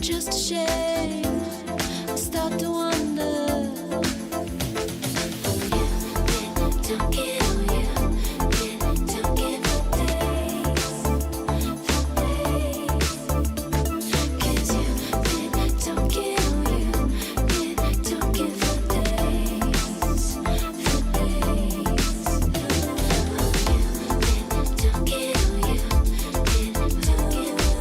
just a shame. I start to wonder. Don't kill you, don't give for days. Kiss you, don't kill you, don't give for days. Don't kill you, don't give for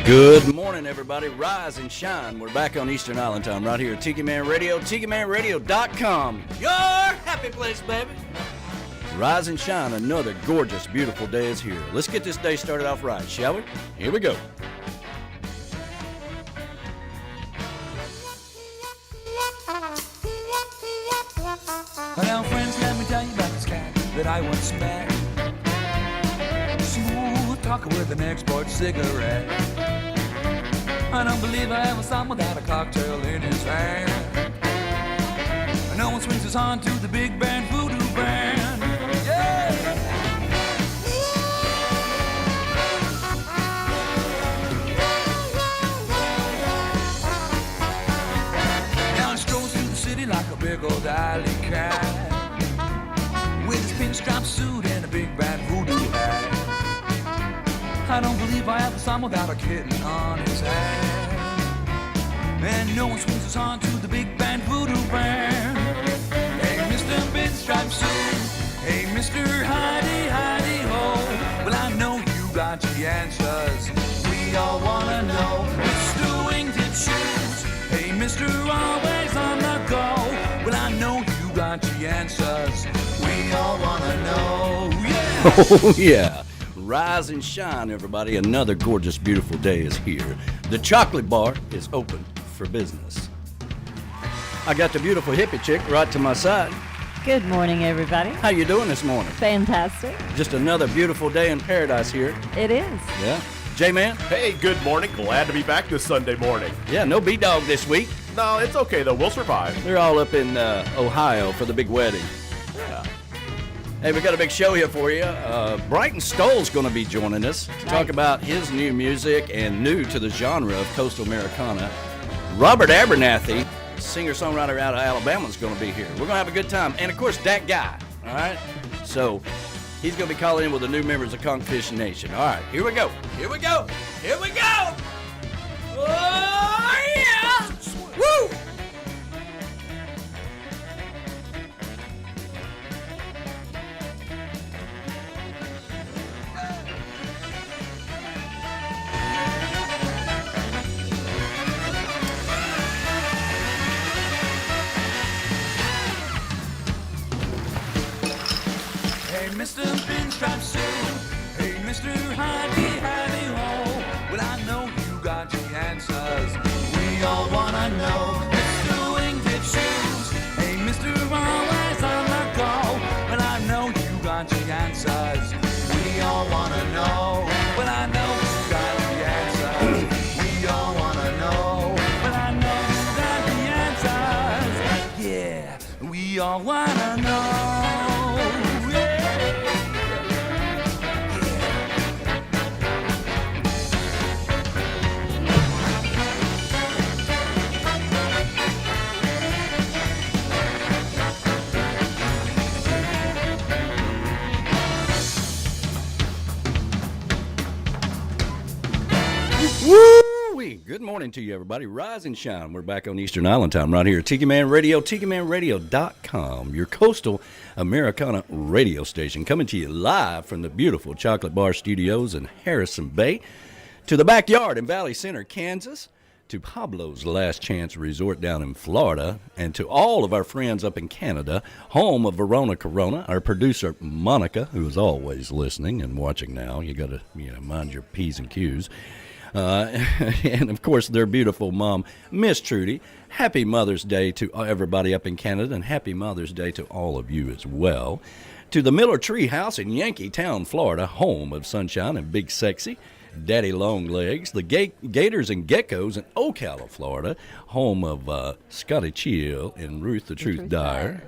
Good morning, everybody. Rise and shine. We're back on Eastern Island time right here at Tiki Man Radio, tikimanradio.com. Your happy place, baby. Rise and shine. Another gorgeous, beautiful day is here. Let's get this day started off right, shall we? Here we go. Now, friends, let me tell you about this cat that I once met. Smooth talker with an export cigarette. I don't believe I ever saw him without a cocktail in his hand. No one swings his horn to the big band voodoo band. Yeah! Now he strolls through the city like a big old alley cat, with his pinstripe suit and a big bad voodoo hat. I don't believe I ever saw him without a kitten on his hand. And no one swings his horn to the big band voodoo band. Hey, Mr. Pinstripe Suit. Hey, Mr. Heidi, Heidi Ho. Well, I know you got the answers. We all wanna know. Mr. Wingtip Shoes. Hey, Mr. Always on the go. Well, I know you got the answers. We all wanna know. Yeah. Oh, yeah. Rise and shine, everybody. Another gorgeous, beautiful day is here. The chocolate bar is open for business. I got the beautiful hippie chick right to my side. Good morning, everybody. How you doing this morning? Fantastic. Just another beautiful day in paradise here. It is. Yeah. J-Man? Hey, good morning. Glad to be back this Sunday morning. Yeah, no B-Dog this week. No, it's okay, though. We'll survive. They're all up in Ohio for the big wedding. Yeah. Hey, we got a big show here for you. Brighton Stoll's going to be joining us to talk about his new music and new to the genre of coastal Americana. Robert Abernathy, singer-songwriter out of Alabama, is going to be here. We're going to have a good time. And, of course, that guy, all right? So he's going to be calling in with the new members of Conchfishnation. All right, here we go. Here we go. Here we go. Oh, yeah. Woo! Mr. Pinstripe Suit. Hey, Mr. Heidi, Heidi Ho. Well, I know you got the answers. We all wanna know. Mr. Wingtip Shoes. Hey, Mr. Always on the go. Well, I know you got the answers. We all wanna know. Well, I know you got the answers. We all wanna know. Well, I know you got the answers. Yeah, we all wanna know. Yeah. morning to you, everybody. Rise and shine. We're back on Eastern Island time right here at Tiki Man Radio, tikimanradio.com, your coastal Americana radio station, coming to you live from the beautiful Chocolate Bar Studios in Harrison Bay, to the backyard in Valley Center, Kansas, to Pablo's Last Chance Resort down in Florida, and to all of our friends up in Canada, home of Verona Corona, our producer Monica, who is always listening and watching now. You got to mind your P's and Q's. And, of course, their beautiful mom, Miss Trudy. Happy Mother's Day to everybody up in Canada, and happy Mother's Day to all of you as well. To the Miller Tree House in Yankee Town, Florida, home of Sunshine and Big Sexy, Daddy Longlegs, the Gators and Geckos in Ocala, Florida, home of Scotty Chill and Ruth the Truth Dyer.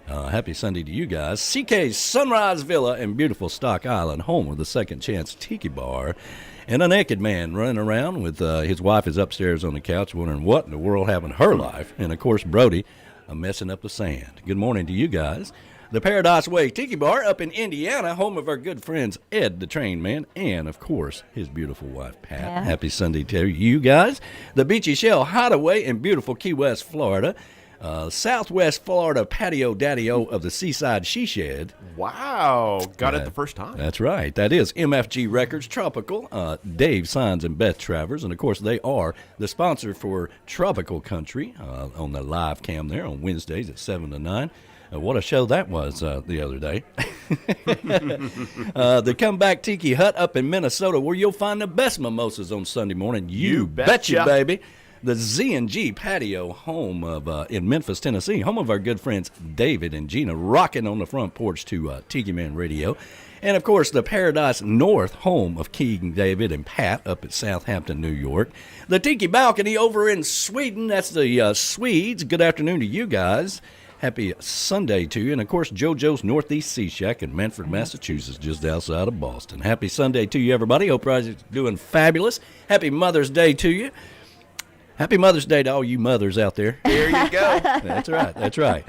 Happy Sunday to you guys. CK's Sunrise Villa in beautiful Stock Island, home of the Second Chance Tiki Bar. And a naked man running around with his wife is upstairs on the couch wondering what in the world happened to her life. And, of course, Brody messing up the sand. Good morning to you guys. The Paradise Way Tiki Bar up in Indiana, home of our good friends Ed the Train Man and, of course, his beautiful wife Pat. Yeah. Happy Sunday to you guys. The Beachy Shell Hideaway in beautiful Key West, Florida. Southwest Florida Patio Daddy-O of the Seaside She Shed. Wow. Got it the first time. That's right. That is MFG Records Tropical, Dave Signs and Beth Travers. And, of course, they are the sponsor for Tropical Country on the live cam there on Wednesdays at 7 to 9. What a show that was the other day. The Comeback Tiki Hut up in Minnesota, where you'll find the best mimosas on Sunday morning. You betcha, baby. The Z&G Patio, home of in Memphis, Tennessee, home of our good friends David and Gina, rocking on the front porch to Tiki Man Radio. And, of course, the Paradise North, home of King David and Pat up at Southampton, New York. The Tiki Balcony over in Sweden, that's the Swedes. Good afternoon to you guys. Happy Sunday to you. And, of course, JoJo's Northeast Sea Shack in Manfred, Massachusetts, just outside of Boston. Happy Sunday to you, everybody. Hope you're doing fabulous. Happy Mother's Day to you. Happy Mother's Day to all you mothers out there. There you go. That's right. That's right.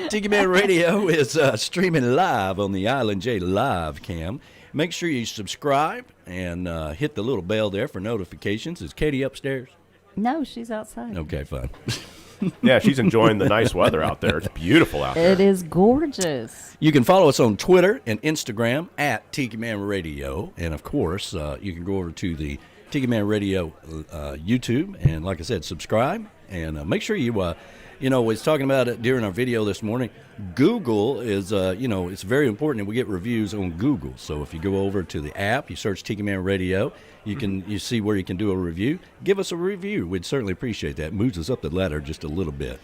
Tiki Man Radio is streaming live on the Island J live cam. Make sure you subscribe and hit the little bell there for notifications. Is Katie upstairs? No, she's outside. Okay, fine. Yeah, she's enjoying the nice weather out there. It's beautiful out there. It is gorgeous. You can follow us on Twitter and Instagram at Tiki Man Radio. And, of course, you can go over to the Tiki Man Radio YouTube. And, like I said, subscribe. And make sure you, was talking about it during our video this morning. Google is, it's very important that we get reviews on Google. So if you go over to the app, you search Tiki Man Radio, you see where you can do a review. Give us a review. We'd certainly appreciate that. It moves us up the ladder just a little bit.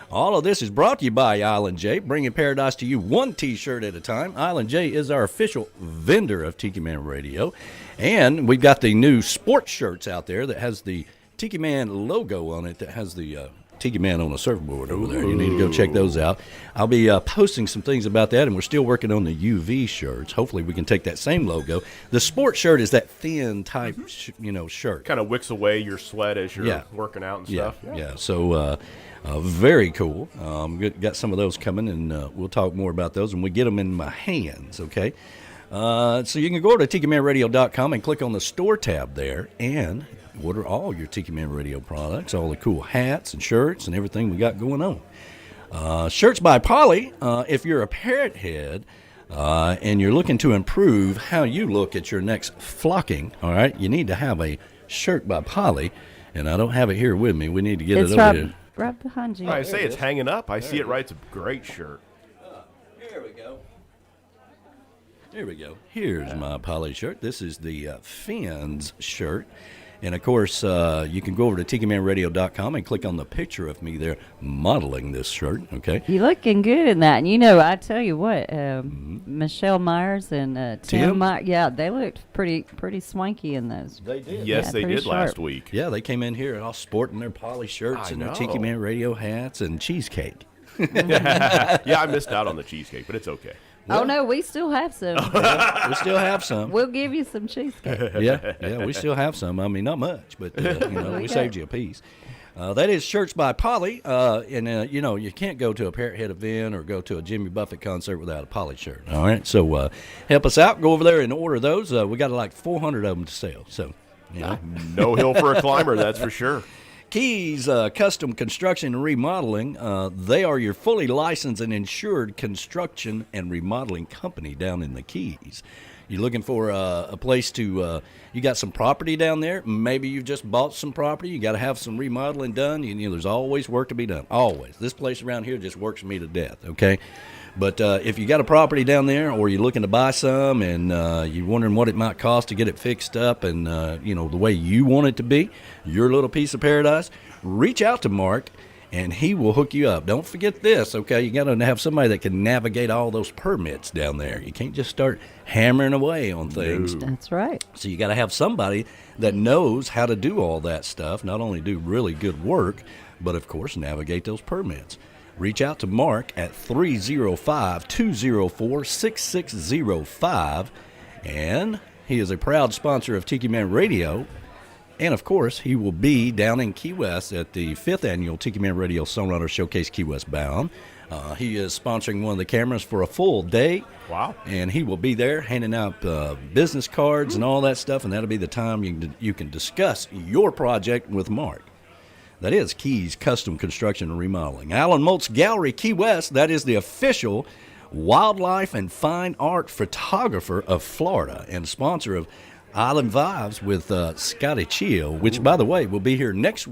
All of this is brought to you by Island J, bringing paradise to you one T-shirt at a time. Island J is our official vendor of Tiki Man Radio. And we've got the new sports shirts out there that has the Tiki Man logo on it, that has the Tiki Man on a surfboard over there. You need to go check those out. I'll be posting some things about that, and we're still working on the UV shirts. Hopefully we can take that same logo. The sports shirt is that thin type, shirt. Kind of wicks away your sweat as you're working out and stuff. Yeah. So very cool. Got some of those coming, and we'll talk more about those when we get them in my hands, okay? So you can go over to tikimanradio.com and click on the store tab there and order all your Tiki Man Radio products, all the cool hats and shirts and everything we got going on. Shirts by Poly. If you're a Parrothead and you're looking to improve how you look at your next flocking, all right, you need to have a shirt by Poly. And I don't have it here with me. We need to get it over here. Right behind you. I say it's hanging up. I see it right. It's a great shirt. Here we go. Here we go. Here's my Poly shirt. This is the Fins shirt. And, of course, you can go over to tikimanradio.com and click on the picture of me there modeling this shirt, okay? You're looking good in that. And, I tell you what, Michelle Myers and Tim Myers, they looked pretty swanky in those. They did. Yes, they did sharp. last week. Yeah, they came in here all sporting their Poly shirts and their Tiki Man Radio hats and cheesecake. Yeah, I missed out on the cheesecake, but it's okay. Oh, no, we still have some. We still have some. We'll give you some cheesecake. Yeah, we still have some. I mean, not much, but we saved you a piece. That is Shirts by Poly, and you can't go to a Parrothead event or go to a Jimmy Buffett concert without a Poly shirt. All right, so help us out. Go over there and order those. We got like 400 of them to sell. So You know? No hill for a climber, that's for sure. Keys Custom Construction and Remodeling. They are your fully licensed and insured construction and remodeling company down in the Keys. You're looking for a place to, you got some property down there. Maybe you just bought some property. You got to have some remodeling done. You know, there's always work to be done. Always. This place around here just works me to death, okay? But if you got a property down there, or you're looking to buy some, and you're wondering what it might cost to get it fixed up, and you know, the way you want it to be, your little piece of paradise, reach out to Mark, and he will hook you up. Don't forget this, okay? You got to have somebody that can navigate all those permits down there. You can't just start hammering away on things. That's right. So you got to have somebody that knows how to do all that stuff. Not only do really good work, but of course navigate those permits. Reach out to Mark at 305-204-6605, and he is a proud sponsor of Tiki Man Radio. And, of course, he will be down in Key West at the 5th Annual Tiki Man Radio Songwriters Showcase Key West Bound. He is sponsoring one of the cameras for a full day. Wow. And he will be there handing out business cards and all that stuff, and that'll be the time you can discuss your project with Mark. That is Keys Custom Construction and Remodeling. Alan Moult's Gallery, Key West, that is the official wildlife and fine art photographer of Florida and sponsor of Island Vibes with Scotty Chill, which, by the way, will be here next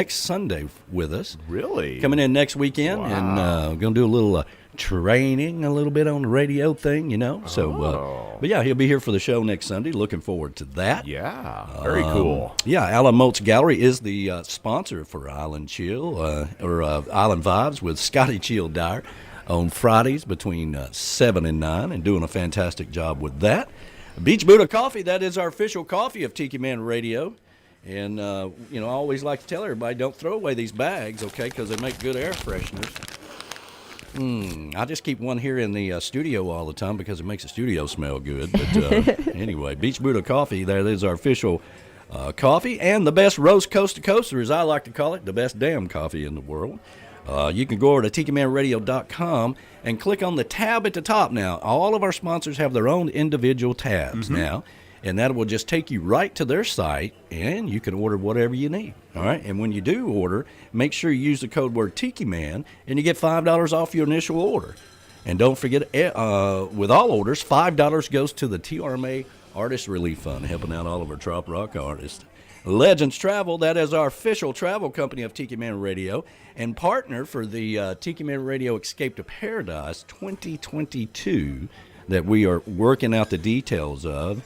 Sunday with us. Really? Coming in next weekend, and we're going to do a little training, a little bit on the radio thing, you know. So, but yeah, he'll be here for the show next Sunday. Looking forward to that. Yeah, very cool. Yeah, Alan Moult's Gallery is the sponsor for Island Chill, or Island Vibes with Scotty Chill Dyer on Fridays between 7 and 9, and doing a fantastic job with that. Beach Buddah Coffee, that is our official coffee of Tiki Man Radio. And, you know, I always like to tell everybody, don't throw away these bags, okay, because they make good air fresheners. I just keep one here in the studio all the time because it makes the studio smell good. But anyway, Beach Buddah Coffee, that is our official coffee, and the best roast coast to coaster, as I like to call it, the best damn coffee in the world. You can go over to tikimanradio.com and click on the tab at the top now. All of our sponsors have their own individual tabs now, and that will just take you right to their site, and you can order whatever you need. All right, and when you do order, make sure you use the code word TikiMan, and you get $5 off your initial order. And don't forget, with all orders, $5 goes to the TRMA Artist Relief Fund, helping out all of our Troprock artists. Legendstravel, that is our official travel company of Tiki Man Radio, and partner for the Tiki Man Radio Escape to Paradise 2022 that we are working out the details of.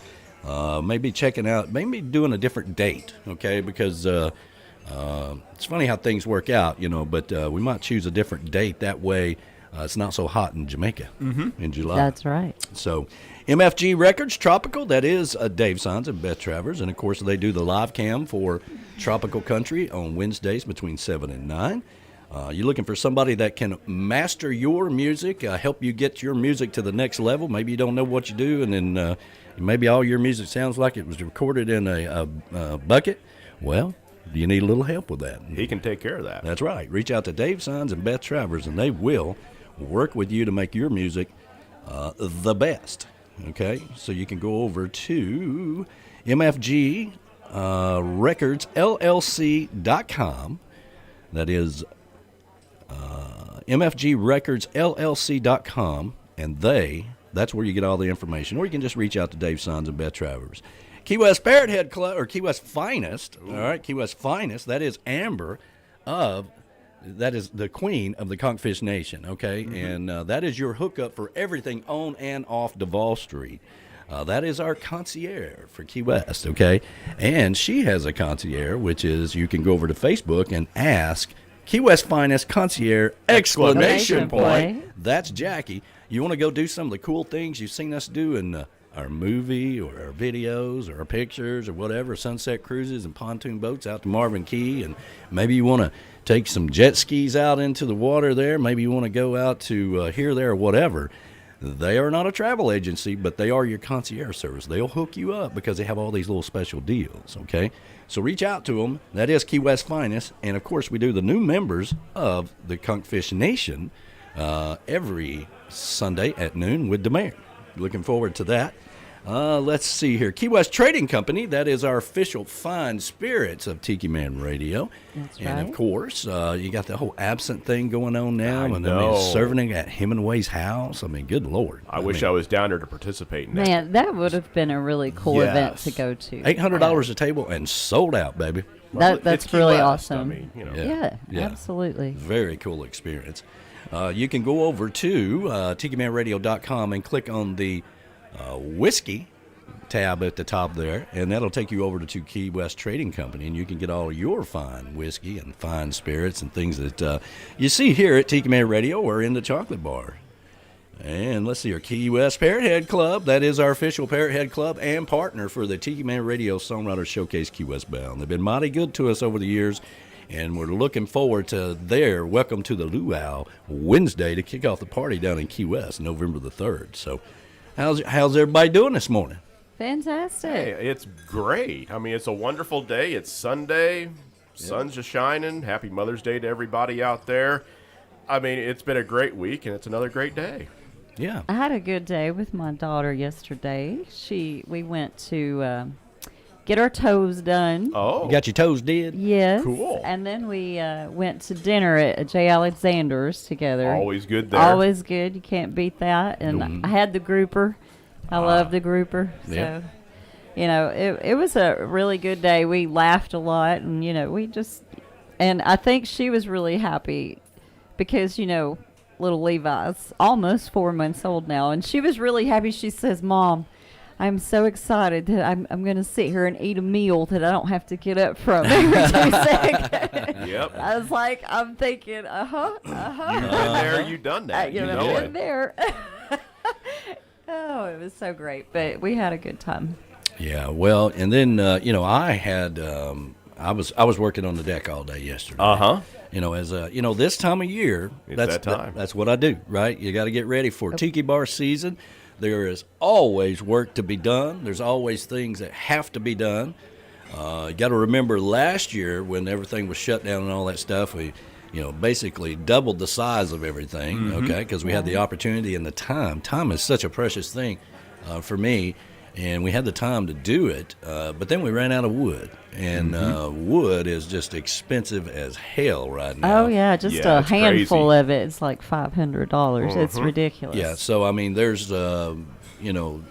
Maybe checking out, maybe doing a different date, okay? Because it's funny how things work out, you know, but we might choose a different date. That way it's not so hot in Jamaica in July. That's right. So MFGRECORDS Tropical, that is Dave Sons and Beth Travers. And, of course, they do the live cam for Tropical Country on Wednesdays between 7 and 9. You're looking for somebody that can master your music, help you get your music to the next level. Maybe you don't know what you do, and then maybe all your music sounds like it was recorded in a bucket. Well, do you need a little help with that? He can take care of that. That's right. Reach out to Dave Sons and Beth Travers, and they will work with you to make your music the best. Okay, so you can go over to MFGRecordsLLC.com. That is MFGRecordsLLC.com, and that's where you get all the information. Or you can just reach out to Dave Sons and Beth Travers. Key West Parrot Head Club, or Key West Finest. All right, Key West Finest. That is Amber that is the queen of the conchfishnation, okay? And that is your hookup for everything on and off Duval Street. That is our concierge for Key West, okay? And she has a concierge, which is you can go over to Facebook and ask Key West Finest Concierge exclamation point. That's Jackie. You want to go do some of the cool things you've seen us do in our movie or our videos or our pictures or whatever, sunset cruises and pontoon boats out to Marvin Key, and maybe you want to take some jet skis out into the water there. Maybe you want to go out to here, there, or whatever. They are not a travel agency, but they are your concierge service. They'll hook you up because they have all these little special deals, okay? So reach out to them. That is Key West Finest. And, of course, we do the new members of the Conchfishnation every Sunday at noon with the mayor. Looking forward to that. Let's see here. Key West Trading Company, that is our official fine spirits of Tiki Man Radio. That's and right. of course, you got the whole absinthe thing going on now. I and know. serving it at Hemingway's house. I mean, good Lord. I wish I was down there to participate in that. Man, that would have been a really cool event Yes. to go to. $800 a table and sold out, baby. Well, it's That's Key really West, awesome. I mean, you know. Yeah, absolutely. Very cool experience. You can go over to tikimanradio.com and click on the whiskey tab at the top there, and that'll take you over to Key West Trading Company, and you can get all your fine whiskey and fine spirits and things that you see here at Tiki Man Radio or in the chocolate bar. And let's see, our Key West Parrot Head Club, that is our official Parrot Head Club and partner for the Tiki Man Radio Songwriters Showcase Key West Bound. They've been mighty good to us over the years, and we're looking forward to their Welcome to the Luau Wednesday to kick off the party down in Key West, November the 3rd. So how's everybody doing this morning? Fantastic. Hey, it's great. I mean, it's a wonderful day. It's Sunday. Sun's just shining. Happy Mother's Day to everybody out there. I mean, it's been a great week, and it's another great day. Yeah. I had a good day with my daughter yesterday. We went to get our toes done. Oh, You got your toes did? Yes. Cool. And then we went to dinner at J. Alexander's together. always good there. Always good. You can't beat that. And I had the grouper. I love the grouper. Yeah. So, you know, it was a really good day. We laughed a lot, and, you know, and I think she was really happy because, you know, little Levi's almost 4 months old now, and she was really happy. She says, "Mom, I'm so excited that I'm going to sit here and eat a meal that I don't have to get up from every 2 seconds." Yep. I was like, I'm thinking, You've been there, you've done that. you You know, know been it. there. Oh, it was so great, but we had a good time. Yeah. Well, and then you know, I had I was working on the deck all day yesterday. Uh-huh. You know, this time of year, It's that's that time. that's what I do, right? You got to get ready for Tiki Bar season. There is always work to be done. There's always things that have to be done. You got to remember last year when everything was shut down and all that stuff, we, you know, basically doubled the size of everything, okay, because we had the opportunity and the time. Time is such a precious thing for me, and we had the time to do it, but then we ran out of wood, and wood is just expensive as hell right now. Oh yeah, just Yeah, a it's handful crazy. of it. It's like $500. It's ridiculous. Yeah, so I mean, there's, you know,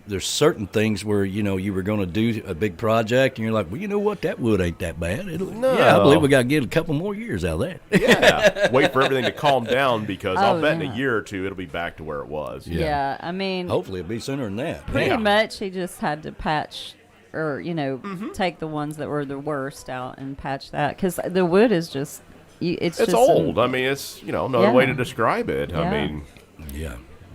there's certain things where, you know, you were going to do a big project, and you're like, well, you know what, that wood ain't that bad. Yeah, I believe we got to get a couple more years out of that. Yeah. Wait for everything to calm down because I'll Oh, bet in yeah. a year or two it'll be back to where it was. Yeah, I mean, Hopefully it'll be sooner than that. pretty Yeah. much he just had to patch or, you know, take the ones that were the worst out and patch that because the wood is just, it's It's just old. I mean, it's, you know, another way Yeah. to describe it. I Yeah. mean, Yeah.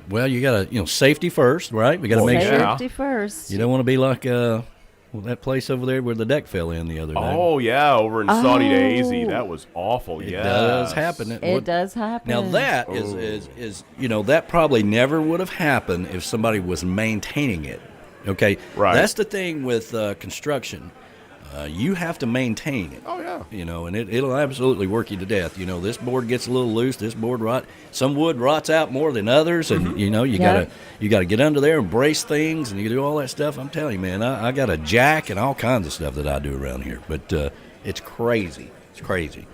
Well, you got to, you know, safety first, right? We got to make sure. yeah. Safety first. You don't want to be like that place over there where the deck fell in the other day. oh, yeah, over in Saudi Oh. Daisy. That was awful. It Yes. does happen. It does happen. Now that is you know, that probably never would have happened if somebody was maintaining it. Okay, Right. That's the thing with construction. You have to maintain it. Oh, yeah. You know, and it'll absolutely work you to death. You know, this board gets a little loose. This board some wood rots out more than others, and you know, you Yeah. gotta get under there and brace things, and you do all that stuff. I'm telling you, man, I got a jack and all kinds of stuff that I do around here, but it's crazy. It's crazy.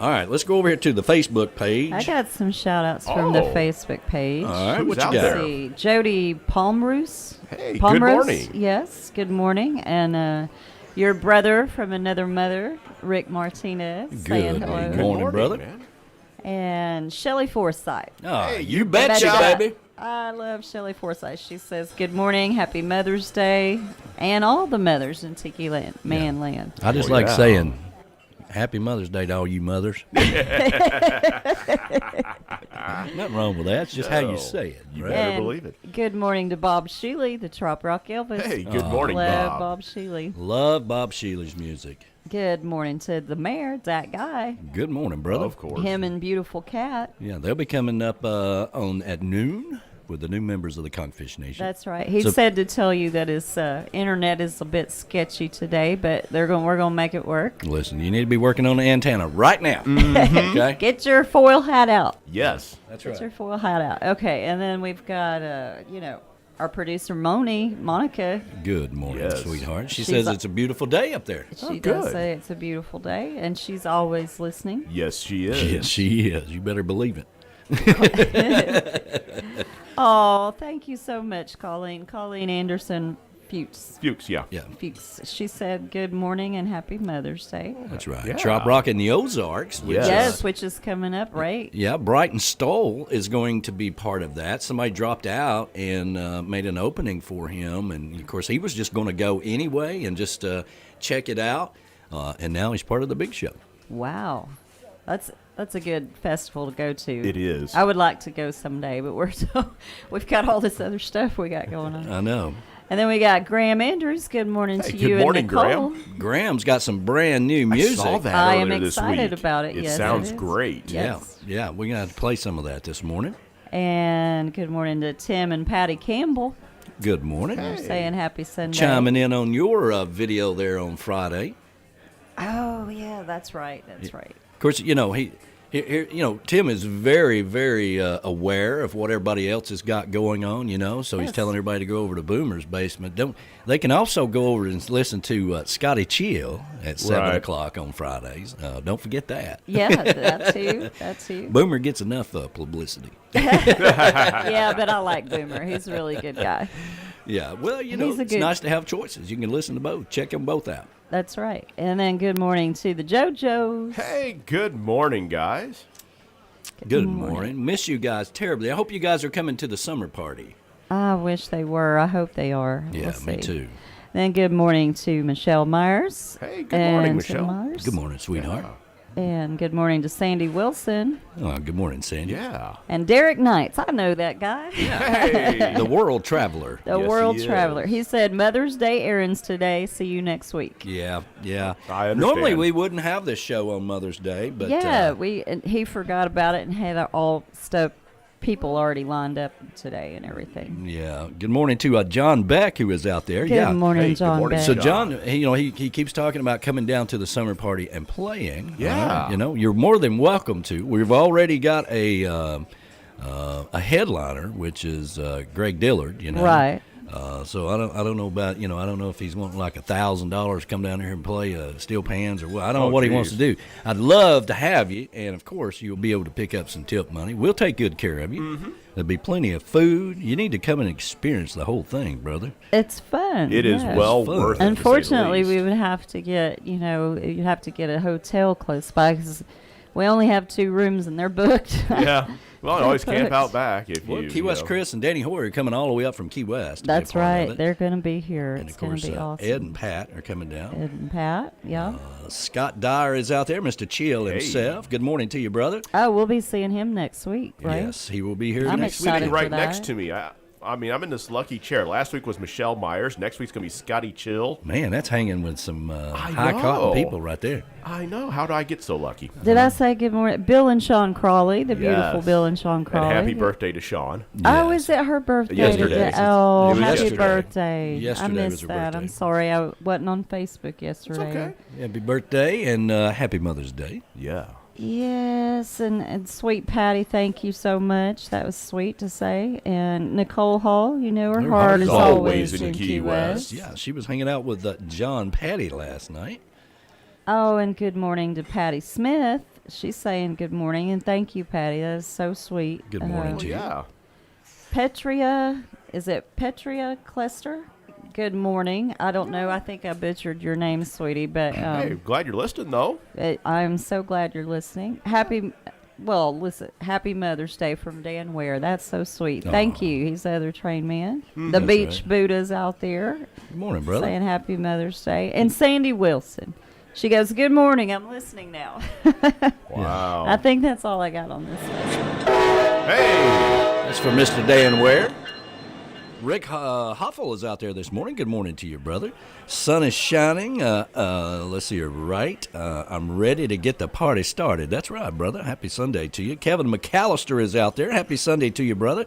All right, let's go over here to the Facebook page. I got some shout outs from the Oh. Facebook page. All right, Who's what you out got? there? See, Jody Palmroos. Hey, good Palmroos, morning. Yes, good morning. And your brother from another mother, Rick Martinez, saying Good hello. morning, brother. man. And Shelley Forsythe. Oh, Hey, you betcha, Betcha. baby. I love Shelley Forsythe. She says, good morning, happy Mother's Day, and all the mothers in Tiki land, Man Land. I just Oh, like yeah. saying Happy Mother's Day to all you mothers. Nothing wrong with that. It's just how you No. say it. You right? better And believe it. good morning to Bob Sheely, the Troprock Elvis. Hey, good morning, Love Bob. Bob Sheely. Love Bob Sheely's music. Good morning to the mayor, that guy. Good morning, brother. Of course. Him and beautiful cat. Yeah, they'll be coming up at noon with the new members of the Conchfishnation. That's right. He So- said to tell you that his internet is a bit sketchy today, but we're gonna make it work. Listen, you need to be working on the antenna right now. Okay? Get your foil hat out. Yes. That's Get your foil hat out. Okay, and then we've got our producer Monica. Good morning, Yes. sweetheart. She She's says a- it's a beautiful day up there. She good. does say it's a beautiful day, and she's always listening. Yes, she is. Yes, she is. You better believe it. Oh, thank you so much, Colleen. Colleen Anderson Fuchs. Fuchs, yeah. Yeah, Fuchs. She said, "Good morning and happy Mother's Day." that's right. Yeah. Troprock in the Ozarks. Which, Yes. Yes, which is coming up, right? Yeah, Brighton Stoll is going to be part of that. Somebody dropped out and made an opening for him, and of course he was just going to go anyway and just check it out. And now he's part of the big show. Wow, that's a good festival to go to. It is. I would like to go someday, but we've got all this other stuff we got going on. I know. And then we got Graham Andrews. Good morning Hey, to good you morning, and Nicole. Graham. Graham's got some brand new music. I saw that I am earlier this excited week. about it. It Yes, sounds it is. great. Yes. Yeah, we're going to have to play some of that this morning. And good morning to Tim and Patty Campbell. Good morning. They're saying happy Sunday. Chiming in on your video there on Friday. Oh yeah, that's right. That's right. Of course, you know, Tim is very, very aware of what everybody else has got going on, so he's Yes. telling everybody to go over to Boomer's basement. They can also go over and listen to Scotty Chill at 7 Right. o'clock on Fridays. Don't forget that. Yeah, that too. That too. Boomer gets enough publicity. Yeah, but I like Boomer. He's a really good guy. Yeah, well, He's it's a good- nice to have choices. You can listen to both. Check them both out. That's right. And then good morning to the JoJos. Hey, good morning, guys. Good morning. Miss you guys terribly. I hope you guys are coming to the summer party. I wish they were. I hope they are. Yeah, We'll me see. too. Then good morning to Michelle Myers. Hey, good morning, and Michelle. Tim Myers. Good morning, sweetheart. And good morning to Sandy Wilson Good morning, Sandy. Yeah. and Derek Knights. I know that guy. Hey. The world traveler. The Yes, world he is. traveler. He said Mother's Day errands today. See you next week. Yeah. I understand. Normally we wouldn't have this show on Mother's Day, but Yeah, and he forgot about it and had all stuff, people already lined up today and everything. yeah. Good morning to John Beck, who is out there. Good yeah. morning, Hey, good John morning, Beck. So John. John, he keeps talking about coming down to the summer party and playing. Yeah. You're more than welcome to. We've already got a headliner, which is Greg Dillard. Right. So I don't know about I don't know if he's wanting like $1,000 to come down here and play steel pans or what. I don't know what he wants to geez. do. I'd love to have you, and of course you'll be able to pick up some tip money. We'll take good care of you. Mm-hmm. There'll be plenty of food. You need to come and experience the whole thing, brother. It's fun. It is yes. well fun. worth it. to say the Unfortunately, we least. would have to get, you'd have to get a hotel close by because we only have 2 rooms and they're booked. Yeah. Well, I always camp out back if Well, you. Key West Chris and Danny Hoyer are coming all the way up from Key West. to be a That's part of right. it. They're going to be here. And It's of going course, to be awesome. Ed and Pat are coming down. Ed and Pat, yeah. Scott Dyer is out there, Mr. Chill Hey. himself. Good morning to you, brother. Oh, we'll be seeing him next week, right? Yes, he will be here I'm next excited. week. right for that. next to me. I mean, I'm in this lucky chair. Last week was Michelle Myers. Next week's going to be Scotty Chill. Man, that's hanging with some I high cotton know. people right there. I know. How do I get so lucky? Did I say good morning? Bill and Sean Crawley, the beautiful Yes. Bill and Sean And Crawley. happy birthday to Sean. Oh, Yes. is it her birthday? Yesterday. today? Oh, It was happy yesterday. birthday. Yesterday I was missed her that. birthday. I'm sorry I wasn't on Facebook yesterday. okay. Happy birthday and happy Mother's Day. Yeah. Yes, and sweet Patty, thank you so much. That was sweet to say. And Nicole Hall, her Her heart is always always in in Key Key West. Yeah, she was hanging out with John Patty last night. Oh, and good morning to Patty Smith. She's saying good morning, and thank you, Patty. That is so sweet. Good morning Oh, to you. yeah. Petria, is it Petria Clester? Good morning. I don't know. I think I butchered your name, sweetie, but Hey, glad you're listening, though. I'm so glad you're listening. Happy Mother's Day from Dan Ware. That's so sweet. Thank you. He's the other trained man. The That's Beach right. Buddhas out there Good morning, brother. saying Happy Mother's Day. And Sandy Wilson. She goes, good morning. I'm listening now. Wow. I think that's all I got on this list. Hey. That's for Mr. Dan Ware. Rick Hoffel is out there this morning. Good morning to you, brother. Sun is shining. Let's see, right. I'm ready to get the party started. That's right, brother. Happy Sunday to you. Kevin McAllister is out there. Happy Sunday to you, brother.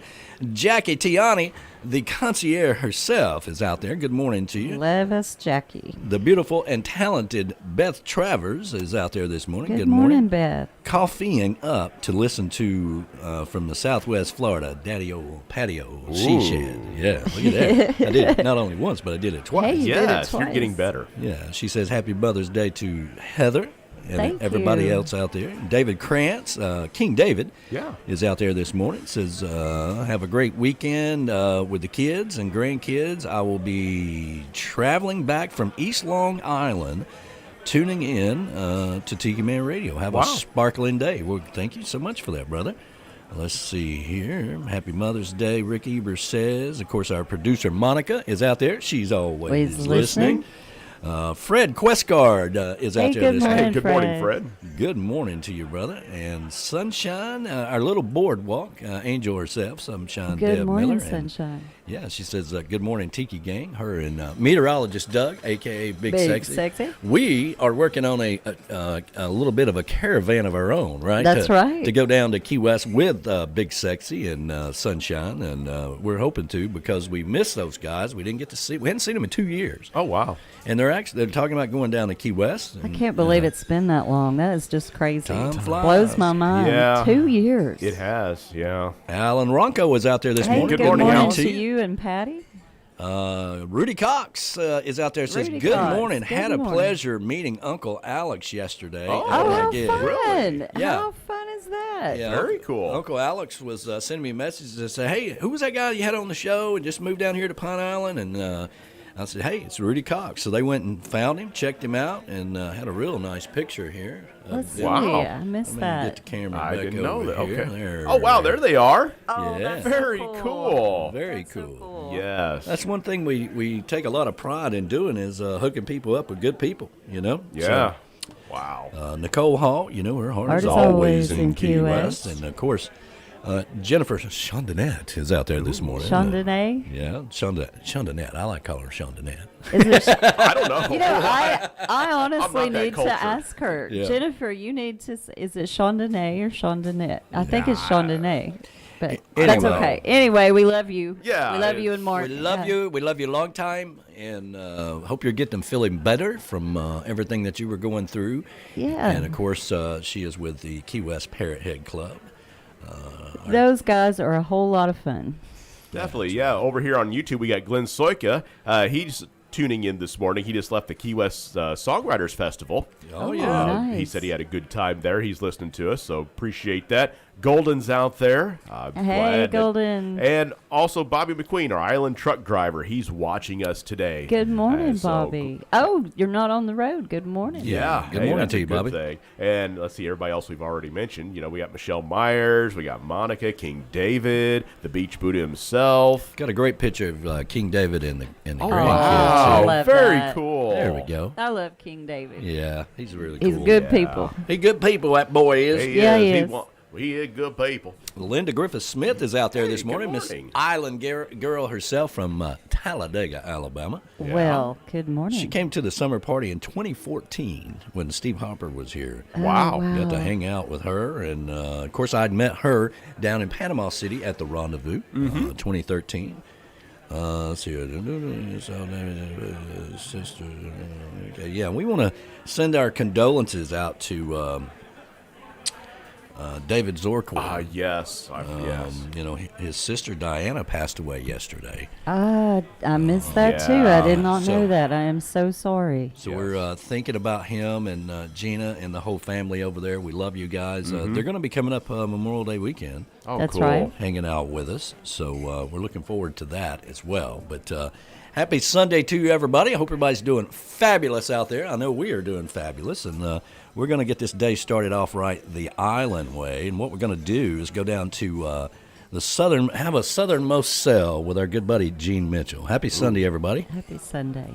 Jackie Tiani The concierge herself is out there. Good morning to you. Love us, Jackie. The beautiful and talented Beth Travers is out there this morning. Good morning, Beth. Coffeeing up to listen to from the Southwest Florida Daddy-O Patio She Shed. Yeah, look at that. I did it not only once, but I did it twice. Hey, you did it Yes, you're twice. getting better. Yeah, she says happy Mother's Day to Heather and Thank everybody you. else out there. David Krantz, King David, Yeah. is out there this morning. Says, have a great weekend with the kids and grandkids. I will be traveling back from East Long Island, tuning in to Tiki Man Radio. Have Wow. a sparkling day. Well, thank you so much for that, brother. Let's see here. Happy Mother's Day, Rick Eber says. Of course, our producer, Monica, is out there. She's always Always listening. listening. Fred Questguard is out Hey, there good this morning, morning. Good morning, Fred. Good morning to you, brother. And Sunshine, our little boardwalk, Angel herself, Sunshine Good Deb morning, Miller. And, sunshine. yeah, she says, good morning, Tiki Gang. Her and meteorologist Doug, a.k.a. Big Sexy. We are working on a little bit of a caravan of our own, right? That's right. To go down to Key West with Big Sexy and Sunshine. And we're hoping to because we missed those guys. We hadn't seen them in 2 years. Oh, wow. And they're talking about going down to Key West. I and, can't believe it's been that long. That is just crazy. Time flies. Blows my mind. Yeah. 2 years. It has, yeah. Alan Ronco was out there this Hey, morning. Good morning, Alan. to you and Patty. Rudy Cox is out there. Says, Rudy good Cox, morning. good Had a morning. pleasure meeting Uncle Alex yesterday. Oh, at Oh, my how gig. fun. Yeah. How fun is that? Yeah, Very cool. Uncle Alex was sending me messages and said, hey, who was that guy you had on the show and just moved down here to Pine Island? And I said, hey, it's Rudy Cox. So they went and found him, checked him out, and had a real nice picture here. Let's see. Wow. I missed Let me that. get the camera I back didn't know over that. here. Okay. There, Oh, wow, there they are. Oh, Yeah. that's so Very cool. Very That's so cool. cool. Yes. That's one thing we take a lot of pride in doing is hooking people up with good people, you know? Yeah. Wow. Nicole Hall, you know her heart, Heart is is always always in in Key Key West. West. And of course, Jennifer Shondanette is out there this morning. Shondanay? Yeah, Shondanette. I like calling her Shondanette. Is it I don't know. You know, I honestly not that need cultured. to ask her. Yeah. Jennifer, you need to. Is it Shondanay or Shondanette? I think it's Shondanay. But Anyway. that's okay. Anyway, we love you. Yeah, We love you and it's- Mark. We love you. We love you a long time, and hope you're getting feeling better from everything that you were going through. Yeah. And of course, she is with the Key West Parrot Head Club. Those guys are a whole lot of fun. Definitely, yeah. Over here on YouTube, we got Glenn Soika. He's tuning in this morning. He just left the Key West Songwriters Festival. Oh, yeah. Nice. He said he had a good time there. He's listening to us, so appreciate that. Golden's out there. Hey, Glad that- Golden. And also Bobby McQueen, our island truck driver. He's watching us today. Good morning, So, Bobby. Oh, you're not on the road. Good morning. Yeah. Good morning that's to a you, good Bobby. thing. And let's see, everybody else we've already mentioned. You know, we got Michelle Myers, we got Monica, King David, the Beach Buddah himself. Got a great picture of King David and the grandkids. I here. love very that. cool. There we go. I love King David. Yeah, he's really cool. He's good people. He good people, that boy is. He Yeah, is. he is. He is good people. Linda Griffith-Smith is out there Hey, this good morning. Miss morning. Island girl herself from Talladega, Alabama. Well, good morning. She came to the summer party in 2014 when Steve Hopper was here. Wow. Got to hang out with her. And, of course, I'd met her down in Panama City at the Rendezvous, 2013. Let's see here. Sister. Okay, yeah, we want to send our condolences out to David Zorkwa. Yes. Yes. You know, his sister Diana passed away yesterday. I missed that too. yeah. I did not So- know that. I am so sorry. So Yes. we're thinking about him and Gina and the whole family over there. We love you guys. They're going to be coming up Memorial Day weekend, Oh, That's cool. right. hanging out with us. So we're looking forward to that as well. But happy Sunday to you, everybody. I hope everybody's doing fabulous out there. I know we are doing fabulous. And we're going to get this day started off right the island way. And what we're going to do is go down to have a southernmost cell with our good buddy Gene Mitchell. Happy Sunday, everybody. Happy Sunday.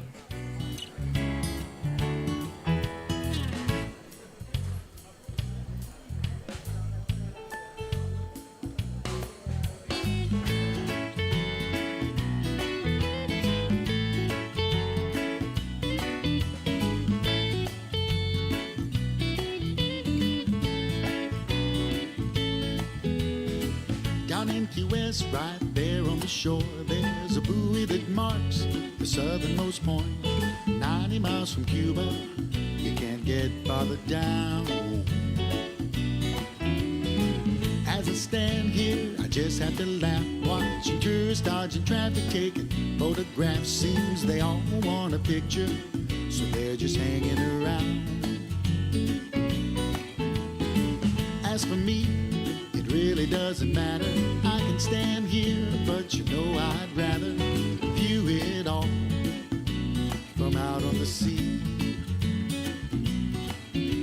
Down in Key West, right there on the shore, there's a buoy that marks the southernmost point. 90 miles from Cuba, you can't get farther down. As I stand here, I just have to laugh, watching tourists dodging traffic, taking photographs. Seems they all want a picture, so they're just hanging around. As for me, it really doesn't matter. I can stand here, but you know I'd rather view it all from out on the sea.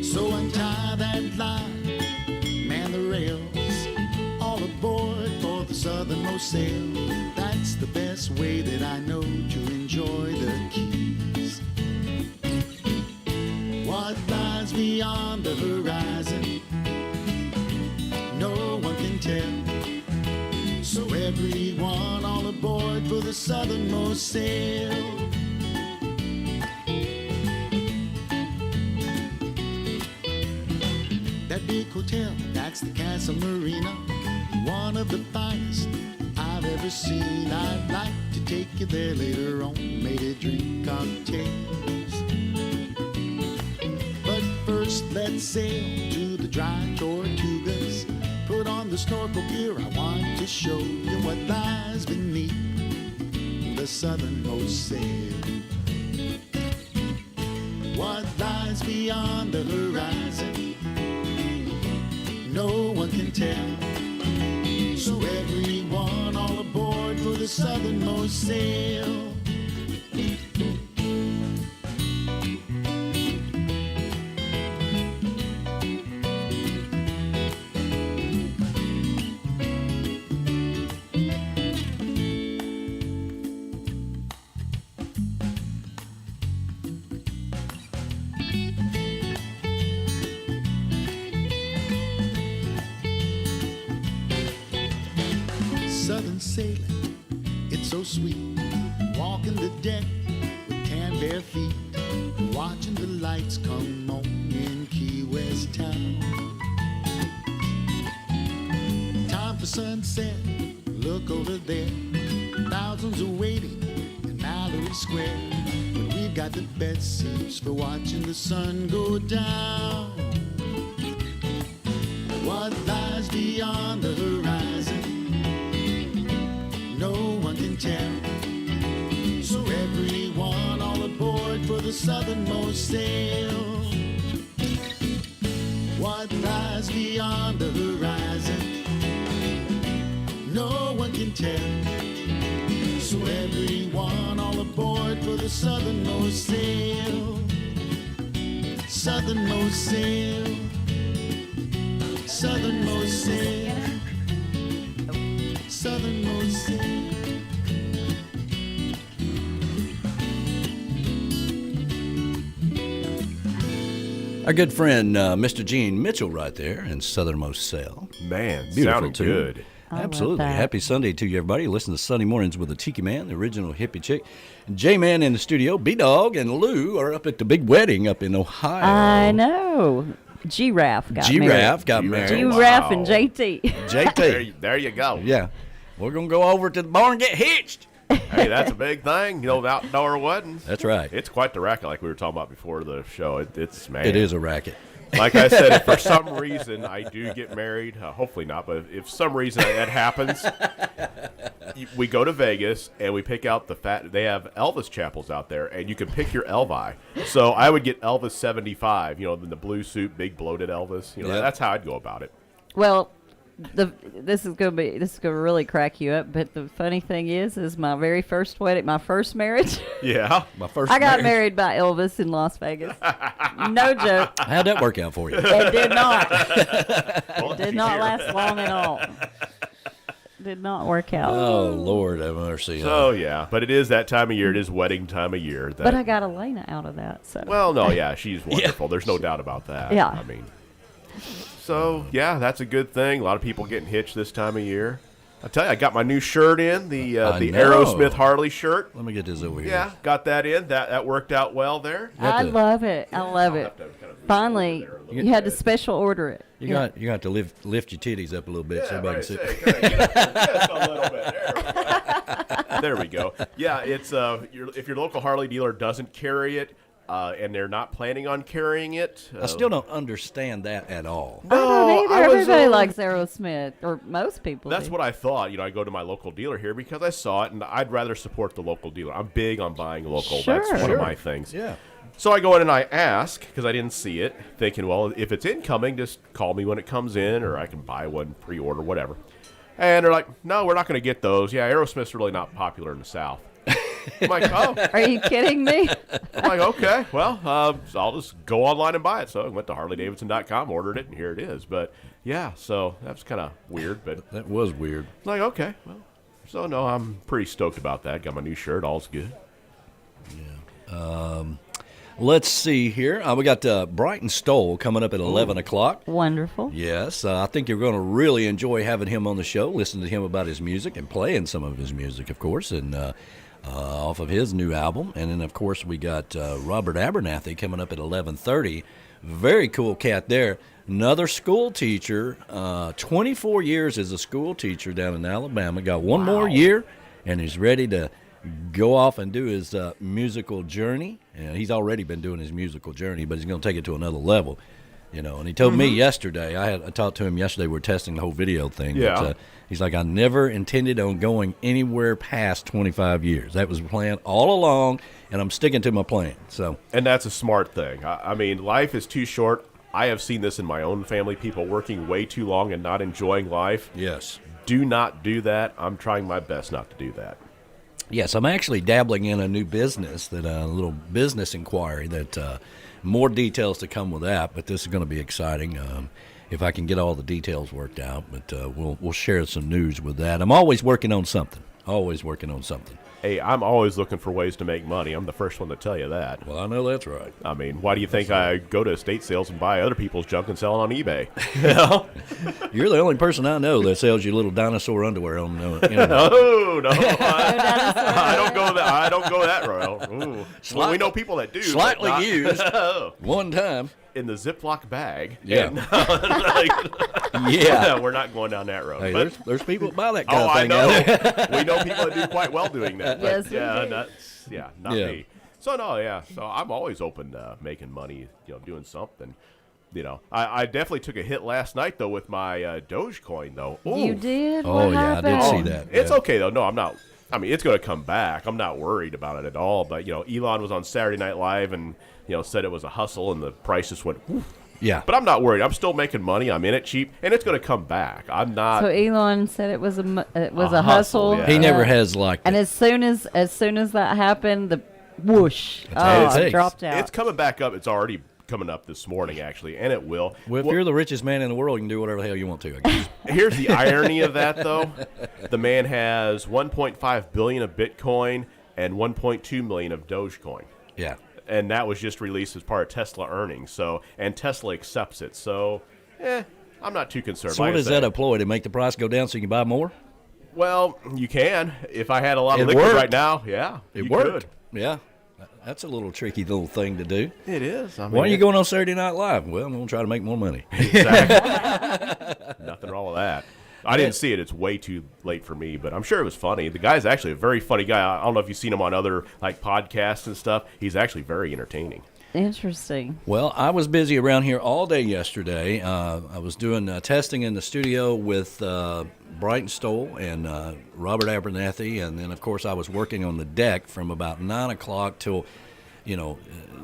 So untie that line, man the rails, all aboard for the southernmost sail. That's the best way that I know to enjoy the Keys. What lies beyond the horizon, no one can tell. So everyone all aboard for the southernmost sail. That big hotel, that's the Castle Marina, one of the finest I've ever seen. I'd like to take you there later on, maybe drink cocktails. But first let's sail to the dry Tortugas. Put on the snorkel gear, I want to show you what lies beneath the southernmost sail. What lies beyond the horizon, no one can tell. So everyone all aboard for the southernmost sail. Southern sailing, it's so sweet. Walking the deck with tan bare feet, watching the lights come on in Key West town. Time for sunset, look over there. Thousands are waiting in Mallory Square, but we've got the best seats for watching the sun go down. What lies beyond the horizon, no one can tell. So everyone all aboard for the southernmost sail. What lies beyond the horizon, no one can tell. So everyone all aboard for the southernmost sail. Southernmost sail. Southernmost sail. Southernmost sail. Our good friend, Mr. Gene Mitchell, right there in Southernmost Sail. Man, Beautiful sounded tune. good. I love Absolutely. that. Happy Sunday to you, everybody. Listen to Sunday Mornings with the Tiki Man, the original hippie chick. J-Man in the studio. B-Dog and Lou are up at the big wedding up in Ohio. I know. Giraffe got married. Giraffe got married. Giraffe Wow. and JT. JT. There you go. Yeah. We're going to go over to the barn and get hitched. Hey, that's a big thing. You know, the outdoor weddings. That's right. It's quite the racket, like we were talking about before the show. It's man. It is a racket. Like I said, if for some reason I do get married, hopefully not, but if some reason that happens, we go to Vegas and we pick out they have Elvis chapels out there, and you can pick your Elvi. So I would get Elvis 75, you know, in the blue suit, big bloated Elvis. You know, Yeah. that's how I'd go about it. Well, this is gonna really crack you up. But the funny thing is my very first wedding, my first marriage, Yeah. My first I got marriage. married by Elvis in Las Vegas. No joke. How'd that work out for you? It did not. Well, Did not last long at all. Did not work out. Oh, Lord have mercy. So, yeah, but it is that time of year. It is wedding time of year. But I got Elena out of that. So Well, no, yeah, she's wonderful. There's no doubt about that. Yeah. I mean, so, yeah, that's a good thing. A lot of people getting hitched this time of year. I tell you, I got my new shirt in, the I know. Aerosmith Harley shirt. Let me get this over here. Yeah, got that in. That worked out well there. Got I the- love it. I love I'll it. have to kind of finally, you had to special order it. You got to lift your titties up a little bit so everybody can see. Just a little bit. There we go. Yeah, it's if your local Harley dealer doesn't carry it, and they're not planning on carrying it. I still don't understand that at all. I don't either. Everybody likes Aerosmith, or most people. That's do. what I thought. I go to my local dealer here because I saw it, and I'd rather support the local dealer. I'm big on buying local. Sure. That's one of my things. Yeah. So I go in and I ask, because I didn't see it, thinking, well, if it's incoming, just call me when it comes in, or I can buy one, pre-order, whatever. And they're like, no, we're not going to get those. Yeah, Aerosmith's really not popular in the South. I'm like, oh. Are you kidding me? I'm like, okay, well, so I'll just go online and buy it. So I went to HarleyDavidson.com, ordered it, and here it is. But, yeah, so that's kind of weird. But That was weird. like, okay, well. So, no, I'm pretty stoked about that. Got my new shirt. All's good. Let's see here. We got Brighton Stoll coming up at 11 o'clock. Wonderful. Yes, I think you're going to really enjoy having him on the show, listening to him about his music and playing some of his music, of course, and off of his new album. And then, of course, we got Robert Abernathy coming up at 11:30. Very cool cat there. Another school teacher, 24 years as a school teacher down in Alabama. Got one more year, and he's ready to go off and do his musical journey. He's already been doing his musical journey, but he's going to take it to another level. And he told me yesterday, I talked to him yesterday, we were testing the whole video thing. Yeah. But, he's like, I never intended on going anywhere past 25 years. That was the plan all along, and I'm sticking to my plan. So, And that's a smart thing. I mean, life is too short. I have seen this in my own family, people working way too long and not enjoying life. yes. Do not do that. I'm trying my best not to do that. Yes, I'm actually dabbling in a new business, a little business inquiry that more details to come with that, but this is going to be exciting if I can get all the details worked out, but we'll share some news with that. I'm always working on something, Hey, I'm always looking for ways to make money. I'm the first one to tell you that. Well, I know that's right. I mean, why do you think I go to estate sales and buy other people's junk and sell it on eBay? You're the only person I know that sells you little dinosaur underwear on the internet. Oh, no. I don't go that. I don't go that route. Ooh. Well, we know people that do. but Slightly not- used one time. in the Ziploc bag. Yeah. And, Yeah. we're not going down that road. Hey, but, there's people that buy that kind oh, of I thing out there. know. We know people that do quite well doing that. But Yes, yeah, indeed. not Yeah. me. So no, yeah. So I'm always open to making money, doing something. I definitely took a hit last night though with my Dogecoin though. Ooh. You did? Oh, What yeah, I did happened? see that. It's Yeah. okay though. No, I'm not. I mean, it's going to come back. I'm not worried about it at all. But Elon was on Saturday Night Live and said it was a hustle and the price just went. Woof. Yeah. But I'm not worried. I'm still making money. I'm in it cheap, and it's going to come back. I'm not. So Elon said it was a hustle, hustle. yeah. He never has liked And it. as soon as that happened, the whoosh, all it it takes. dropped out. It's coming back up. It's already coming up this morning, actually, and it will. Well, if Well, you're the richest man in the world, you can do whatever the hell you want to, I guess. here's the irony of that, though. The man has 1.5 billion of Bitcoin and 1.2 million of Dogecoin. Yeah. And that was just released as part of Tesla earnings. And Tesla accepts it. So, I'm not too concerned. So Like what I does said, that employ to make the price go down so you can buy more? Well, you can. If I had a lot of It liquid worked. right now, yeah, It you worked. could. Yeah. That's a little tricky little thing to do. It is. I mean, Why are you going on Saturday Night Live? Well, I'm going to try to make more money. Exactly. Nothing wrong with that. I didn't see it. It's way too late for me, but I'm sure it was funny. The guy's actually a very funny guy. I don't know if you've seen him on other podcasts and stuff. He's actually very entertaining. Interesting. Well, I was busy around here all day yesterday. I was doing testing in the studio with Brighton Stoll and Robert Abernathy, and then, of course, I was working on the deck from about 9 o'clock till, the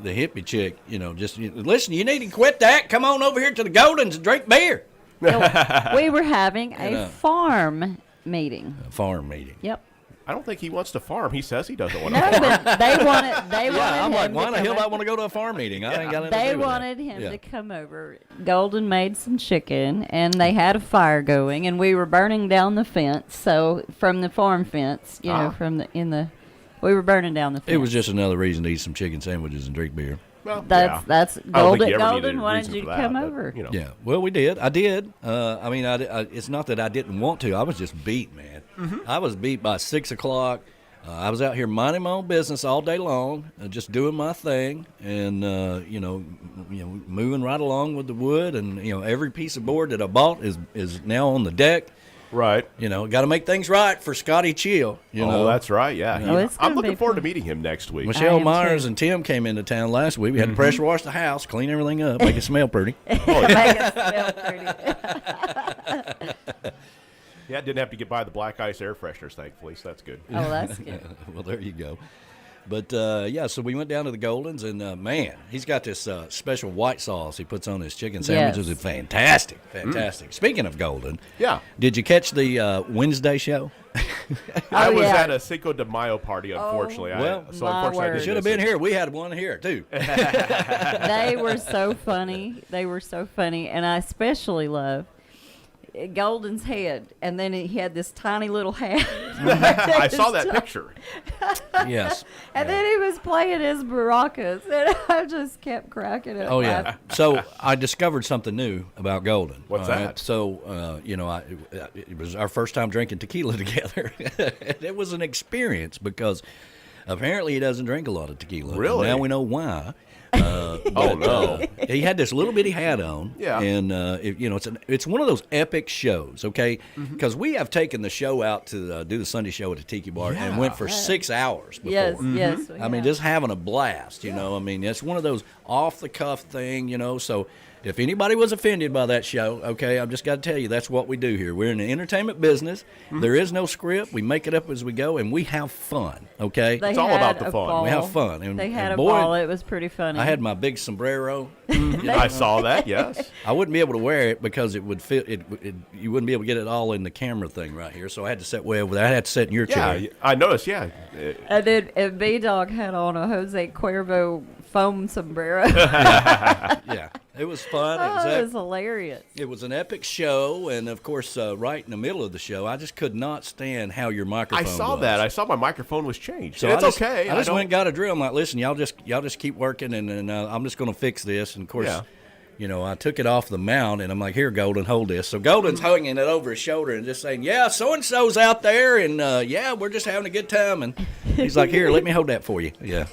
hippie chick, listen, you need to quit that. Come on over here to the Goldens and drink beer. We were having a farm meeting. A farm meeting. Yep. I don't think he wants to farm. He says he doesn't want No, to farm. but they wanted. They wanted Yeah, I'm him like, to why the come hell do I over. want to go to a farm meeting? I ain't got anything to They do with wanted that. him Yeah. to come over. Golden made some chicken, and they had a fire going, and we were burning down the fence. So from the farm fence, we were burning down the fence. It was just another reason to eat some chicken sandwiches and drink beer. Well, That's I don't think Golden. you ever needed Golden a wanted reason you for to that, come but, over. Yeah, well, we did. I did. I mean, it's not that I didn't want to. I was just beat, man. I was beat by 6 o'clock. I was out here minding my own business all day long, just doing my thing, and moving right along with the wood, and every piece of board that I bought is now on the deck. Right. Got to make things right for Scotty Chill. Oh, that's right. Yeah. it's I'm gonna looking be forward to fun. meeting him next week. Michelle I am Myers too. and Tim came into town last week. We had to pressure wash the house, clean everything up, make it smell pretty. Make it smell pretty. Yeah, didn't have to get by the black ice air fresheners, thankfully, so that's good. Oh, that's good. Well, there you go. But, so we went down to the Goldens, and, man, he's got this special white sauce he puts on his chicken sandwiches. Yes. It's fantastic, fantastic. Speaking of Golden, Yeah. did you catch the Wednesday show? I was yeah. at a Cinco de Mayo party, unfortunately. well, my unfortunately, I word. didn't Should have miss been it. here. We had one here, too. They were so funny. They were so funny. And I especially love Golden's head. And then he had this tiny little hat. I saw that picture. Yes. And then he was playing his maracas. And I just kept cracking up. Oh, yeah. So I discovered something new about Golden. What's all right? that? So, it was our first time drinking tequila together. It was an experience because apparently he doesn't drink a lot of tequila. Really? Now we know why. Oh, no. He had this little bitty hat on. Yeah. And, it's one of those epic shows, okay? Because we have taken the show out to do the Sunday show at the Tiki Bar and went for 6 hours before. Yes, yes. I mean, just having a blast, I mean, it's one of those off-the-cuff thing, so if anybody was offended by that show, okay, I've just got to tell you, that's what we do here. We're in the entertainment business. There is no script. We make it up as we go, and we have fun, okay? They It's all had about the a fun. ball. We have fun. And- They had and a boy, ball. It was pretty funny. I had my big sombrero. I saw that, yes. I wouldn't be able to wear it because it would fit. You wouldn't be able to get it all in the camera thing right here. So I had to sit way over there. I had to sit in your Yeah, chair. I noticed, yeah. And then B-Dog had on a Jose Cuervo foam sombrero. Yeah, it was fun. It was hilarious. It was an epic show, and of course, right in the middle of the show, I just could not stand how your I microphone. saw was. that. I saw my microphone was changed. So And it's I just, okay. I just don't- went and got a drill. I'm like, listen, y'all just keep working, and I'm just going to fix this. And of course, I took it off the mount, and I'm like, here, Golden, hold this. So Golden's hanging it over his shoulder and just saying, yeah, so and so's out there, and yeah, we're just having a good time. And he's like, here, let me hold that for you. Yeah.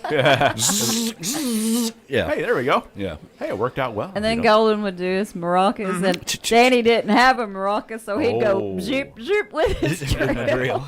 Yeah. Hey, there we go. Yeah. Hey, it worked out well. And then Golden would do his maracas, and Danny didn't have a maraca, so he'd Oh. go zip, zip with his Drill.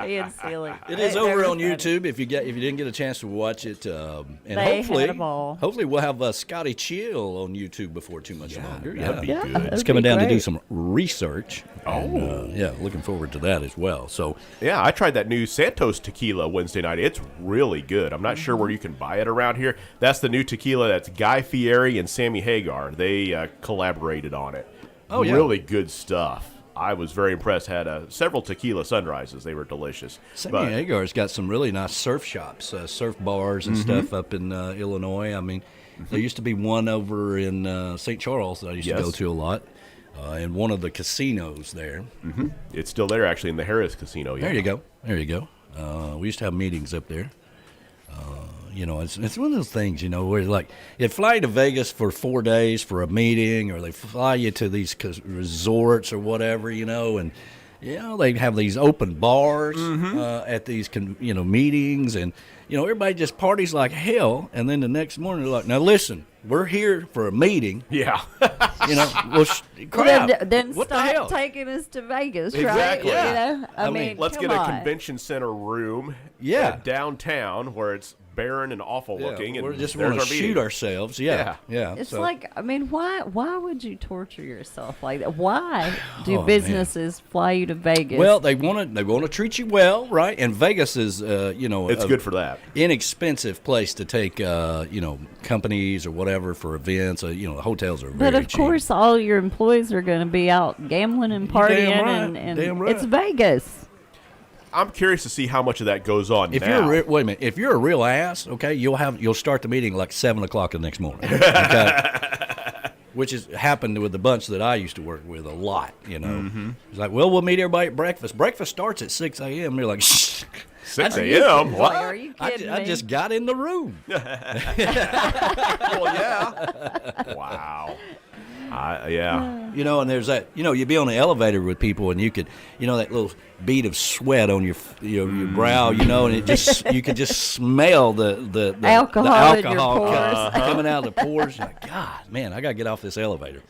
He and Silly. It is They over were on funny. YouTube if you didn't get a chance to watch it, and They hopefully had a ball. we'll have Scotty Chill on YouTube before too much longer. that'd be good. It's that'd coming be down to do great. some research. And, yeah, looking forward to that as well. So Yeah, I tried that new Santos tequila Wednesday night. It's really good. I'm not sure where you can buy it around here. That's the new tequila. That's Guy Fieri and Sammy Hagar. They collaborated on it. Oh, yeah. Really good stuff. I was very impressed. Had several tequila sunrises. They were delicious. Sammy Hagar's got some really nice surf shops, surf bars and stuff up in Illinois. I mean, there used to be one over in St. Charles that I used to go to a lot, in one of the casinos there. It's still there, actually, in the Harris Casino. Yeah. There you go. There you go. We used to have meetings up there. It's one of those things, where like you fly to Vegas for 4 days for a meeting, or they fly you to these resorts or whatever, and they have these open bars at these meetings, and everybody just parties like hell, and then the next morning they're like, now listen, we're here for a meeting. Yeah. Well, crap. Then What the hell? stop taking us to Vegas, Exactly. right? I mean, mean, Let's come get a on. convention center room Yeah. downtown where it's barren and awful looking. And We're just there's want to our meeting. shoot ourselves. Yeah. It's so- like, I mean, why would you torture yourself like that? Why do Oh, man. businesses fly you to Vegas? Well, they want to treat you well, right? And Vegas is, It's good for that. inexpensive place to take, companies or whatever for events. Hotels are very but of cheap. course, all your employees are going to be out gambling and partying, damn right. and Damn right. it's Vegas. I'm curious to see how much of that goes on If now. wait a minute, if you're a real ass, okay, you'll start the meeting like 7:00 the next morning, okay? Which has happened with the bunch that I used to work with a lot. It's like, well, we'll meet everybody at breakfast. Breakfast starts at 6 a.m. They're like, shh. 6 a.m. Like, What? are you kidding I me? just got in the room. Well, yeah. Wow. Yeah. You know, and there's that. You know, you'd be on the elevator with people, and you could, you know, that little bead of sweat on your brow. You know, and it just you could just smell the Alcohol in your coming out of the pores. You're like, God, man, I gotta get off this elevator.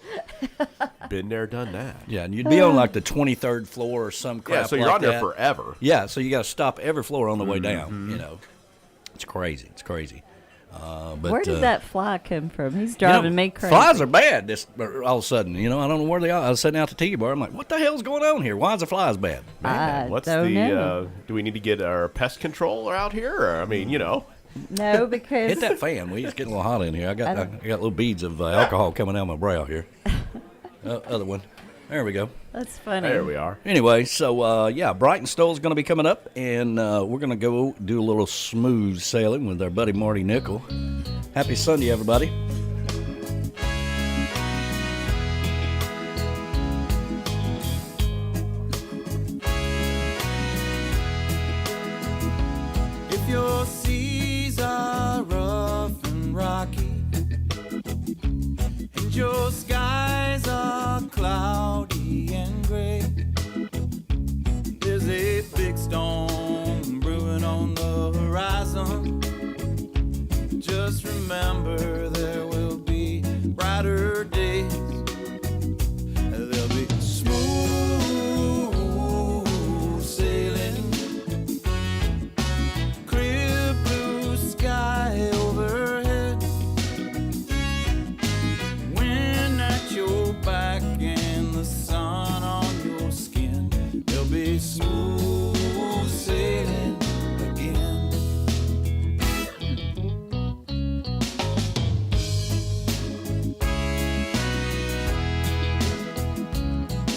Been there, done that. Yeah, and you'd be on like the 23rd floor or some crap. Yeah, so you're like on there that. forever. Yeah, so you got to stop every floor on the way down. You know, it's crazy. It's crazy. But Where did that fly come from? He's driving me crazy. Flies are bad. All of a sudden, you know, I don't know where they are. I was sitting out at the tiki bar. I'm like, what the hell's going on here? Why is the flies bad? I What's don't know. do we need to get our pest controller out here? Or, I mean, you know. No, because Hit that fan. It's getting a little hot in here. I got little beads of alcohol coming out of my brow here. Other one. There we go. that's funny. There we are. Anyway, so yeah, Brighton Stoll's going to be coming up, and we're going to go do a little smooth sailing with our buddy Marty Nickel. Happy Sunday, everybody. If your seas are rough and rocky, and your skies are cloudy and gray, there's a big storm brewing on the horizon. Just remember there will be brighter days. There'll be smooth sailing, clear blue sky overhead, wind at your back and the sun on your skin. There'll be smooth sailing again.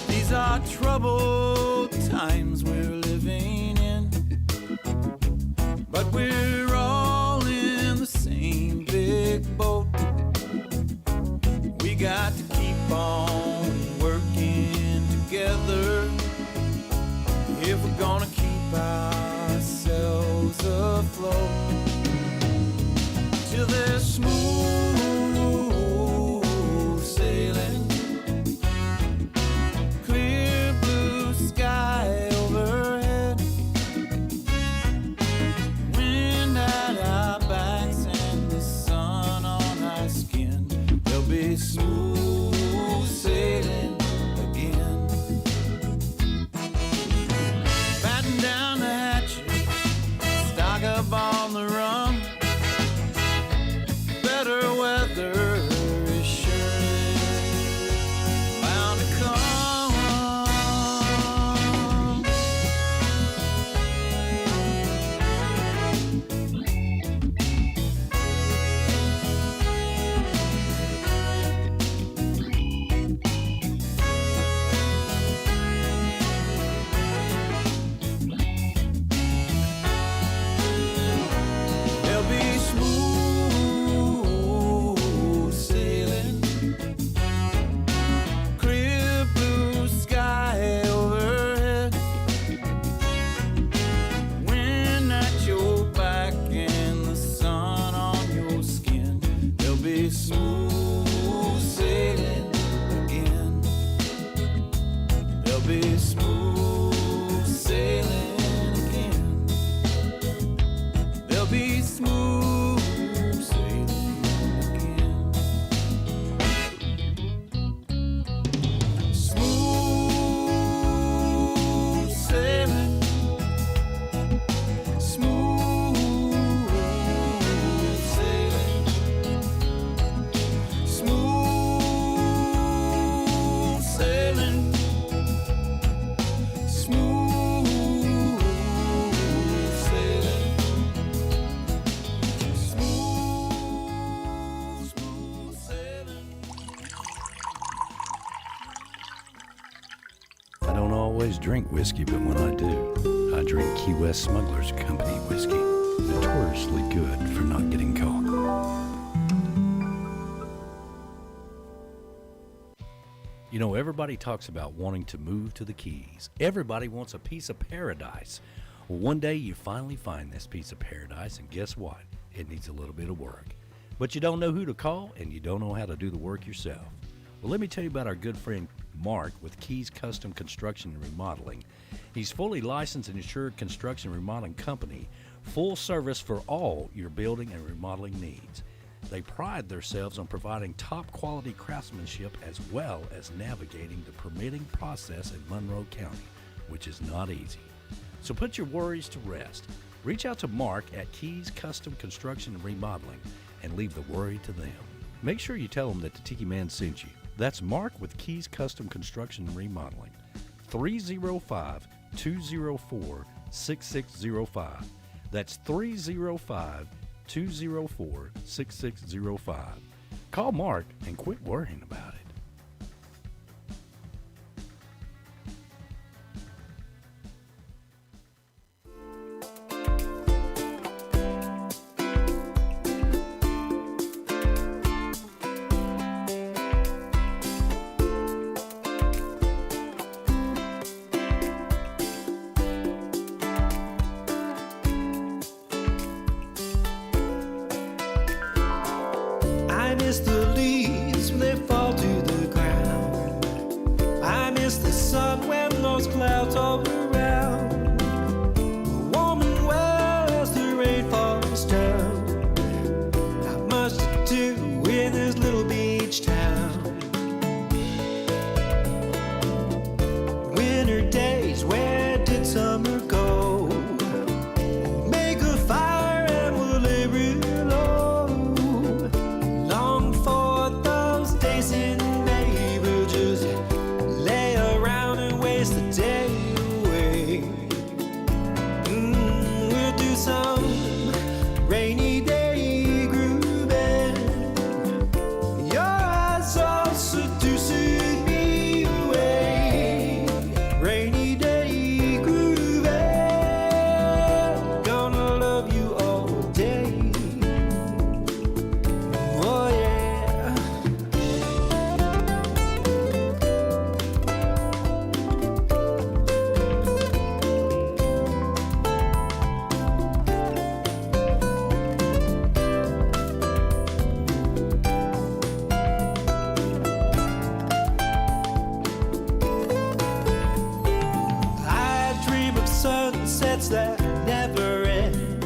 These are troubled times we're living in, but we're all in the same big boat. We got to keep on working together if we're gonna keep ourselves afloat. Till there's smooth sailing, clear blue sky overhead, wind at our backs and the sun on our skin. There'll be smooth sailing again. Batten down the hatches, stock up on the rum. Better weather is surely bound to come. There'll be smooth sailing, clear blue sky overhead, wind at your back and the sun on your skin. There'll be smooth sailing again. There'll be smooth sailing again. There'll be smooth sailing again. Smooth sailing, smooth sailing, smooth sailing, smooth sailing. Smooth sailing. I don't always drink whiskey, but when I do, I drink Key West Smugglers Company whiskey. Notoriously good for not getting caught. You know, everybody talks about wanting to move to the Keys. Everybody wants a piece of paradise. Well, one day you finally find this piece of paradise, and guess what? It needs a little bit of work. But you don't know who to call, and you don't know how to do the work yourself. Well, let me tell you about our good friend Mark with Keys Custom Construction and Remodeling. He's fully licensed and insured construction and remodeling company, full service for all your building and remodeling needs. They pride themselves on providing top quality craftsmanship as well as navigating the permitting process in Monroe County, which is not easy. So put your worries to rest. Reach out to Mark at Keys Custom Construction and Remodeling and leave the worry to them. Make sure you tell them that the Tiki Man sent you. That's Mark with Keys Custom Construction and Remodeling. 305-204-6605. That's 305-204-6605. Call Mark and quit worrying about it. I miss the leaves when they fall to the ground. I miss the sun when those clouds all around. Warm and well as the rain falls down. Not much to do in this little beach town. Winter days, where did summer go? Make a fire and we'll lay real low. Long for those days in May, we'll just lay around and waste the day away. We'll do some rainy day grooving. Your eyes are seducing me away. Rainy day grooving. Gonna love you all day. Oh yeah. I dream of sunsets that never end.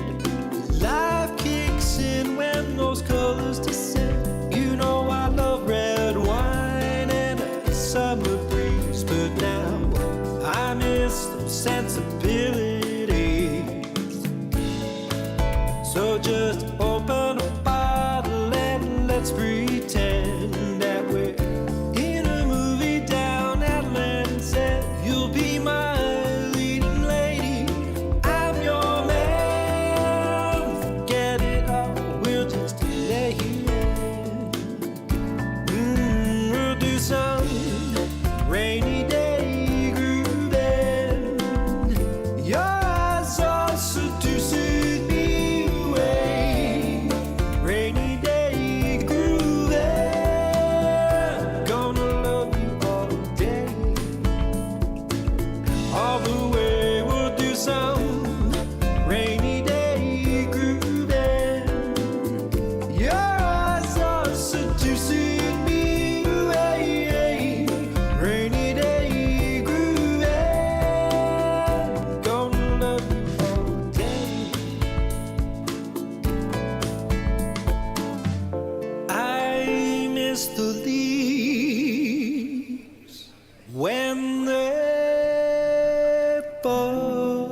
Life kicks in when those colors descend. You know I love red wine and a summer breeze, but now I miss those sensibilities. So just open a bottle and let's pretend that we're in a movie down at Atlantic. You'll be my leading lady. I'm your man. Forget it all. We'll just lay here. We'll do some rainy day grooving. Your eyes are seducing me away. Rainy day grooving. Gonna love you all day. All the way we'll do some rainy day grooving. Your eyes are seducing me away. Rainy day grooving. Gonna love you all day. I miss the leaves when they fall.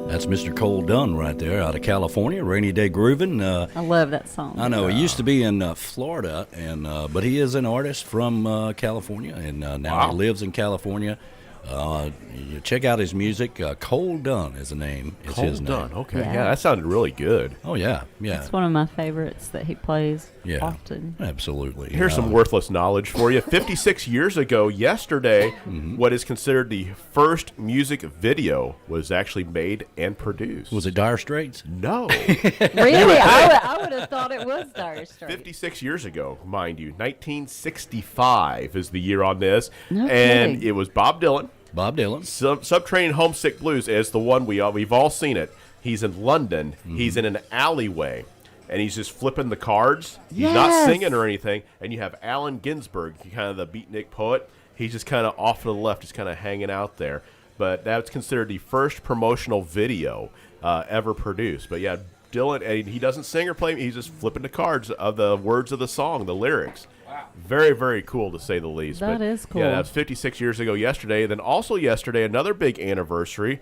That's Mr. Cole Dunn right there out of California, Rainy Day Groovin'. I love that song. I know he used to be in Florida, and but he is an artist from California, and now Wow. he lives in California. You check out his music. Cole Dunn is the name. It's Cole his name. Dunn. Okay. Yeah. Yeah, that sounded really good. Oh yeah, yeah, It's one of my favorites that he plays yeah. often. Absolutely. Here's some worthless knowledge for you. 56 years ago, yesterday, what is considered the first music video was actually made and produced. Was it Dire Straits? No. Really? I would have thought it was Dire Straits. 56 years ago, mind you. 1965 is the year on this. No and kidding. it was Bob Dylan, Bob Dylan. Subterranean Homesick Blues is the one we've all seen it. He's in London. He's in an alleyway, and he's just flipping the cards. He's not singing or anything. And you have Allen Ginsberg, kind of the beatnik poet. He's just kind of off to the left, just kind of hanging out there. But that's considered the first promotional video ever produced. But yeah, Dylan, and he doesn't sing or play. He's just flipping the cards of the words of the song, the lyrics. Wow. Very, very cool to say the least. That is cool. Yeah, that was 56 years ago yesterday. Then also yesterday, another big anniversary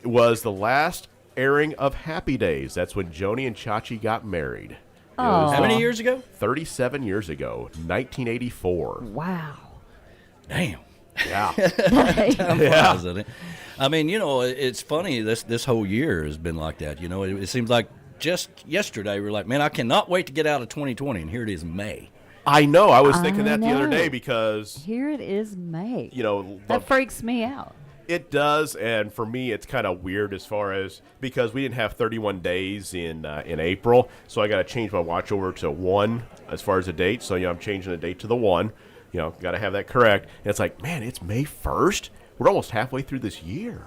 was the last airing of Happy Days. That's when Joni and Chachi got married. How many years ago? 37 years ago, 1984. Wow. Damn. Yeah. Time flies, doesn't it? I mean, it's funny. This whole year has been like that. It seems like just yesterday we were like, man, I cannot wait to get out of 2020, and here it is, May. I know. I was thinking that the other day because here it is, May. That freaks me out. It does, and for me, it's kind of weird as far as because we didn't have 31 days in April, so I got to change my watch over to 1 as far as the date. So I'm changing the date to the 1. Got to have that correct. And it's like, man, it's May 1st. We're almost halfway through this year.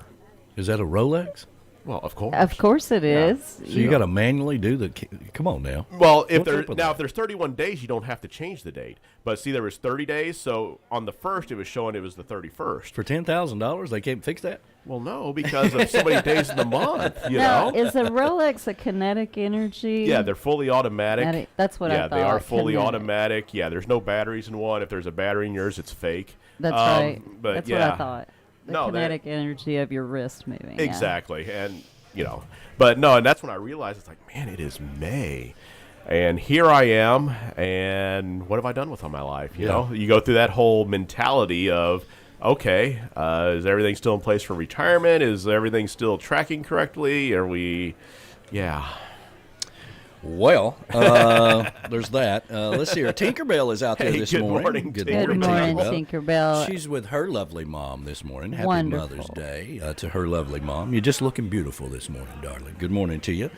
Is that a Rolex? Well, of course. Of course it is. So you got to manually do the. Come on now. Well, if there's 31 days, you don't have to change the date. But see, there was 30 days, so on the 1st, it was showing it was the 31st. For $10,000, they can't fix that? Well, no, because of so many days in the month. Now, is a Rolex a kinetic energy? Yeah, they're fully automatic. That's what I thought. Yeah, they are fully kinetic. automatic. Yeah, there's no batteries in one. If there's a battery in yours, it's fake. That's right. But that's yeah. what I thought. The kinetic energy of your wrist moving. Exactly. Yeah. And, but no, and that's when I realized it's like, man, it is May. And here I am, and what have I done with all my life? You know, you go through that whole mentality of, okay, is everything still in place for retirement? Is everything still tracking correctly? Are we, Well, there's that. Let's see here. Tinkerbell is out there this morning. Good Good morning, Tinkerbell. She's with her lovely mom this morning. Happy Wonderful. Mother's Day to her lovely mom. You're just looking beautiful this morning, darling. Good morning to you.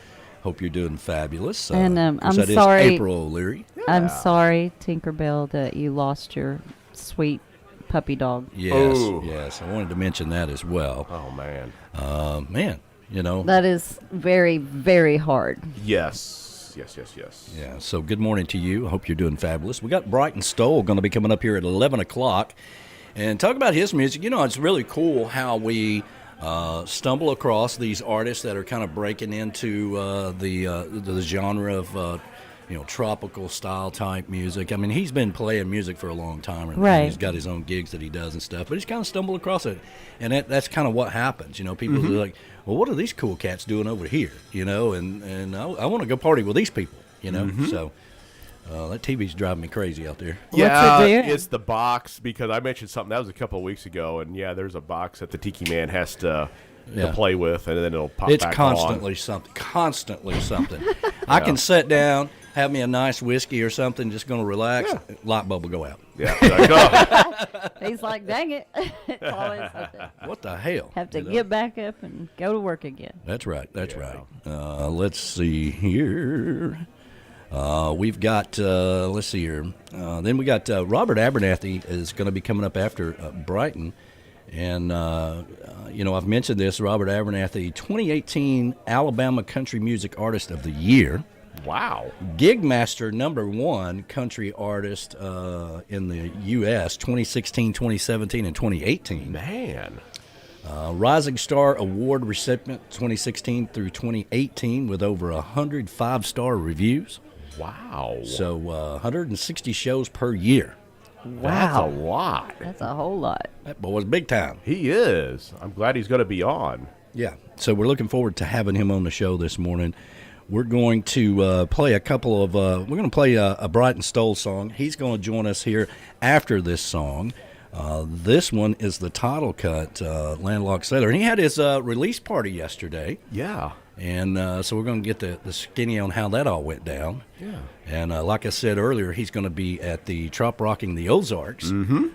Hope you're doing fabulous. And I'm that sorry. Is April O'Leary. I'm sorry, Tinkerbell, that you lost your sweet puppy dog. Yes. I wanted to mention that as well. Oh, man. Man, That is very, very hard. Yes. Yeah, so good morning to you. I hope you're doing fabulous. We got Brighton Stoll going to be coming up here at 11 o'clock. And talk about his music. It's really cool how we stumble across these artists that are kind of breaking into the genre of tropical style type music. I mean, he's been playing music for a long time, and right. He's got his own gigs that he does and stuff. But he's kind of stumbled across it, and that's kind of what happens. People are like, well, what are these cool cats doing over here? And I want to go party with these people. So. That TV's driving me crazy out there. Yeah, it's the box, because I mentioned something that was a couple of weeks ago, and there's a box that the Tiki Man has to play with, and then it'll pop back on. It's constantly something. I can sit down, have me a nice whiskey or something, just going to relax, light bulb will go out. Yeah, He's like, dang it. It's always something. What the hell? Have to get back up and go to work again. That's right. Let's see here. We've got, let's see here. Then we got Robert Abernathy is going to be coming up after Brighton. And, I've mentioned this, Robert Abernathy, 2018 Alabama Country Music Artist of the Year. Wow. Gigmaster #1 country artist in the U.S., 2016, 2017, and 2018. Man. Rising Star Award recipient 2016 through 2018 with over 100 5-star reviews. Wow. So 160 shows per year. Wow. That's a lot. That's a whole lot. That boy's big time. He is. I'm glad he's going to be on. Yeah. So we're looking forward to having him on the show this morning. We're going to play a couple of, we're going to play a Brighton Stoll song. He's going to join us here after this song. This one is the title cut, Landlocked Sailor. And he had his release party yesterday. Yeah. And so we're going to get the skinny on how that all went down. Yeah. And like I said earlier, he's going to be at the Troprock the Ozarks. Mm-hmm.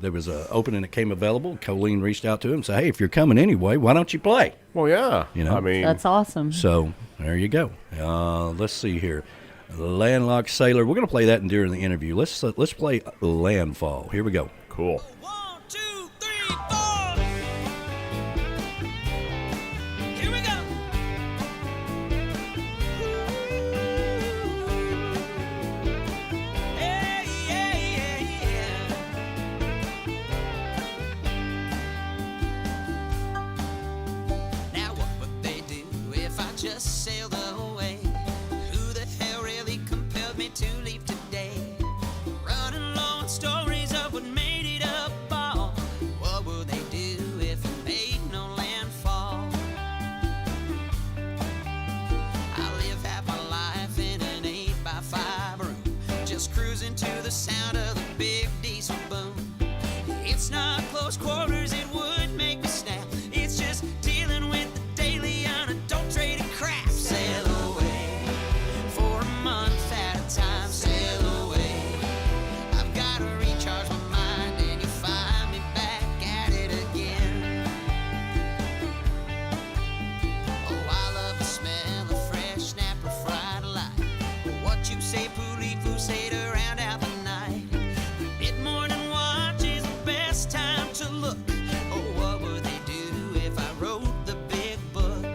There was an opening that came available. Colleen reached out to him and said, hey, if you're coming anyway, why don't you play? Well, yeah. I mean, that's awesome. So there you go. Let's see here. Landlocked Sailor. We're going to play that during the interview. Let's play Landfall. Here we go. Cool. 1, 2, just sailed away. Who the hell really compelled me to leave today? Running low on stories of what made it up all. What would they do if it made no landfall? I live half my life in an 8x5 room, just cruising to the sound of the big diesel boom. It's not close quarters, it would make me snap. It's just dealing with the daily unadulterated crap. Sail away for a month at a time. Sail away. I've got to recharge my mind, and you find me back at it again. Oh, I love the smell of fresh snapper fried alive. What you say, Poly Fusade around out the night. Mid-morning watch is the best time to look. Oh, what would they do if I wrote the big book?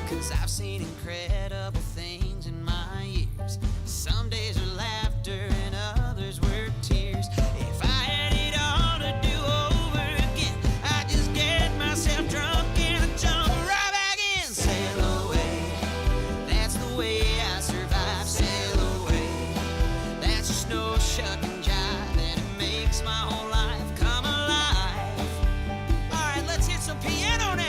'Cause I've seen incredible things in my years. Some days are laughter and others were tears. If I had it all to do over again, I'd just get myself drunk and I'd jump right back in. Sail away, that's the way I survive. Sail away, that's just no shuck and jive, and it makes my whole life come alive. All right, let's hit some piano now.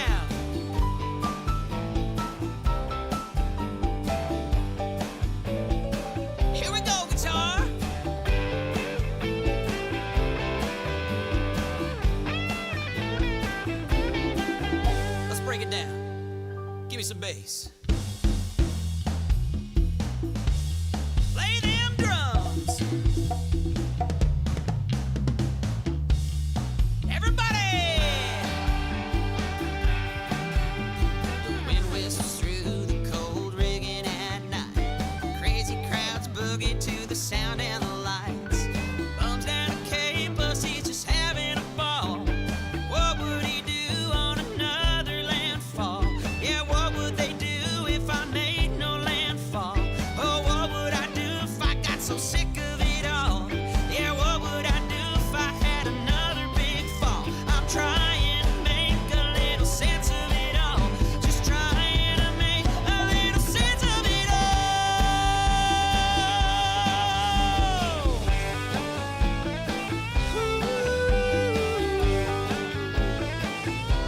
Here we go, guitar. Let's break it down. Give me some bass. Play them drums. Everybody! The wind whistles through the cold rigging at night. Crazy crowds boogie to the sound and the lights. Bums down a Cape, he's just having a ball. What would he do on another landfall? Yeah, what would they do if I made no landfall? Oh, what would I do if I got so sick of it all? Yeah, what would I do if I had another big fall? I'm trying to make a little sense of it all. Just trying to make a little sense of it all.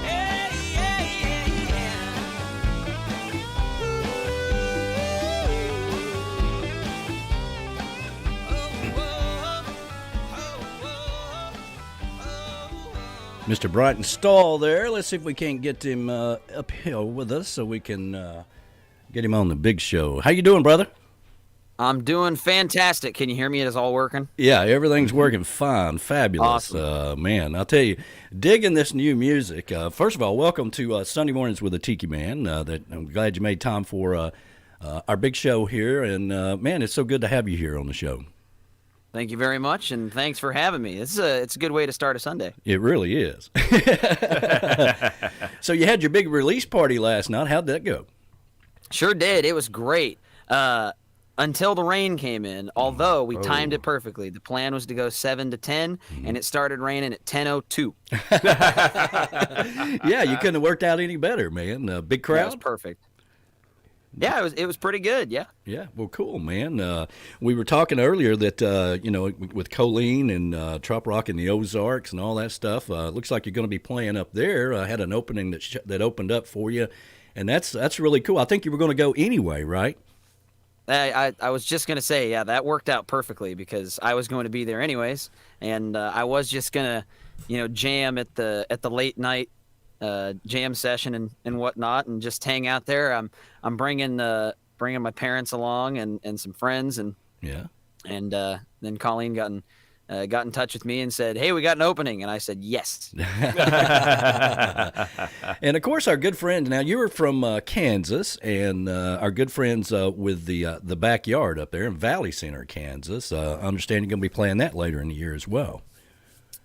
Yeah, yeah, yeah, yeah. Mr. Brighton Stall there. Let's see if we can't get him uphill with us so we can get him on the big show. How you doing, brother? I'm doing fantastic. Can you hear me? It is all working? Yeah, everything's working fine. Fabulous. Awesome. Man, I'll tell you, digging this new music. First of all, welcome to Sunday Mornings with the Tiki Man. That I'm glad you made time for our big show here. And, man, it's so good to have you here on the show. Thank you very much, and thanks for having me. It's a good way to start a Sunday. It really is. So you had your big release party last night. How'd that go? Sure did. It was great. Until the rain came in, although we timed it perfectly. The plan was to go 7 to 10, and it started raining at 10:02. Yeah, you couldn't have worked out any better, man. Big crowd? That was perfect. Yeah, it was pretty good, yeah. Yeah, well, cool, man. We were talking earlier that, with Colleen and Troprock in the Ozarks and all that stuff, looks like you're going to be playing up there. I had an opening that opened up for you, and that's really cool. I think you were going to go anyway, right? I was just going to say, yeah, that worked out perfectly because I was going to be there anyways, and I was just going to, jam at the late night jam session and whatnot, and just hang out there. I'm bringing my parents along and some friends, and yeah, and then Colleen got in touch with me and said, "Hey, we got an opening," and I said yes. And of course, our good friend. Now you were from Kansas, and our good friends with the backyard up there in Valley Center, Kansas. I understand you're going to be playing that later in the year as well.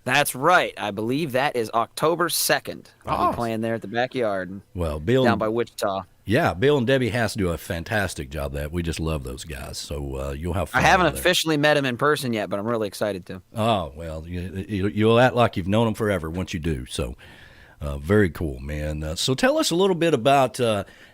That's right. I believe that is October 2nd. I'll be playing there at the backyard. Well, Bill down by Wichita. Yeah, Bill and Debbie Hass do a fantastic job of that. We just love those guys. So you'll have fun. I haven't over there. officially met him in person yet, but I'm really excited to. Oh, well, you'll act like you've known them forever once you do. So Very cool, man. So tell us a little bit about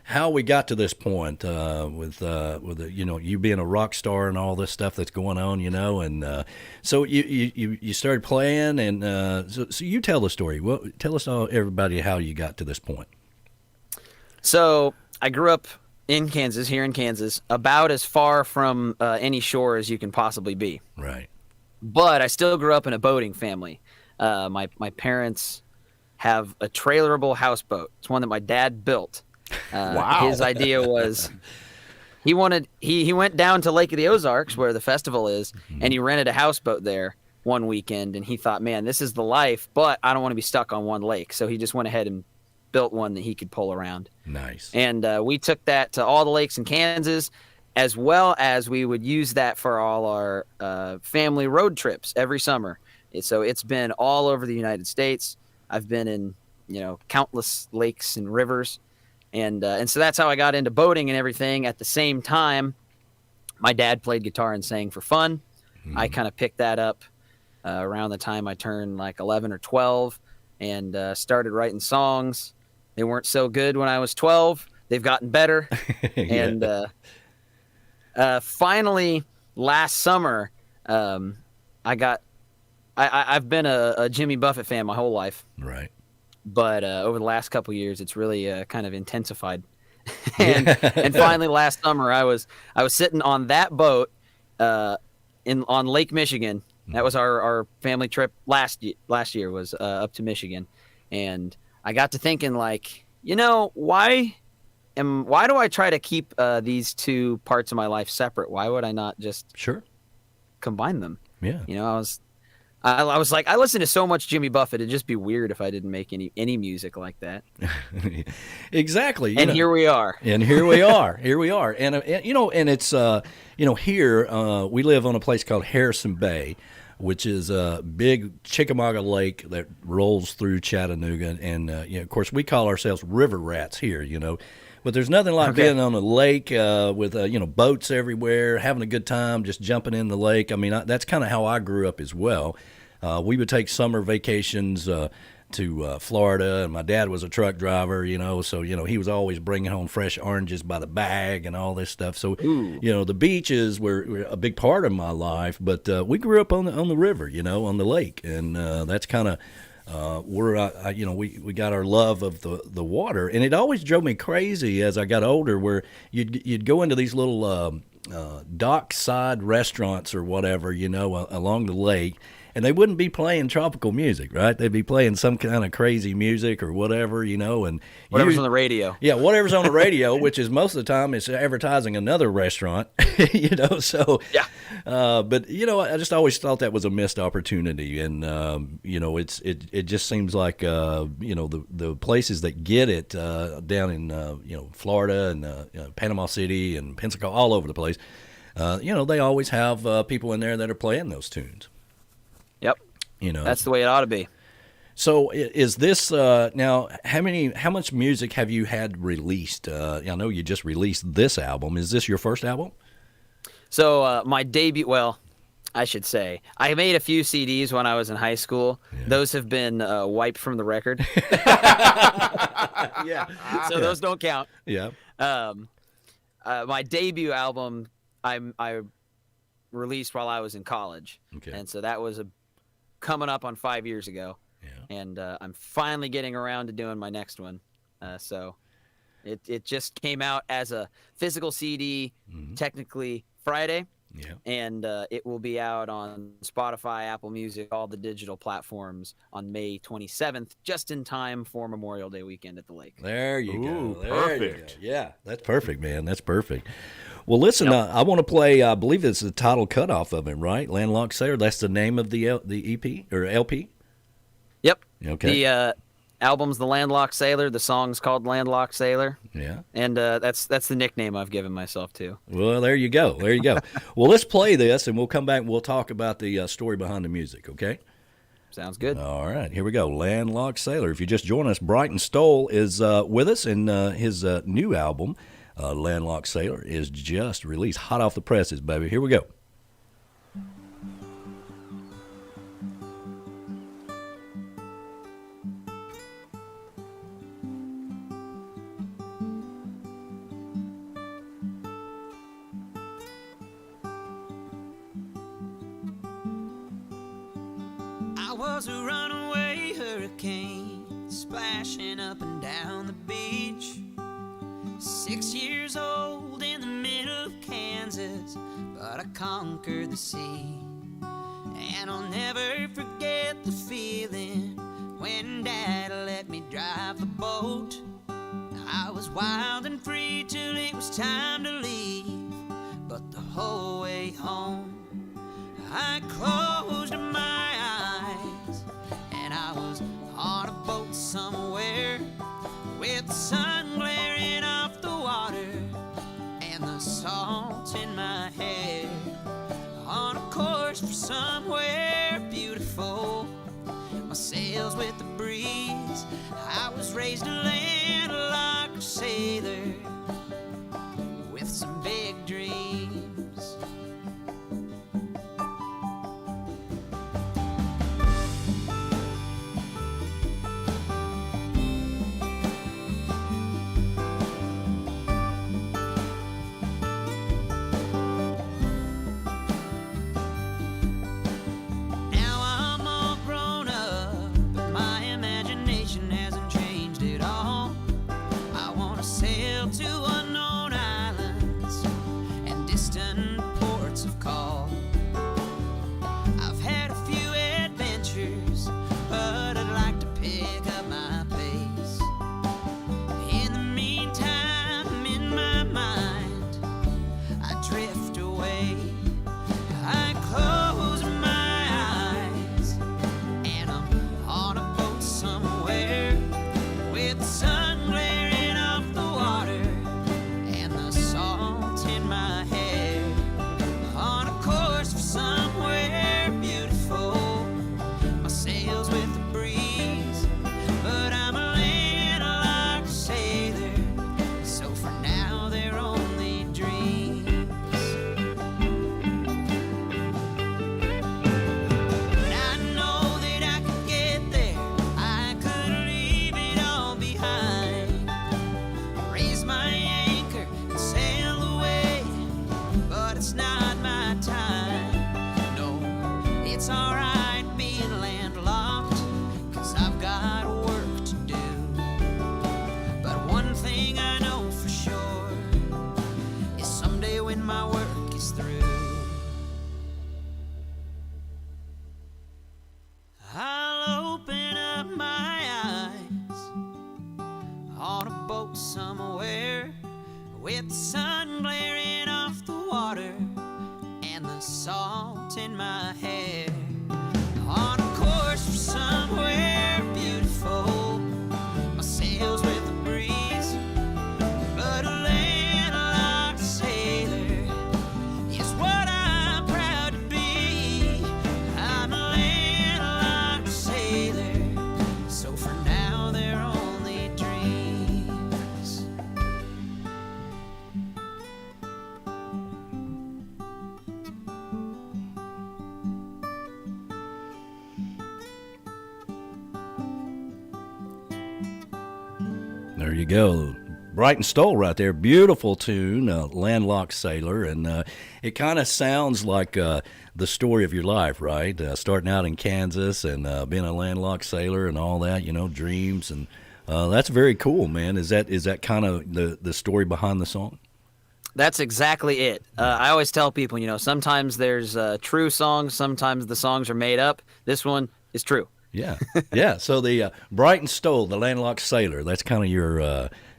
how we got to this point with you being a rock star and all this stuff that's going on, and so you started playing, and so you tell the story. Well, tell us everybody how you got to this point. So I grew up in Kansas, here in Kansas, about as far from any shore as you can possibly be. Right. But I still grew up in a boating family. My parents have a trailerable houseboat. It's one that my dad built. Wow. His idea was he went down to Lake of the Ozarks where the festival is, and he rented a houseboat there one weekend, and he thought, man, this is the life, but I don't want to be stuck on one lake. So he just went ahead and built one that he could pull around. Nice. And we took that to all the lakes in Kansas, as well as we would use that for all our family road trips every summer. So it's been all over the United States. I've been in, countless lakes and rivers. And so that's how I got into boating and everything. At the same time, my dad played guitar and sang for fun. I kind of picked that up around the time I turned like 11 or 12 and started writing songs. They weren't so good when I was 12. They've gotten better. And finally, last summer, I've been a Jimmy Buffett fan my whole life. Right. But over the last couple of years, it's really kind of intensified. and finally, last summer, I was sitting on that boat on Lake Michigan. That was our family trip last year was up to Michigan, and I got to thinking, like, why do I try to keep these two parts of my life separate? Why would I not just combine them? Yeah. I was like, I listen to so much Jimmy Buffett. It'd just be weird if I didn't make any music like that. Exactly. Here we are. And here we are. Here we are. And it's here we live on a place called Harrison Bay, which is a big Chickamauga lake that rolls through Chattanooga. And of course, we call ourselves river rats here. But there's nothing like being on a lake with boats everywhere, having a good time, just jumping in the lake. I mean, that's kind of how I grew up as well. We would take summer vacations to Florida, and my dad was a truck driver, so he was always bringing home fresh oranges by the bag and all this stuff. So the beaches were a big part of my life, but we grew up on the river, on the lake, and that's kind of we got our love of the water, and it always drove me crazy as I got older, where you'd go into these little dockside restaurants or whatever, along the lake, and they wouldn't be playing tropical music, right? They'd be playing some kind of crazy music or whatever, and whatever's on the radio. Yeah, whatever's on the radio, which is most of the time it's advertising another restaurant, So yeah. But I just always thought that was a missed opportunity, and it just seems like the places that get it down in Florida and Panama City and Pensacola, all over the place, they always have people in there that are playing those tunes. Yep. That's the way it ought to be. So is this now? How much music have you had released? I know you just released this album. Is this your first album? So my debut, well, I should say, I made a few CDs when I was in high school. Yeah. Those have been wiped from the record. Yeah. So those don't count. Yeah. My debut album, I released while I was in college. Okay. And so that was coming up on 5 years ago. Yeah. And I'm finally getting around to doing my next one. So it just came out as a physical CD, technically Friday. Yeah. And it will be out on Spotify, Apple Music, all the digital platforms on May 27th, just in time for Memorial Day weekend at the lake. There you Ooh, go. There perfect. You go. Yeah, that's perfect, man. That's perfect. Well, listen, I want to play, I believe it's the title cutoff of it, right? Landlocked Sailor. That's the name of the EP or LP? Yep. Okay. The album's The Landlocked Sailor. The song's called Landlocked Sailor. Yeah. And that's the nickname I've given myself, too. Well, there you go. There you go. Well, let's play this, and we'll come back and we'll talk about the story behind the music, okay? Sounds good. All right. Here we go. Landlocked Sailor. If you just join us, Brighton Stoll is with us, and his new album, Landlocked Sailor, is just released, hot off the presses, baby. Here we go. I was a runaway hurricane, splashing up and down the beach. 6 years old in the middle of Kansas, but I conquered the sea. And I'll never forget the feeling when Dad let me drive the boat. I was wild and free till it was time to leave, but the whole way home I closed my eyes, and I was on a boat somewhere with the sun glaring off the water and the salt in my hair, on a course for somewhere beautiful, my sails with the breeze. I was raised a landlocked sailor with some big dreams. There you go. Brighton Stoll right there. Beautiful tune, Landlocked Sailor. And it kind of sounds like the story of your life, right? Starting out in Kansas and being a landlocked sailor and all that, dreams. And that's very cool, man. Is that kind of the story behind the song? That's exactly it. I always tell people, sometimes there's true songs, sometimes the songs are made up. This one is true. Yeah, yeah. So the Brighton Stoll, the landlocked sailor, that's kind of your,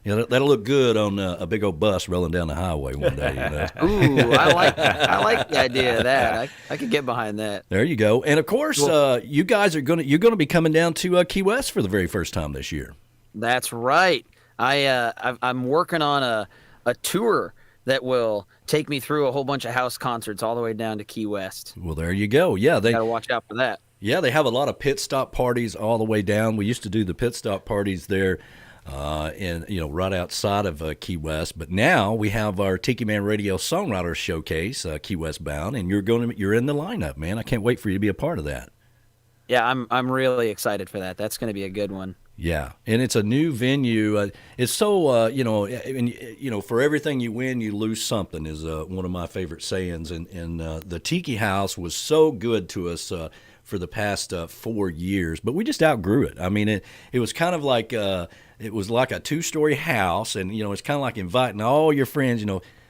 that'll look good on a big old bus rolling down the highway one day. Ooh, I like the idea of that. I could get behind that. There you go. And of course, you guys you're gonna be coming down to Key West for the very first time this year. That's right. I'm working on a tour that will take me through a whole bunch of house concerts all the way down to Key West. Well, there you go. Yeah, they gotta watch out for that. Yeah, they have a lot of pit stop parties all the way down. We used to do the pit stop parties there, right outside of Key West. But now we have our Tiki Man Radio Songwriters Showcase, Key West bound, and you're in the lineup, man. I can't wait for you to be a part of that. Yeah, I'm really excited for that. That's going to be a good one. Yeah, and it's a new venue. It's so for everything you win, you lose something is one of my favorite sayings. And the Tiki House was so good to us. for the past 4 years, but we just outgrew it. I mean, it was kind of like it was like a 2-story house, and it's kind of like inviting all your friends,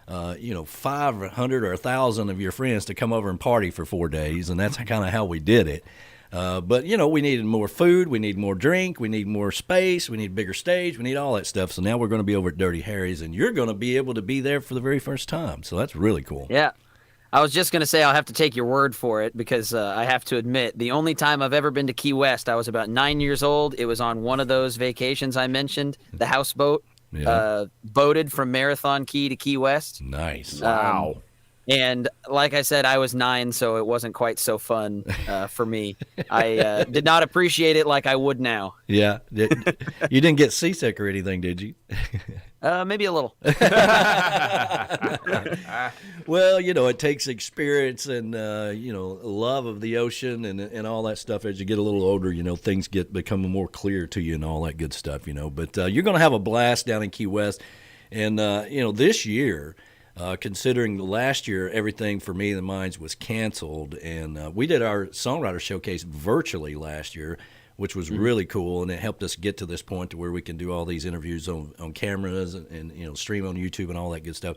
500 or 1,000 of your friends to come over and party for 4 days, and that's kind of how we did it. But we needed more food, we need more drink, we need more space, we need a bigger stage, we need all that stuff. So now we're going to be over at Dirty Harry's, and you're going to be able to be there for the very first time. So that's really cool. Yeah. I was just going to say I'll have to take your word for it because I have to admit the only time I've ever been to Key West, I was about 9 years old. It was on one of those vacations I mentioned, the houseboat, boated from Marathon Key to Key West. Nice. Wow. And like I said, I was 9, so it wasn't quite so fun for me. I did not appreciate it like I would now. Yeah. You didn't get seasick or anything, did you? Maybe a little. Well, it takes experience and, love of the ocean and all that stuff. As you get a little older, things become more clear to you and all that good stuff, But you're going to have a blast down in Key West. And, this year, considering last year, everything for Me and the Minds was canceled. And we did our Songwriter Showcase virtually last year, which was really cool, and it helped us get to this point to where we can do all these interviews on cameras and stream on YouTube and all that good stuff.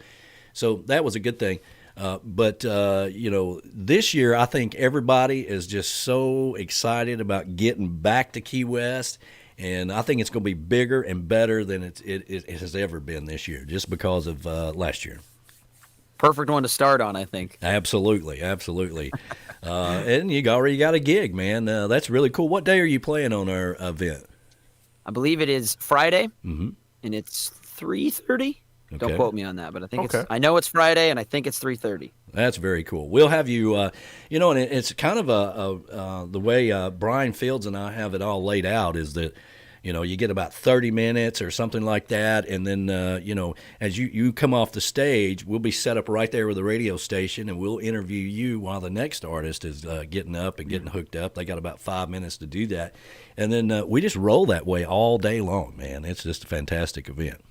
So that was a good thing. But this year I think everybody is just so excited about getting back to Key West, and I think it's going to be bigger and better than it has ever been this year, just because of last year. Perfect one to start on, I think. Absolutely. And you already got a gig, man. That's really cool. What day are you playing on our event? I believe it is Friday, and it's 3:30. Okay. Don't quote me on that, but I think I know it's Friday, and I think it's 3:30. That's very cool. We'll have you, and it's kind of the way Brian Fields and I have it all laid out is that, you get about 30 minutes or something like that, and then, as you come off the stage, we'll be set up right there with the radio station, and we'll interview you while the next artist is getting up and getting hooked up. They got about 5 minutes to do that, and then we just roll that way all day long, man. It's just a fantastic event.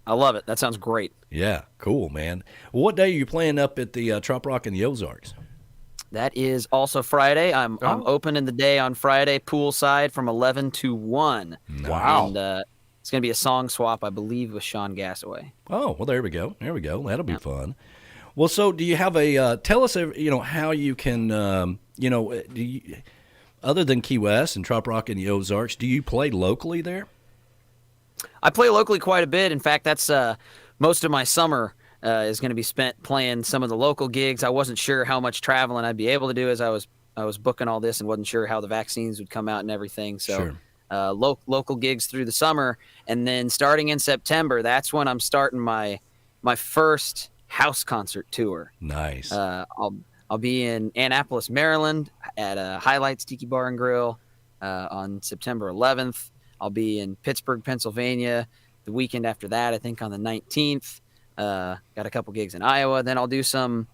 I love it. That sounds great. Yeah, cool, man. Well, what day are you playing up at the Troprock in the Ozarks? That is also Friday. I'm open in the day on Friday, poolside from 11 to 1. Wow. And it's going to be a song swap, I believe, with Sean Gassaway. Oh, well, there we go. That'll be fun. Well, so do you have tell us, how you can, other than Key West and Troprock in the Ozarks, do you play locally there? I play locally quite a bit. In fact, that's most of my summer is going to be spent playing some of the local gigs. I wasn't sure how much traveling I'd be able to do as I was booking all this and wasn't sure how the vaccines would come out and everything. So Sure. Local gigs through the summer. And then starting in September, that's when I'm starting my first house concert tour. Nice. I'll be in Annapolis, Maryland at Highlights Tiki Bar and Grill on September 11th. I'll be in Pittsburgh, Pennsylvania the weekend after that, I think on the 19th. Got a couple gigs in Iowa. Then I'll do some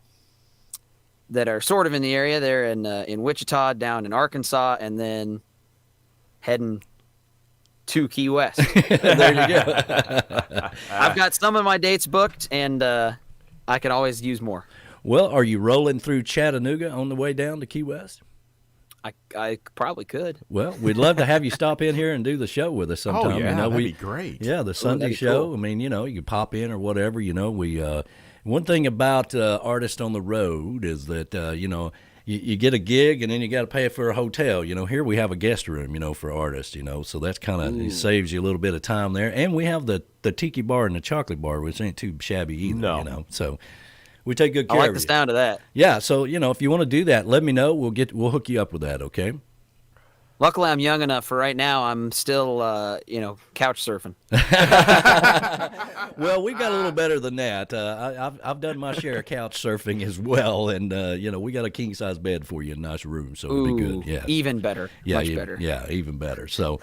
that are sort of in the area there in Wichita, down in Arkansas, and then heading to Key West. There you go. I've got some of my dates booked, and I could always use more. Well, are you rolling through Chattanooga on the way down to Key West? I probably could. Well, we'd love to have you stop in here and do the show with us sometime. Oh, yeah, that'd be great. Yeah, the Sunday that'd be show. cool. I mean, you can pop in or whatever. We one thing about artists on the road is that you get a gig and then you got to pay for a hotel. Here we have a guest room, for artists. So that's kind of it saves you a little bit of time there. And we have the Tiki Bar and the Chocolate Bar, which ain't too shabby either. No. So we take good care I like of the you. sound of that. Yeah, so if you want to do that, let me know. We'll hook you up with that, okay? Luckily, I'm young enough for right now. I'm still, couch surfing. Well, we got a little better than that. I've done my share of couch surfing as well, and we got a king size bed for you, a nice room, so it'll be good. Yeah, Even better. Much better. Yeah, even better. So.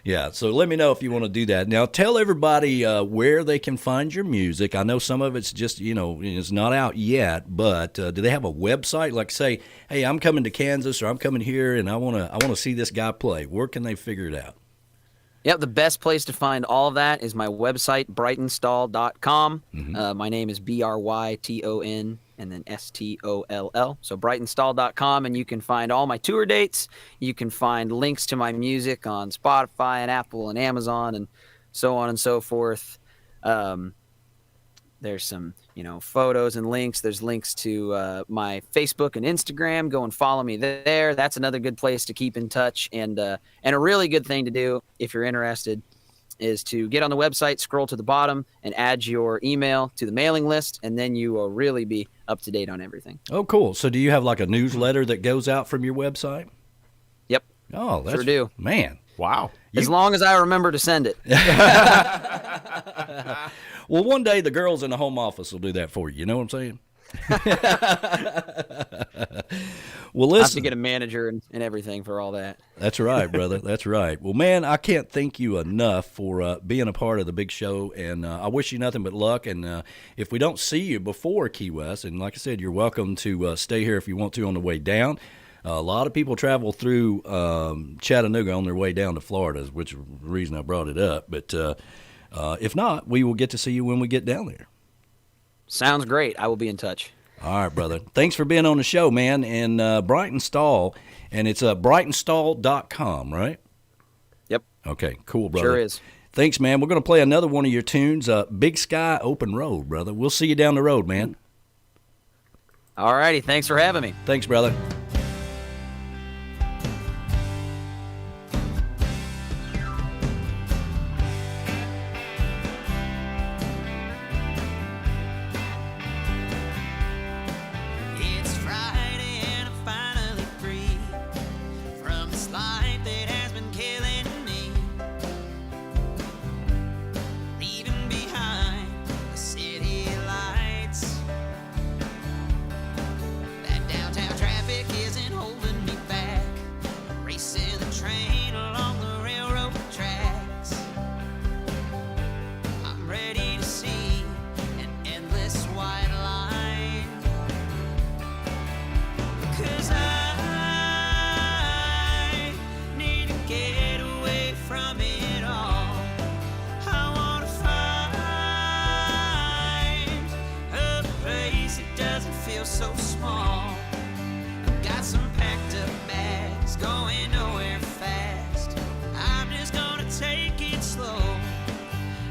Yeah, so let me know if you want to do that. Now, tell everybody where they can find your music. I know some of it's just, it's not out yet, but do they have a website? Like, say, hey, I'm coming to Kansas or I'm coming here and I want to see this guy play. Where can they figure it out? Yep, the best place to find all of that is my website, brightonstall.com. My name is BRYTON and then STOLL. So brightonstall.com, and you can find all my tour dates. You can find links to my music on Spotify and Apple and Amazon and so on and so forth. There's some, photos and links. There's links to my Facebook and Instagram. Go and follow me there. That's another good place to keep in touch. And a really good thing to do if you're interested is to get on the website, scroll to the bottom, and add your email to the mailing list, and then you will really be up to date on everything. Oh, cool. So do you have like a newsletter that goes out from your website? Yep. Oh, that's sure do. Man. Wow. As long as I remember to send it. Well, one day the girls in the home office will do that for you. You know what I'm saying? Well, listen. I have to get a manager and everything for all that. That's right, brother. That's right. Well, man, I can't thank you enough for being a part of the big show, and I wish you nothing but luck. And if we don't see you before Key West, and like I said, you're welcome to stay here if you want to on the way down. A lot of people travel through Chattanooga on their way down to Florida, which is the reason I brought it up. But if not, we will get to see you when we get down there. Sounds great. I will be in touch. All right, brother. Thanks for being on the show, man. And Brighton Stall, and it's brightonstall.com, right? Yep. Okay, cool, brother. Sure is. Thanks, man. We're going to play another one of your tunes, Big Sky, Open Road, brother. We'll see you down the road, man. All righty. Thanks for having me. Thanks, brother. It's Friday and I'm finally free from this life that has been killing me, leaving behind the city lights. That downtown traffic isn't holding me back, racing the train along the railroad tracks. I'm ready to see an endless white line, 'cause I need to get away from it all. I wanna find a place that doesn't feel so small. I've got some packed up bags, going nowhere fast. I'm just gonna take it slow.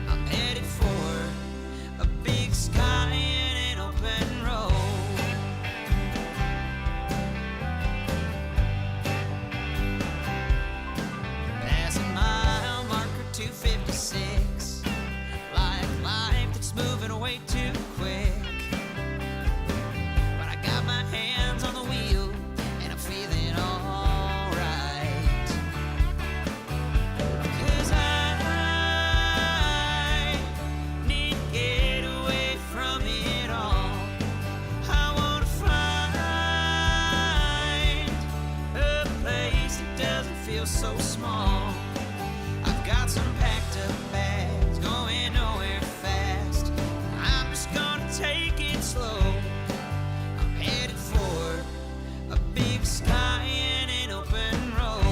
I'm headed for a big sky and an open road. Passing mile marker 256, life that's moving way too quick. But I got my hands on the wheel and I'm feeling alright, 'cause I need to get away from it all. I wanna find a place that doesn't feel so small. I've got some packed up bags, going nowhere fast. I'm just gonna take it slow. I'm headed for a big sky and an open road.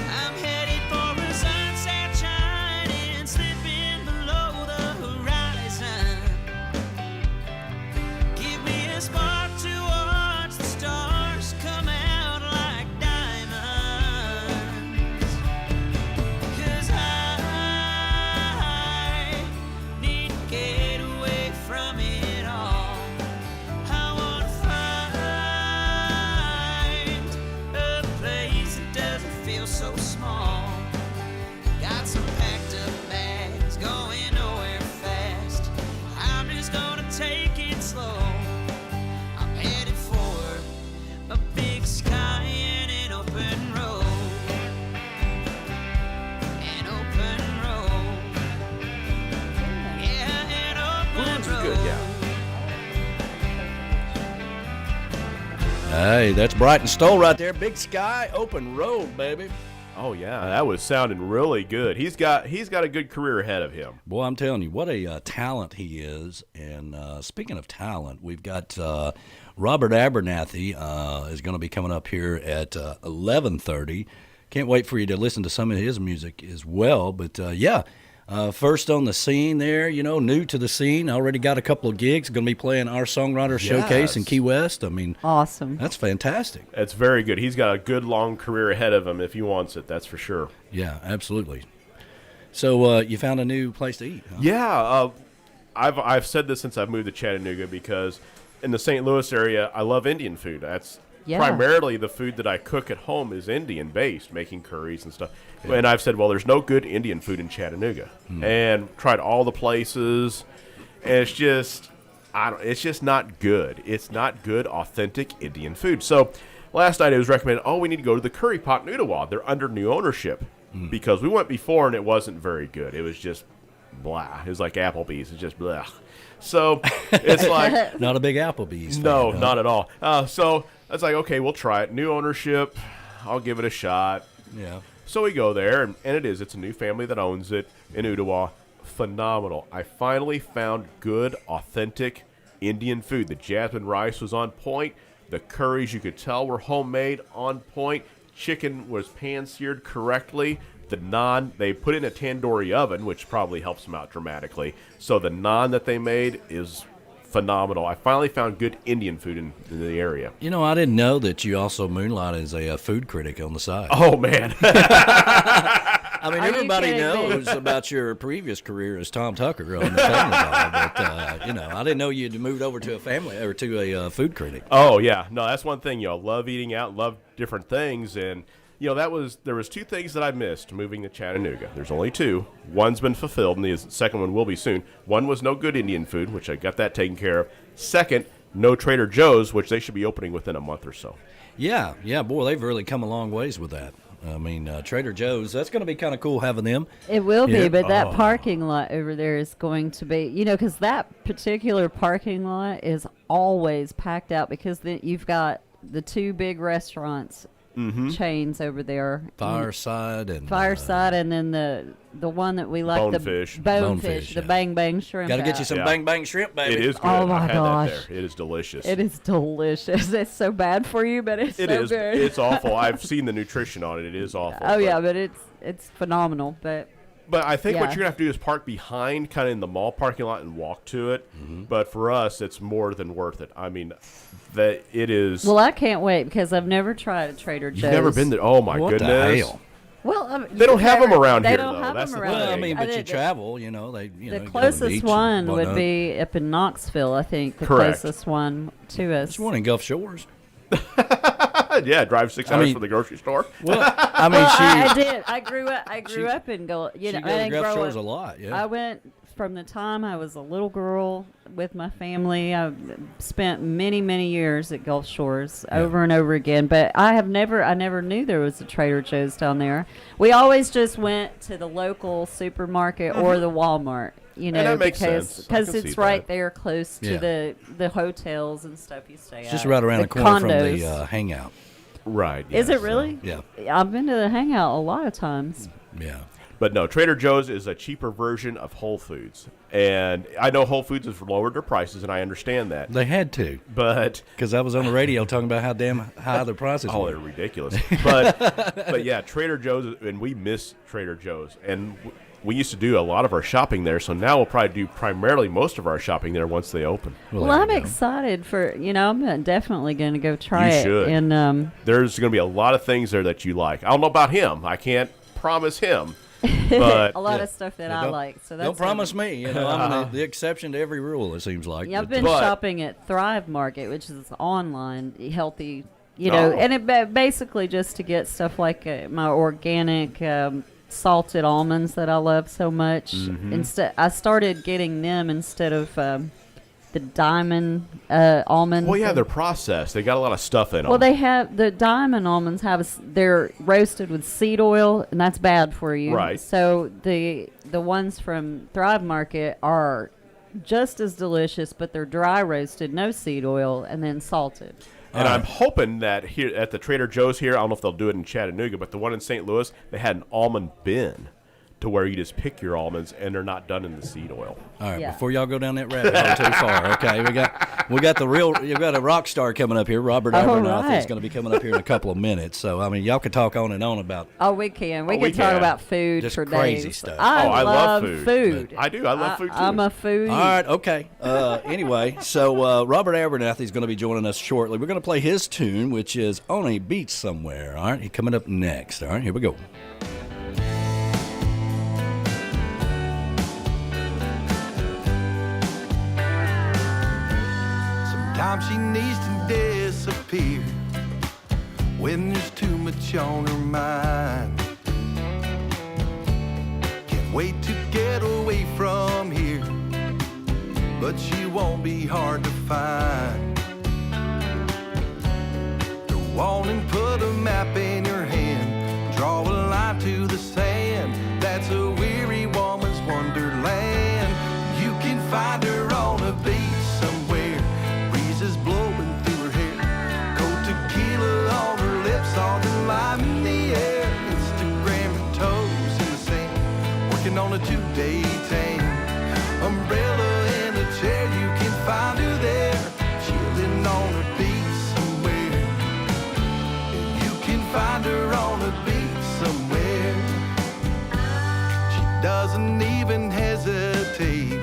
I'm headed for a sunset shining, slipping below the horizon. Give me a spark to watch the stars come out like diamonds, 'cause I need to get away from it all. I wanna find a place that doesn't feel so small. Got some packed up bags, going nowhere fast. I'm just gonna take it slow. I'm headed for a big sky and an open road. An open road. Yeah, an open road. Good, yeah. Hey, that's Brighton Stoll right there. Big Sky, Open Road, baby. Oh yeah, that was sounding really good. He's got a good career ahead of him. Boy, I'm telling you, what a talent he is. And speaking of talent, we've got Robert Abernathy is going to be coming up here at 11:30. Can't wait for you to listen to some of his music as well. But first on the scene there, new to the scene. Already got a couple of gigs. Going to be playing our Songwriters Showcase in Key West. I mean, awesome. That's fantastic. It's very good. He's got a good long career ahead of him if he wants it. That's for sure. Yeah, absolutely. So you found a new place to eat? Huh? Yeah, I've said this since I've moved to Chattanooga because in the St. Louis area, I love Indian food. That's primarily the food that I cook at home is Indian based, making curries and stuff. Yeah. And I've said, well, there's no good Indian food in Chattanooga, and tried all the places, and it's just not good. It's not good, authentic Indian food. So last night it was recommended, we need to go to the Curry Pot in Ottawa. They're under new ownership because we went before and it wasn't very good. It was just blah. It was like Applebee's. It's just blah. So it's like not a big Applebee's. No, fan, not at all. So it's like, okay, we'll try it. New ownership. I'll give it a shot. Yeah. So we go there, and it's a new family that owns it in Ottawa. Phenomenal. I finally found good, authentic Indian food. The jasmine rice was on point. The curries, you could tell, were homemade, on point. Chicken was pan-seared correctly. The naan, they put it in a tandoori oven, which probably helps them out dramatically. So the naan that they made is phenomenal. I finally found good Indian food in the area. I didn't know that you also moonlight as a food critic on the side. Oh, man. I mean, everybody knows about your previous career as Tom Tucker on the Family Guy, but, I didn't know you'd moved over to a food critic. Oh, yeah. No, that's one thing. Love eating out, love different things, and there was two things that I missed moving to Chattanooga. There's only two. One's been fulfilled, and the second one will be soon. One was no good Indian food, which I got that taken care of. Second, no Trader Joe's, which they should be opening within a month or so. Yeah, boy, they've really come a long ways with that. I mean, Trader Joe's, that's going to be kind of cool having them. It will be, but that parking lot over there is going to be, because that particular parking lot is always packed out because you've got the two big restaurants chains over there. Fireside and then the one that we like, Bonefish. Bonefish, the Bang Bang Shrimp. Got to get you some Bang Bang Shrimp, baby. It is good. Oh my I had gosh, that there. It is delicious. It is delicious. It's so bad for you, but it's so good. It's awful. I've seen the nutrition on it. It is awful. Oh yeah, but it's phenomenal. But I think what you're gonna have to do is park behind, kind of in the mall parking lot, and walk to it. But for us, it's more than worth it. I mean, that it is. Well, I can't wait because I've never tried a Trader Joe's. You've never been there? Oh my goodness! The hell? Well, they don't have them around they here, don't though. have That's them the around thing. Well, I mean, but you travel, the closest one would be up in Knoxville, I think. The Correct. closest one to us. There's one in Gulf Shores. Yeah, drive 6 hours for the grocery store. Well, I mean, I did. I grew up in Gulf. She goes to Gulf Shores a lot. Yeah. I went from the time I was a little girl with my family. I spent many, many years at Gulf Shores over and over again. But I never knew there was a Trader Joe's down there. We always just went to the local supermarket or the Walmart. And that makes sense. Because it's right there close to the hotels and stuff you stay at. Just right around the corner condos. from the Hangout. Right. Is it really? Yeah. I've been to the Hangout a lot of times. Yeah. But no, Trader Joe's is a cheaper version of Whole Foods. And I know Whole Foods has lowered their prices, and I understand that. They had to. But because I was on the radio talking about how damn high the prices were. Oh, they're ridiculous. But yeah, Trader Joe's, and we miss Trader Joe's. And we used to do a lot of our shopping there, so now we'll probably do primarily most of our shopping there once they open. Well, I'm excited for, I'm definitely going to go try it. You should. And there's going to be a lot of things there that you like. I don't know about him. I can't promise him. But a lot of stuff that I like. So that's don't promise me. I'm the exception to every rule, it seems like. Yeah, I've been shopping at Thrive Market, which is online healthy, and it basically just to get stuff like my organic salted almonds that I love so much. Instead, I started getting them instead of the diamond almonds. Well, yeah, they're processed. They got a lot of stuff in them. Well, they have the diamond almonds they're roasted with seed oil, and that's bad for you. Right. So the ones from Thrive Market are just as delicious, but they're dry roasted, no seed oil, and then salted. And I'm hoping that here at the Trader Joe's here, I don't know if they'll do it in Chattanooga, but the one in St. Louis, they had an almond bin to where you just pick your almonds and they're not done in the seed oil. All right, Yeah. before y'all go down that rabbit hole too far, okay, we got you've got a rock star coming up here. Robert All Abernathy is right. going to be coming up here in a couple of minutes. So I mean, y'all can talk on and on about Oh, we can. We we can talk can. about food Just for crazy days. stuff. I love food. food. I do. I love food, too. I'm a foodie. All right, okay. Anyway, so Robert Abernathy is going to be joining us shortly. We're going to play his tune, which is On a Beach Somewhere. All right, he's coming up next. All right, here we go. Sometimes she needs to disappear when there's too much on her mind. Can't wait to get away from here, but she won't be hard to find. Go on and put a map in your hand, draw a line to the sand. That's a weary woman's wonderland. You can find her on a beach somewhere, breezes blowing through her hair, cold tequila on her lips, all the lime in the air. Instagram her toes in the sand, working on a 2-day tan. Umbrella in a chair, you can find her there, chilling on a beach somewhere. And you can find her on a beach somewhere. She doesn't even hesitate,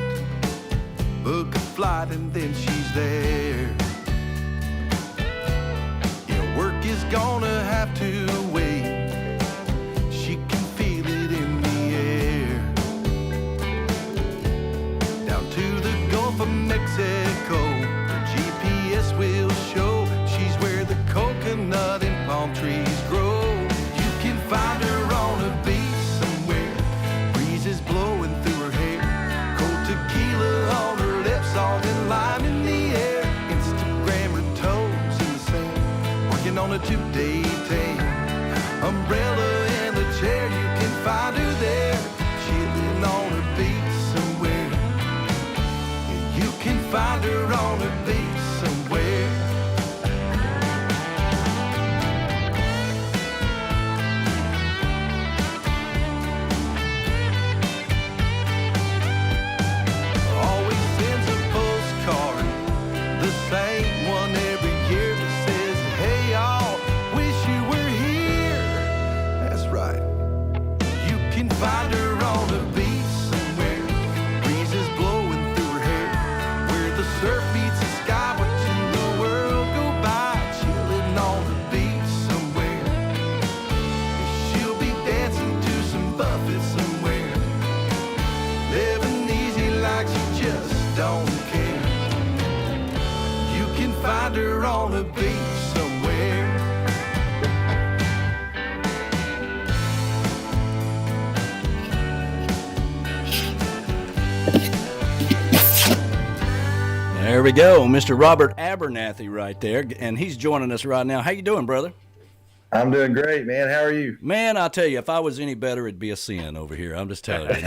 book a flight and then she's there. Yeah, work is gonna have to wait, she can feel it in the air. Down to the Gulf of Mexico, her GPS will show she's where the coconut and palm trees grow. You can find her on a beach somewhere, breezes blowing through her hair, cold tequila on her lips, all in lime in the air. Instagram her toes in the sand, working on a 2-day tan. Umbrella in the chair, you can find her there, chilling on a beach somewhere. And you can find her on a beach somewhere. Always sends a postcard, the same one every year, that says, hey y'all, wish you were here. That's right. You can find her on a beach somewhere, breezes blowing through her hair, where the surf meets the sky, watching the world go by, chilling on the beach somewhere. She'll be dancing to some Buffett somewhere, living easy like she just don't care. You can find her on a beach somewhere. There we go, Mr. Robert Abernathy right there, and he's joining us right now. How you doing, brother? I'm doing great, man. How are you? Man, I tell you, if I was any better, it'd be a sin over here. I'm just telling you.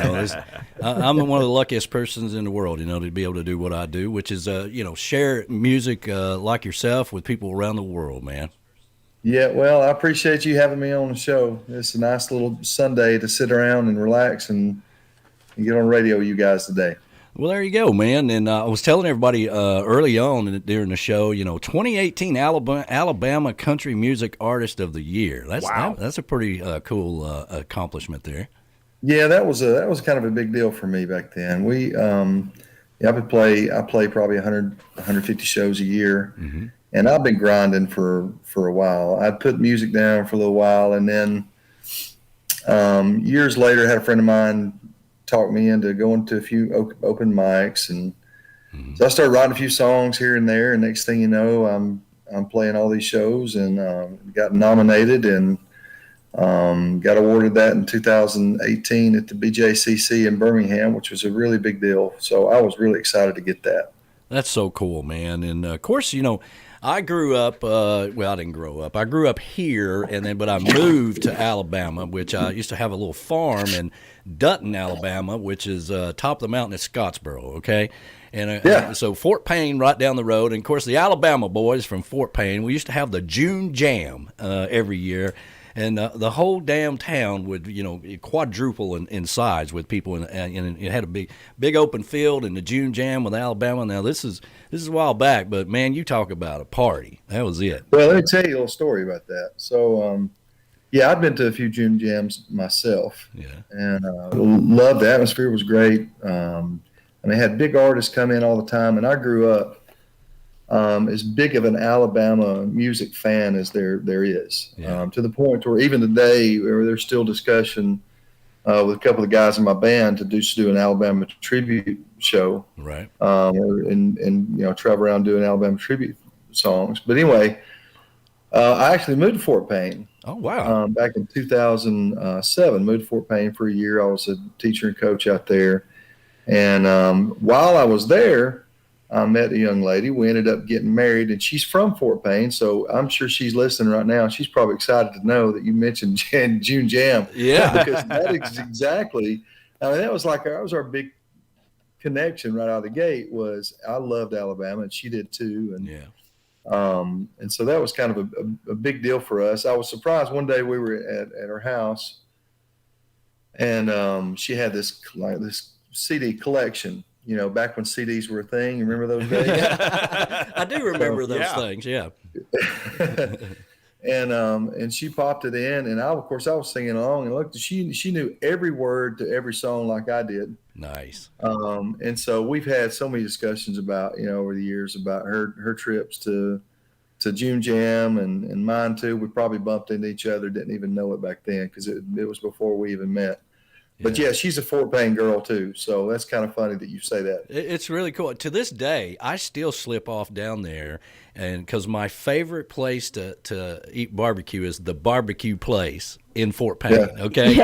I'm one of the luckiest persons in the world, to be able to do what I do, which is, share music like yourself with people around the world, man. Yeah, well, I appreciate you having me on the show. It's a nice little Sunday to sit around and relax and get on the radio with you guys today. Well, there you go, man. And I was telling everybody early on during the show, 2018 Alabama Country Music Artist of the Year. That's a pretty cool accomplishment there. Yeah, that was kind of a big deal for me back then. I play probably 150 shows a year, and I've been grinding for a while. I'd put music down for a little while, and then years later, I had a friend of mine talked me into going to a few open mics, and so I started writing a few songs here and there, and next thing you know, I'm playing all these shows, and got nominated and got awarded that in 2018 at the BJCC in Birmingham, which was a really big deal. So I was really excited to get that. That's so cool, man. And of course, I grew up. Well, I didn't grow up. I grew up here, but I moved to Alabama, which I used to have a little farm in Dutton, Alabama, which is top of the mountain at Scottsboro. Okay, and so Fort Payne right down the road, and of course the Alabama boys from Fort Payne. We used to have the June Jam every year. And the whole damn town would, quadruple in size with people, and it had a big open field and the June Jam with Alabama. Now this is a while back, but man, you talk about a party. That was it. Well, let me tell you a little story about that. So, I've been to a few June Jams myself, and loved the atmosphere. Was great. And they had big artists come in all the time, and I grew up as big of an Alabama music fan as there is, to the point where even today there's still discussion with a couple of guys in my band to do an Alabama tribute show, right? And travel around doing Alabama tribute songs. But anyway, I actually moved to Fort Payne. Oh wow! Back in 2007, moved to Fort Payne for a year. I was a teacher and coach out there, and while I was there, I met a young lady. We ended up getting married, and she's from Fort Payne, so I'm sure she's listening right now. She's probably excited to know that you mentioned June Jam. Yeah. Because that is exactly, that was our big connection right out of the gate. Was I loved Alabama, and she did too. And and so that was kind of a big deal for us. I was surprised one day we were at her house, and she had this CD collection. Back when CDs were a thing. You remember those days? I do remember those things. Yeah. And she popped it in, and I was singing along, and looked. She knew every word to every song like I did. Nice. And so we've had so many discussions about over the years about her trips to June Jam and mine too. We probably bumped into each other, didn't even know it back then because it was before we even met. But she's a Fort Payne girl too, so that's kind of funny that you say that. It's really cool. To this day, I still slip off down there, and because my favorite place to eat barbecue is the barbecue place in Fort Payne. Yeah. Okay, you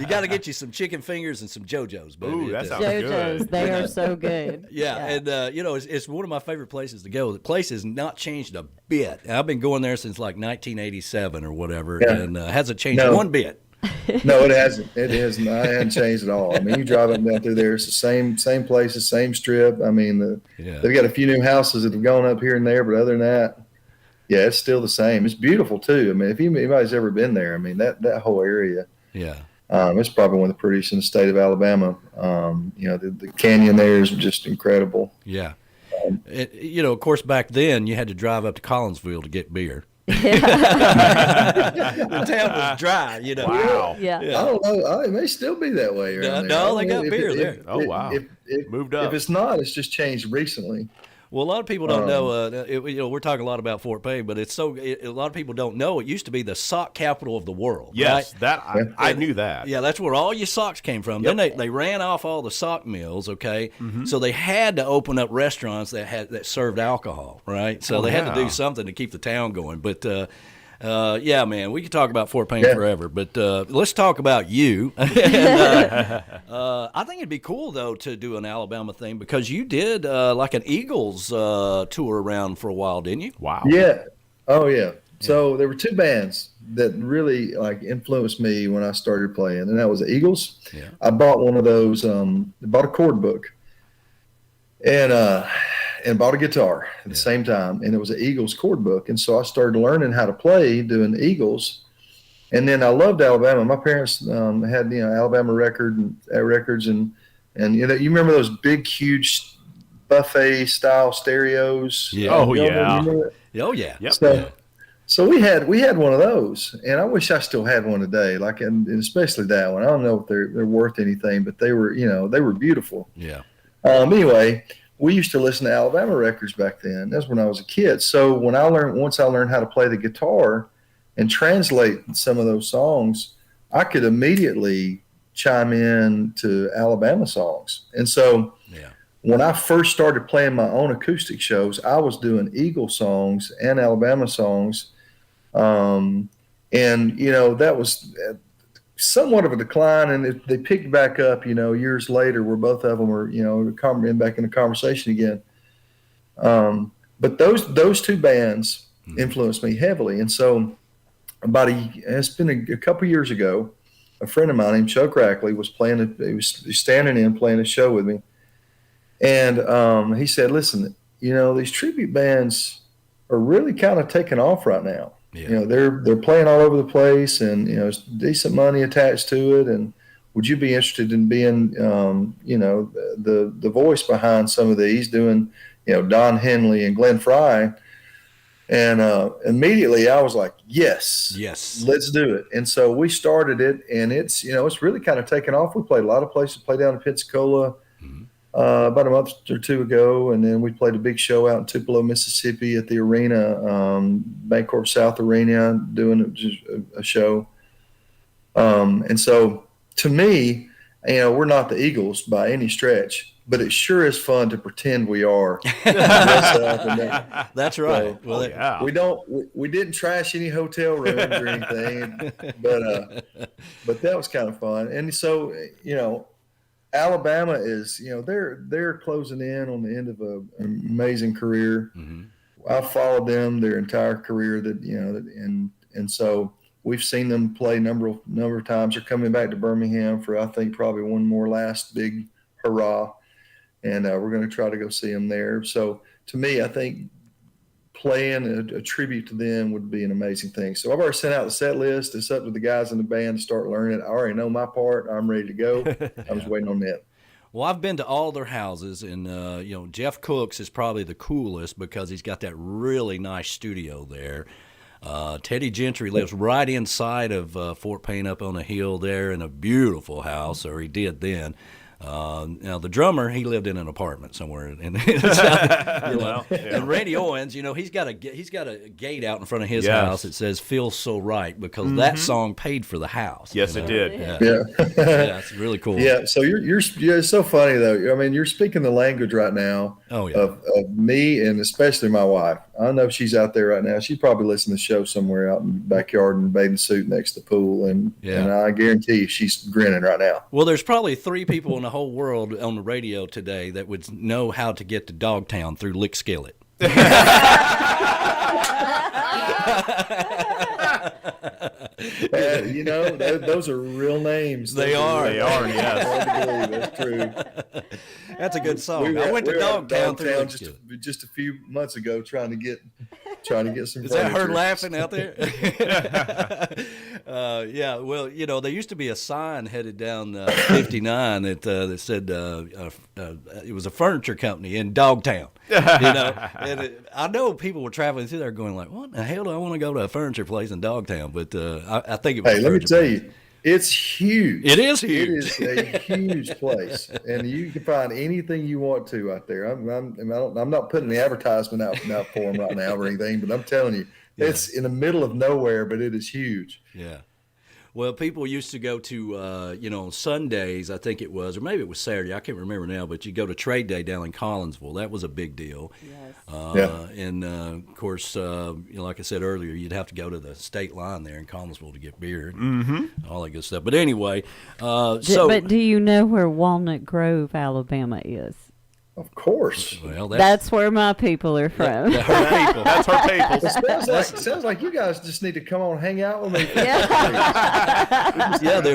got to get you some chicken fingers and some JoJo's, baby. Ooh, that sounds JoJo's, good. they are so good. And it's one of my favorite places to go. The place has not changed a bit. I've been going there since like 1987 or whatever, and hasn't changed one bit. No, it hasn't. It hasn't. I hadn't changed at all. I mean, you drive up and down through there, it's the same places, same strip. I mean, they've got a few new houses that have gone up here and there, but other than that, it's still the same. It's beautiful too. I mean, if anybody's ever been there, I mean, that whole area, it's probably one of the prettiest in the state of Alabama. The canyon there is just incredible. Yeah. Of course, back then you had to drive up to Collinsville to get beer. The town was dry, Wow. Yeah. I don't know. It may still be that way around there. No, they got beer there. Oh, wow. Moved up. If it's not, it's just changed recently. Well, a lot of people don't know. We're talking a lot about Fort Payne, but a lot of people don't know it used to be the sock capital of the world. Yes, right? I knew that. Yeah, that's where all your socks came from. Yep. Then they ran off all the sock mills. Okay, so they had to open up restaurants that served alcohol. Right, so they had to do something to keep the town going. But man, we could talk about Fort Payne forever, but let's talk about you. And, I think it'd be cool, though, to do an Alabama thing because you did like an Eagles tour around for a while, didn't you? Wow. Yeah. Oh, yeah. So there were two bands that really influenced me when I started playing, and that was the Eagles. Yeah. I bought one of those, bought a chord book, and bought a guitar at the same time, and it was an Eagles chord book. And so I started learning how to play doing Eagles. And then I loved Alabama. My parents had Alabama records, and you remember those big, huge Buffett style stereos? Yeah. Oh, yeah. Oh yeah. Yep. So we had one of those, and I wish I still had one today. And especially that one. I don't know if they're worth anything, but they were beautiful. Yeah. Anyway, we used to listen to Alabama records back then. That's when I was a kid. So once I learned how to play the guitar and translate some of those songs, I could immediately chime in to Alabama songs. And so when I first started playing my own acoustic shows, I was doing Eagle songs and Alabama songs. And that was somewhat of a decline, and they picked back up, years later, where both of them were, back in the conversation again. but those two bands influenced me heavily. And so it's been a couple years ago, a friend of mine named Chuck Rackley was he was standing in playing a show with me. And he said, listen, these tribute bands are really kind of taking off right now. Yeah. They're playing all over the place, and there's decent money attached to it. And would you be interested in being, the voice behind some of these, doing, Don Henley and Glenn Fry? And immediately I was like, yes, let's do it. And so we started it, and it's really kind of taken off. We played a lot of places, played down in Pensacola about a month or two ago. And then we played a big show out in Tupelo, Mississippi at the arena, Bancorp South Arena, doing a show. And so to me, we're not the Eagles by any stretch, but it sure is fun to pretend we are. That's right. So, we didn't trash any hotel rooms or anything, but that was kind of fun. And so, Alabama is, they're closing in on the end of an amazing career. I've followed them their entire career and so we've seen them play a number of times. They're coming back to Birmingham for, I think, probably one more last big hurrah. And we're going to try to go see them there. So to me, I think playing a tribute to them would be an amazing thing. So I've already sent out the set list. It's up to the guys in the band to start learning. I already know my part. I'm ready to go. I'm just waiting on that. Well, I've been to all their houses, and Jeff Cooks is probably the coolest because he's got that really nice studio there. Teddy Gentry lives right inside of Fort Payne up on a hill there in a beautiful house, or he did then. Now the drummer, he lived in an apartment somewhere in the South. And Randy Owens, he's got a gate out in front of his house that says "Feels So Right" because that song paid for the house. Yes, it did. Yeah, it's really cool. Yeah, so you're it's so funny though. I mean, you're speaking the language right now of me and especially my wife. I don't know if she's out there right now. She probably listens to the show somewhere out in the backyard in a bathing suit next to the pool, and I guarantee you she's grinning right now. Well, there's probably 3 people in the whole world on the radio today that would know how to get to Dogtown through Lick Skillet. Those are real names. They are. Yes. That's true. That's a good song. I went to Dogtown through just a few months ago trying to get some. Is that her laughing out there? Well, they used to be a sign headed down 59 that said it was a furniture company in Dogtown. And I know people were traveling through there going like, "What the hell do I want to go to a furniture place in Dogtown?" But I think it was. Hey, let me tell you, it's huge. It is huge. It is a huge place, and you can find anything you want to out there. I'm not putting the advertisement out for them right now or anything, but I'm telling you, it's in the middle of nowhere, but it is huge. Yeah. Well, people used to go to, on Sundays, I think it was, or maybe it was Saturday, I can't remember now, but you go to Trade Day down in Collinsville. That was a big deal. Yes. And, of course, like I said earlier, you'd have to go to the state line there in Collinsville to get beer and all that good stuff. But anyway, But do you know where Walnut Grove, Alabama is? Of course. Well, that's where my people are from. Her people. That's her people. It sounds like you guys just need to come on and hang out with me. The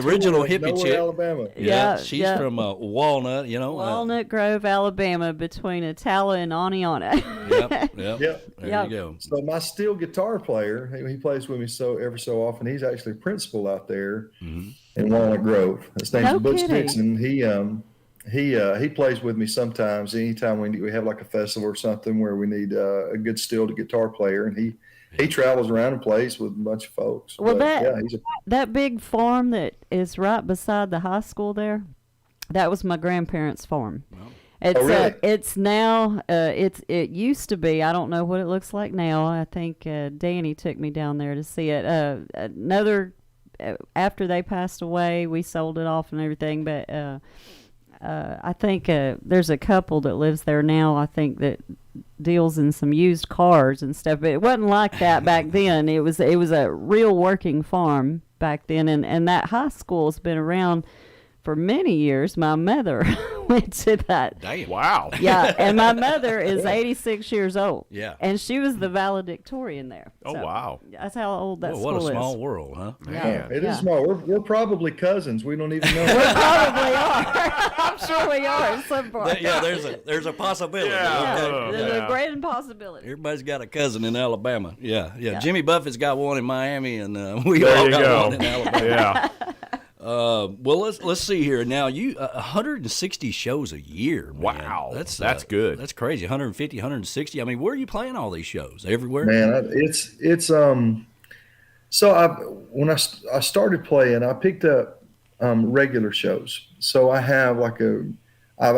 original hippie chick. Alabama. She's from Walnut, Walnut Grove, Alabama, between Attala and Aniana. Yep. There you go. So my steel guitar player, he plays with me every so often. He's actually a principal out there in Walnut Grove. His name's Butch Dixon. He plays with me sometimes. Anytime we have like a festival or something where we need a good steel guitar player, and he travels around and plays with a bunch of folks. Well, that big farm that is right beside the high school there, that was my grandparents' farm. Wow. It's now it used to be. I don't know what it looks like now. I think Danny took me down there to see it. After they passed away, we sold it off and everything, but. I think there's a couple that lives there now, I think, that deals in some used cars and stuff, but it wasn't like that back then. It was a real working farm back then, and that high school has been around for many years, my mother went to that. Damn. Wow. Yeah, and my mother is 86 years old. Yeah. And she was the valedictorian there. Oh, So, wow. That's how old that Well, school what a is. small world, huh? Yeah. It Yeah. is small. We're probably cousins. We don't even know. Probably are. I'm sure we are in some part. Yeah, there's a possibility. Yeah. Yeah, there's Yeah. a great possibility. Everybody's got a cousin in Alabama. Yeah. Yeah. Jimmy Buffett's got one in Miami, and we There all you got go. one in Alabama. Yeah. Well, let's see here. Now, you 160 shows a year. Man. Wow. That's good. That's crazy. 150, 160. I mean, where are you playing all these shows? Everywhere? Man, it's so when I started playing, I picked up regular shows. So I have I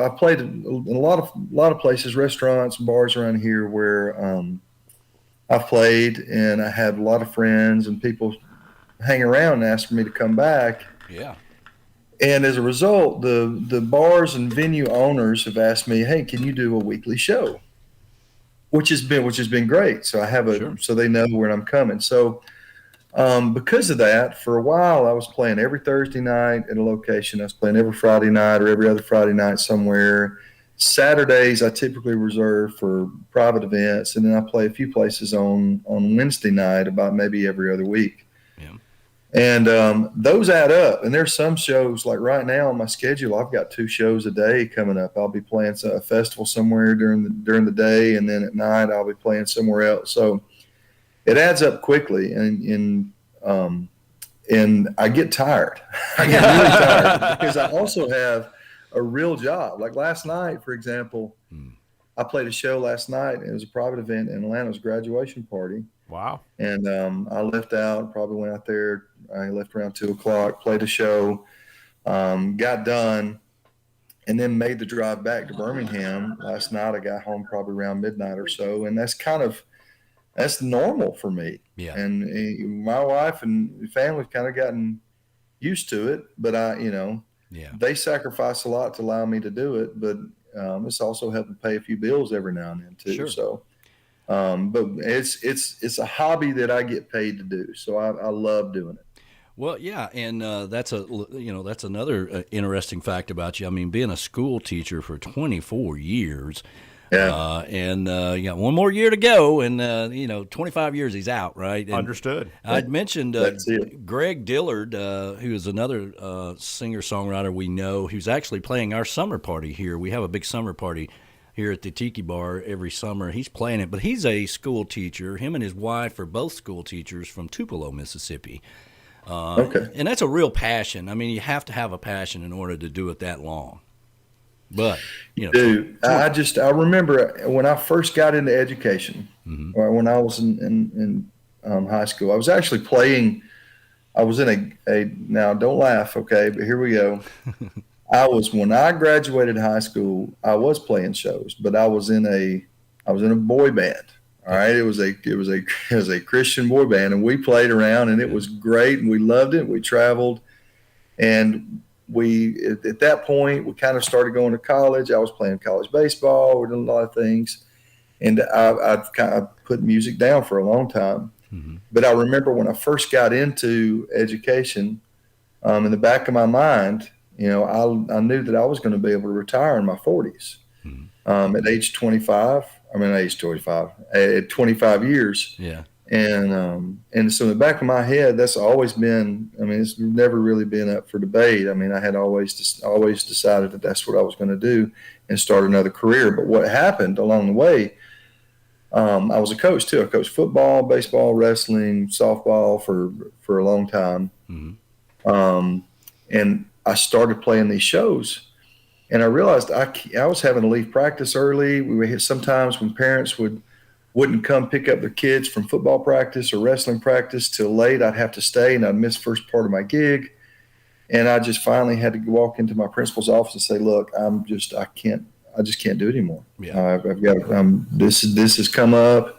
played in a lot of places, restaurants and bars around here where I've played, and I had a lot of friends and people hang around and ask me to come back. Yeah. And as a result, the bars and venue owners have asked me, "Hey, can you do a weekly show?" Which has been great. So I have so they know when I'm coming. So because of that, for a while I was playing every Thursday night at a location. I was playing every Friday night or every other Friday night somewhere. Saturdays I typically reserve for private events, and then I play a few places on Wednesday night about maybe every other week. And those add up. And there's some shows, like right now on my schedule, I've got 2 shows a day coming up. I'll be playing a festival somewhere during the day, and then at night I'll be playing somewhere else. So it adds up quickly, and I get tired. I get really tired because I also have a real job. Like last night, for example, I played a show last night, and it was a private event in Atlanta. It was a graduation party. Wow. And I left out, probably went out there. I left around 2:00, played a show, got done, and then made the drive back to Birmingham. Last night I got home probably around midnight or so. And that's normal for me. Yeah. And my wife and family have kind of gotten used to it, but they sacrifice a lot to allow me to do it. But it's also helping pay a few bills every now and then too. Sure. So. But it's a hobby that I get paid to do, so I love doing it. Well, yeah, and that's another interesting fact about you. I mean, being a school teacher for 24 years, and you got one more year to go, and 25 years he's out, right? And Understood. I'd mentioned That's it. Greg Dillard, who is another singer-songwriter we know, who's actually playing our summer party here. We have a big summer party here at the Tiki Bar every summer. He's playing it, but he's a school teacher. Him and his wife are both school teachers from Tupelo, Mississippi. Okay. And that's a real passion. I mean, you have to have a passion in order to do it that long. But, Dude, I remember when I first got into education, or when I was in high school, I was actually playing. I was in now don't laugh, okay, but here we go. When I graduated high school, I was playing shows, but I was in a boy band. All right. It was a Christian boy band, and we played around, and it was great, and we loved it. We traveled, and at that point, we kind of started going to college. I was playing college baseball. We're doing a lot of things, and I've kind of put music down for a long time. But I remember when I first got into education, in the back of my mind, I knew that I was going to be able to retire in my 40s. At age 25, at 25 years. Yeah. And so in the back of my head, that's always been, it's never really been up for debate. I had always decided that that's what I was going to do and start another career. But what happened along the way, I was a coach too. I coached football, baseball, wrestling, softball for a long time. And I started playing these shows, and I realized I was having to leave practice early. We would sometimes when parents wouldn't come pick up their kids from football practice or wrestling practice till late, I'd have to stay, and I'd miss first part of my gig. And I just finally had to walk into my principal's office and say, "Look, I just can't do it anymore. Yeah. I've got this has come up,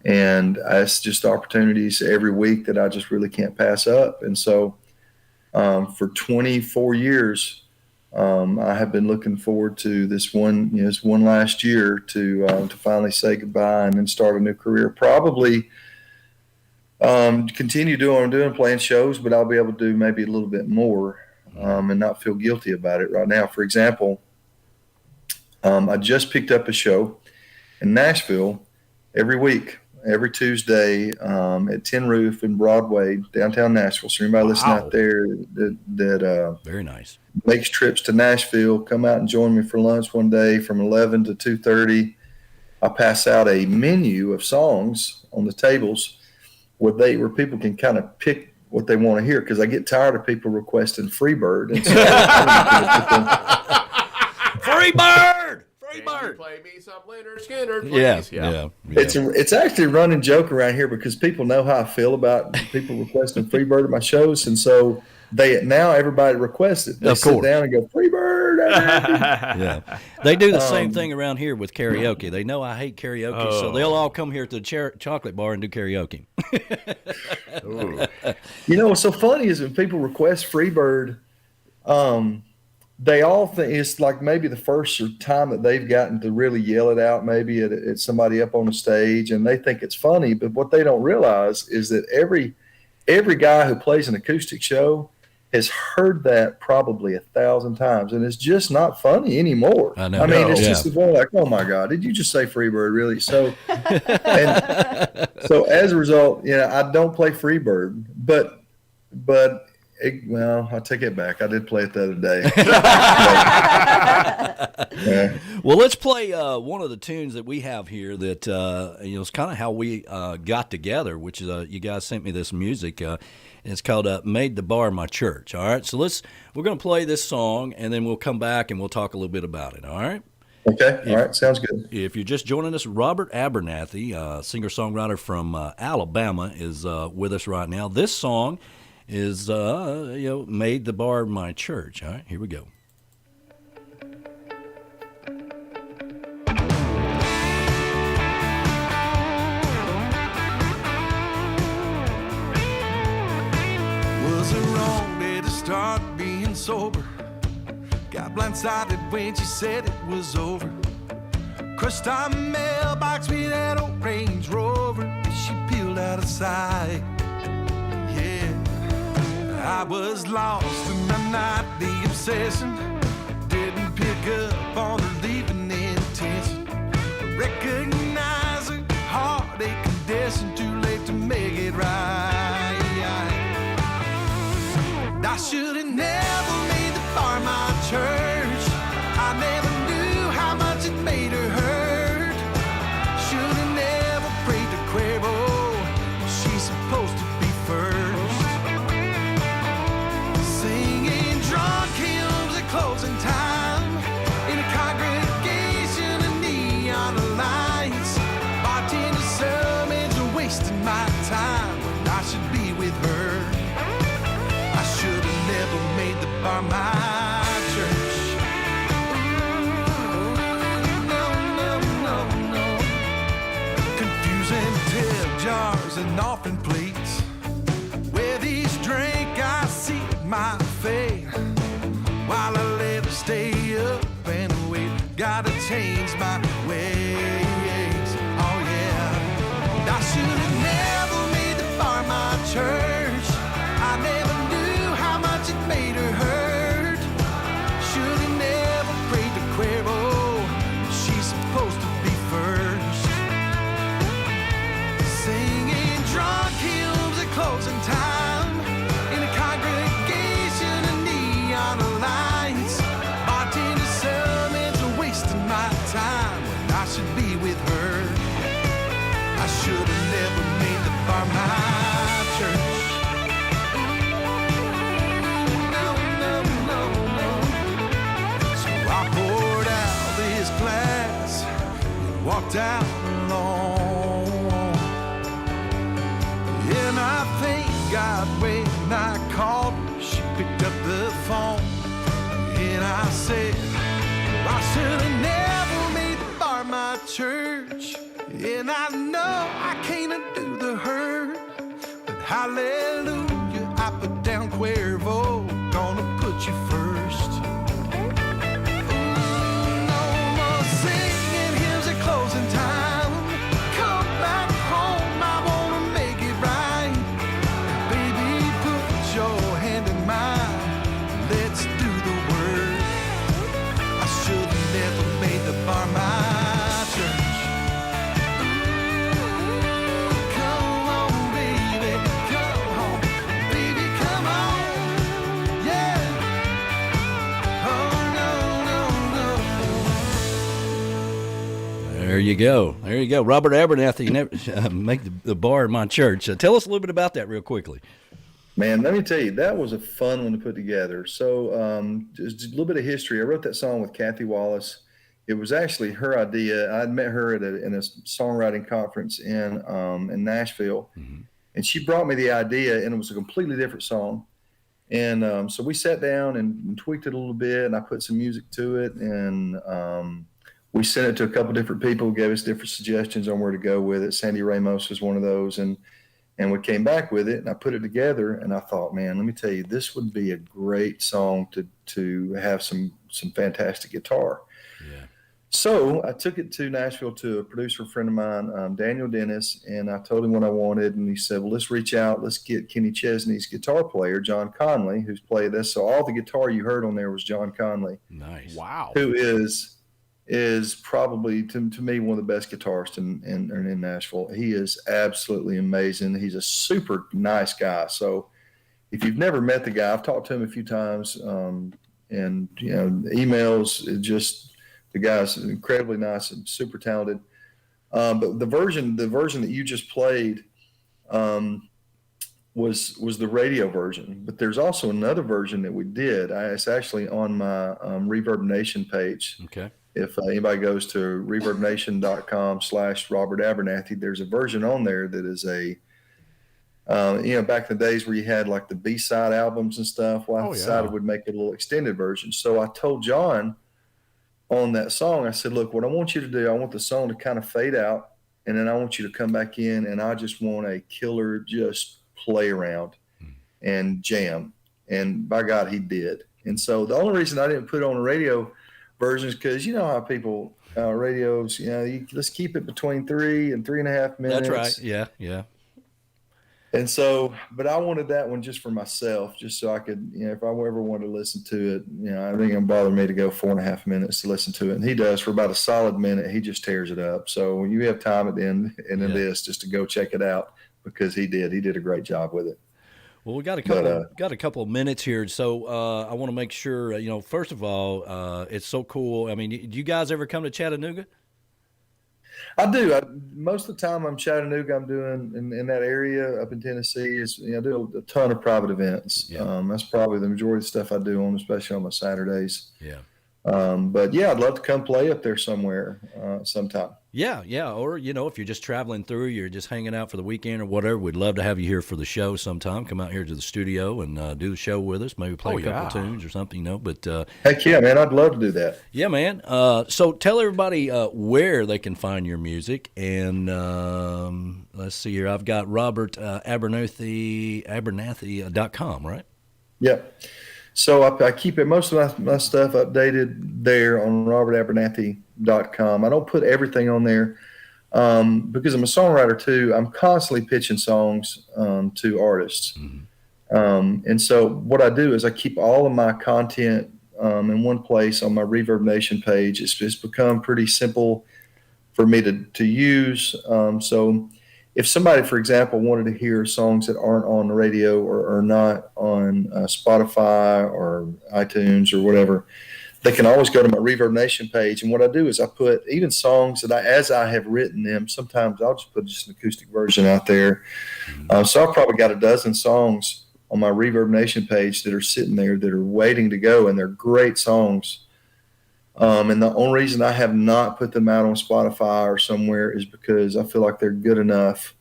and it's just opportunities every week that I just really can't pass up." And so, for 24 years, I have been looking forward to this one last year to finally say goodbye and then start a new career. Probably continue doing what I'm doing, playing shows, but I'll be able to do maybe a little bit more and not feel guilty about it right now. For example, I just picked up a show in Nashville every week, every Tuesday at Tin Roof in Broadway, downtown Nashville. So anybody listening out there that very nice makes trips to Nashville, come out and join me for lunch one day from 11 to 2:30. I pass out a menu of songs on the tables where people can kind of pick what they want to hear, because I get tired of people requesting Freebird. And so Freebird! Can you play me some Leonard Skinner, please? Yeah. It's actually a running joke around here because people know how I feel about people requesting Freebird at my shows, and so now everybody requests it. They sit down and go, Freebird! Yeah, they do the same thing around here with karaoke. They know I hate karaoke, so they'll all come here to the chocolate bar and do karaoke. You know what's so funny is when people request Freebird, they all think it's like maybe the first time that they've gotten to really yell it out, maybe at somebody up on the stage, and they think it's funny. But what they don't realize is that every guy who plays an acoustic show has heard that probably 1,000 times, and it's just not funny anymore. I know. I mean, it's just like, oh my God, did you just say Freebird, really? So, so as a result, I don't play Freebird, but well, I take it back. I did play it the other day. Yeah. Well, let's play one of the tunes that we have here that it's kind of how we got together, which is you guys sent me this music. It's called "Made the Bar My Church." All right, so we're going to play this song, and then we'll come back and we'll talk a little bit about it. All right. Okay. All right. Sounds good. If you're just joining us, Robert Abernathy, singer-songwriter from Alabama, is with us right now. This song is "Made the Bar My Church." All right, here we go. Was it wrong day to start being sober? Got blindsided when she said it was over. Crushed our mailbox with that old Range Rover that she peeled out of sight. Yeah, I was lost in my nightly obsession. Didn't pick up on her leaving intention. Recognize her heartache condition. Too late to make it right. I should have never made the bar my church. I never knew how much it made her hurt. Should have never prayed to Cuervo. She's supposed to be first. Singing drunk hymns at closing time in a congregation of neon lights. Bartender sermons are wasting my time when I should be with her. I should have never made the bar my church. No. Confusing tip jars and offering plates. Where these drink, I see my fate. While I let her stay up and wait. Gotta change my ways. Oh yeah. I should have never made the bar my church. I never knew how much it made her hurt. Should have never prayed to Cuervo. She's supposed to be first. Singing drunk hymns at closing time in a congregation of neon lights. Bartender sermons are wasting my time when I should be with her. I should have never made the bar my church. Walked out alone, and I thank God when I called her, she picked up the phone, and I said, I should have never made the bar my church, and I know I can't undo the hurt, but hallelujah, I put down Cuervo, gonna put you first. Closing time, come back home, I wanna make it right. Baby, put your hand in mine, There you go. There you go. Robert Abernathy make the bar in my church. Tell us a little bit about that real quickly. Man, let me tell you, that was a fun one to put together. So just a little bit of history. I wrote that song with Kathy Wallace. It was actually her idea. I'd met her in a songwriting conference in Nashville, and she brought me the idea, and it was a completely different song. And so we sat down and tweaked it a little bit, and I put some music to it, and we sent it to a couple different people, gave us different suggestions on where to go with it. Sandy Ramos was one of those, and we came back with it, and I put it together, and I thought, man, let me tell you, this would be a great song to have some fantastic guitar. Yeah. So I took it to Nashville to a producer friend of mine, Daniel Dennis, and I told him what I wanted, and he said, well, let's reach out. Let's get Kenny Chesney's guitar player, John Conley, who's played this. So all the guitar you heard on there was John Conley. Nice. Wow. Who is probably, to me, one of the best guitarists in Nashville. He is absolutely amazing. He's a super nice guy. So if you've never met the guy, I've talked to him a few times, and, emails, the guy's incredibly nice and super talented. But the version that you just played was the radio version. But there's also another version that we did. It's actually on my Reverb Nation page. Okay. If anybody goes to reverbnation.com/Robert Abernathy, there's a version on there that is back in the days where you had like the B-side albums and stuff. Well, I decided we'd make it a little extended version. So I told John on that song, I said, look, what I want you to do, I want the song to kind of fade out, and then I want you to come back in, and I just want a killer just play around and jam. And by God, he did. And so the only reason I didn't put it on the radio version is because you know how people, radios, let's keep it between 3 and 3.5 minutes. That's right. Yeah. And so, but I wanted that one just for myself, just so I could, if I ever wanted to listen to it, I think it'd bother me to go 4.5 minutes to listen to it. And he does for about a solid minute. He just tears it up. So when you have time at the end of this, just to go check it out, because he did a great job with it. Well, we got a couple of minutes here, so I want to make sure. First of all, it's so cool. I mean, do you guys ever come to Chattanooga? I do. Most of the time I'm Chattanooga. I'm doing in that area up in Tennessee. I do a ton of private events. Yeah. That's probably the majority of the stuff I do especially on my Saturdays. Yeah. But yeah, I'd love to come play up there somewhere sometime. Yeah. Or, if you're just traveling through, you're just hanging out for the weekend or whatever, we'd love to have you here for the show sometime. Come out here to the studio and do the show with us, maybe play a couple tunes or something, But heck yeah, man, I'd love to do that. Yeah, man. So tell everybody where they can find your music. And let's see here. I've got Robert Abernathy.com, right? Yep. So I keep most of my stuff updated there on robertabernathy.com. I don't put everything on there because I'm a songwriter too. I'm constantly pitching songs to artists. And so what I do is I keep all of my content in one place on my Reverb Nation page. It's become pretty simple for me to use. So if somebody, for example, wanted to hear songs that aren't on the radio or are not on Spotify or iTunes or whatever, they can always go to my Reverb Nation page. And what I do is I put even songs that as I have written them, sometimes I'll just put just an acoustic version out there. So I've probably got a dozen songs on my Reverb Nation page that are sitting there that are waiting to go, and they're great songs. And the only reason I have not put them out on Spotify or somewhere is because I feel like they're good enough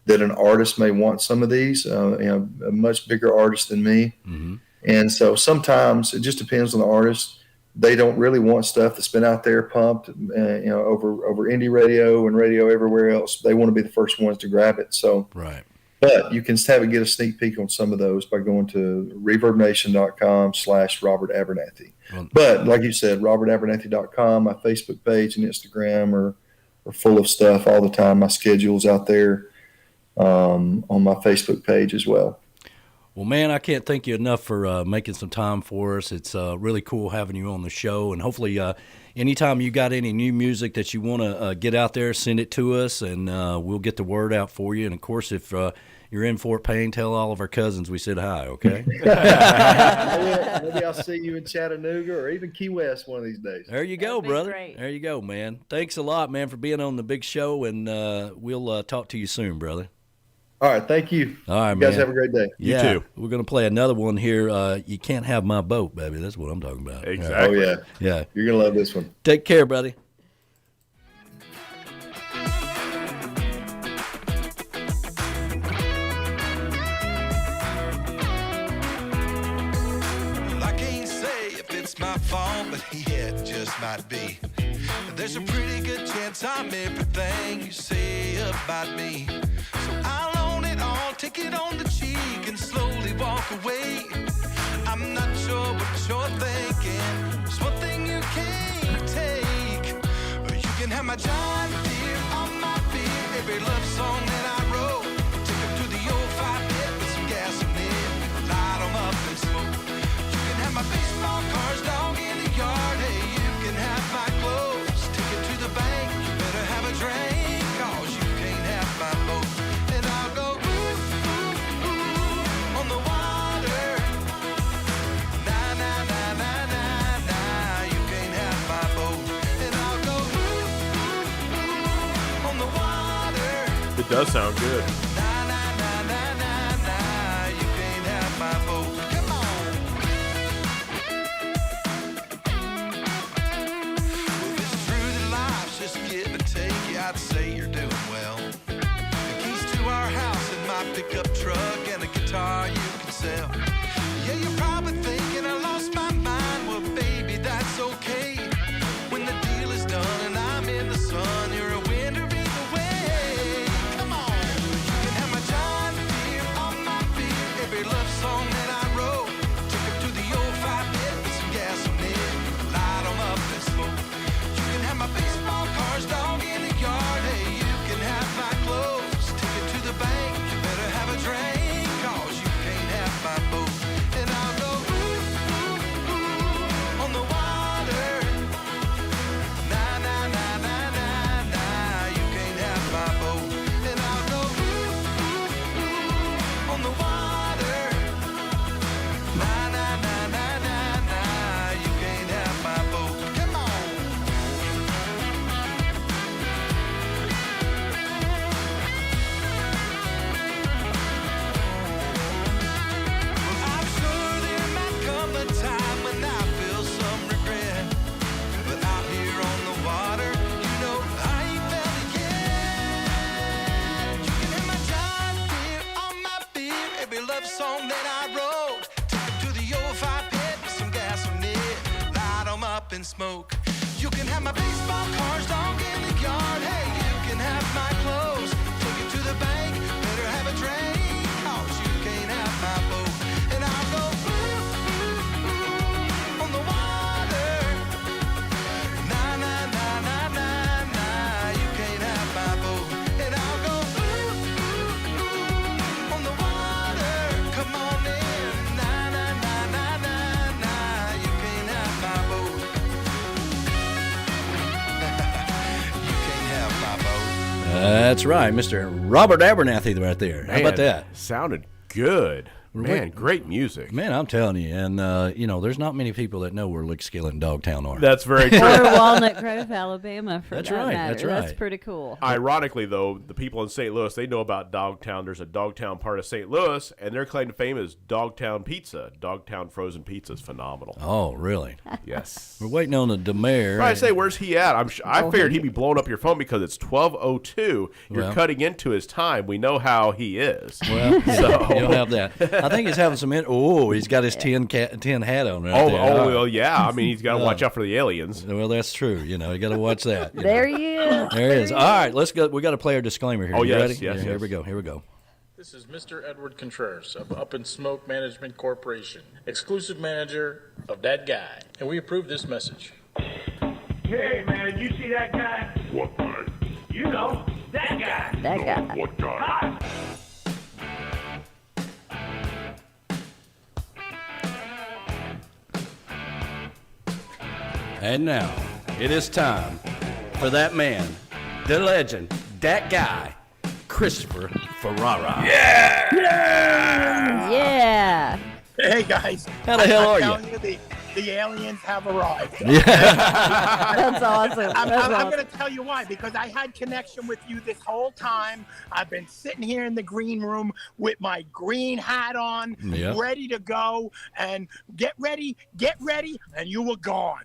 that an artist may want some of these, a much bigger artist than me. And so sometimes it just depends on the artist. They don't really want stuff that's been out there pumped, over indie radio and radio everywhere else. They want to be the first ones to grab it. So, right. But you can get a sneak peek on some of those by going to reverbnation.com/Robert Abernathy. But like you said, robertabernathy.com, my Facebook page and Instagram are full of stuff all the time. My schedule's out there on my Facebook page as well. Well, man, I can't thank you enough for making some time for us. It's really cool having you on the show, and hopefully anytime you got any new music that you want to get out there, send it to us, and we'll get the word out for you. And, of course, if you're in Fort Payne, tell all of our cousins we said hi, okay? Maybe I'll see you in Chattanooga or even Key West one of these days. There you go, be brother. great. There you go, man. Thanks a lot, man, for being on the big show, and we'll talk to you soon, brother. All right, thank you. All right, you guys man. have a great day. Yeah, too. We're going to play another one here. You Can't Have My Boat, baby. That's what I'm talking about. Exactly. Oh, yeah. Yeah. You're going to love this one. Take care, buddy. Well, I can't say if it's my fault, but yeah, it just might be. There's a pretty good chance I'm everything you say about me. So I'll own it all, take it on the cheek, and slowly walk away. I'm not sure what you're thinking. There's one thing you can't take. You can have my John Deere on my beer. Every love song that I wrote. Take 'em to the old fire pit with some gas in it. Light 'em up and smoke. You can have my baseball cars, dog in the yard. Hey, you can have my clothes. Take it to the bank. You better have a drink, 'cause you can't have my boat. And I'll go ooh, ooh, ooh, on the water. Nah, nah, nah, nah, nah, nah. You can't have my boat. And I'll go ooh, ooh, ooh, on the water. It does sound good. Nah, nah, nah, nah, nah, nah. You can't have my boat. Come on. Well, if it's true that life's just give and take, yeah, I'd say you're doing well. The keys to our house and my pickup truck and a guitar you can sell. Yeah, you're probably thinking I lost my mind. Well, baby, that's okay. When the deal is done and I'm in the sun, you're a winner either way. Come on. You can have my John Deere on my beer. Every love song that I wrote. Take 'em to the old fire pit with some gas on it. Light 'em up and smoke. You can have my baseball cars, dog in the yard. Hey, you can have my clothes. Take it to the bank. You better have a drink, 'cause you can't have my boat. And I'll go ooh, ooh, ooh, on the water. Nah, nah, nah, nah, nah, nah. You can't have my boat. And I'll go ooh, ooh, ooh, on the water. Nah, nah, nah, nah, nah, nah. You can't have my boat. Come on. Well, I'm sure there might come a time when I feel some regret. But out here on the water, you know I ain't felt it yet. You can have my John Deere on my beer. Every love song that I wrote. Take 'em to the old fire pit with some gas on it. Light 'em up and smoke. You can have my baseball cars, dog in the yard. Hey, you can have my clothes. Take it to the bank. Better have a drink, 'cause you can't have my boat. And I'll go ooh, ooh, ooh, on the water. Nah, nah, nah, nah, nah, nah. You can't have my boat. And I'll go ooh, ooh, ooh, on the water. Come on in. Nah, nah, nah, nah, nah, nah. You can't have my boat. You can't have my boat. That's right, Mr. Robert Abernathy right there. How about Man, that? Sounded good. Man, great music. Man, I'm telling you, and there's not many people that know where Lickskill and Dogtown are. That's very true. Or Walnut Grove, Alabama, for That's that right, matter. that's right. That's pretty cool. Ironically, though, the people in St. Louis, they know about Dogtown. There's a Dogtown part of St. Louis, and their claim to fame is Dogtown Pizza. Dogtown frozen pizza is phenomenal. Oh, really? Yes. We're waiting on the Demare. I say, where's he at? I figured he'd be blowing up your phone because it's 12:02. You're Well. cutting into his time. We know how he is. Well, So- you'll have that. I think he's having some. He's got his tin hat on right Oh, there. well, yeah. I mean, he's got to watch out for the aliens. Well, that's true. You got to watch that. There he is. There he is. All right, let's go. We got to play our disclaimer here. Oh, You yes, ready? yes, Here yes. we go. Here we go. This is Mr. Edward Contreras of Up and Smoke Management Corporation, exclusive manager of That Guy, and we approve this message. Hey, man, you see that guy? What guy? You know, that guy. That guy. What guy? And now, it is time for that man, the legend, that guy, Christopher from for Rara. Yeah. Hey guys. How the hell are I'm you? telling you, the aliens have arrived. That's awesome. I'm That's awesome. going to tell you why, because I had connection with you this whole time. I've been sitting here in the green room with my green hat on, Yeah. ready to go, and get ready, and you were gone.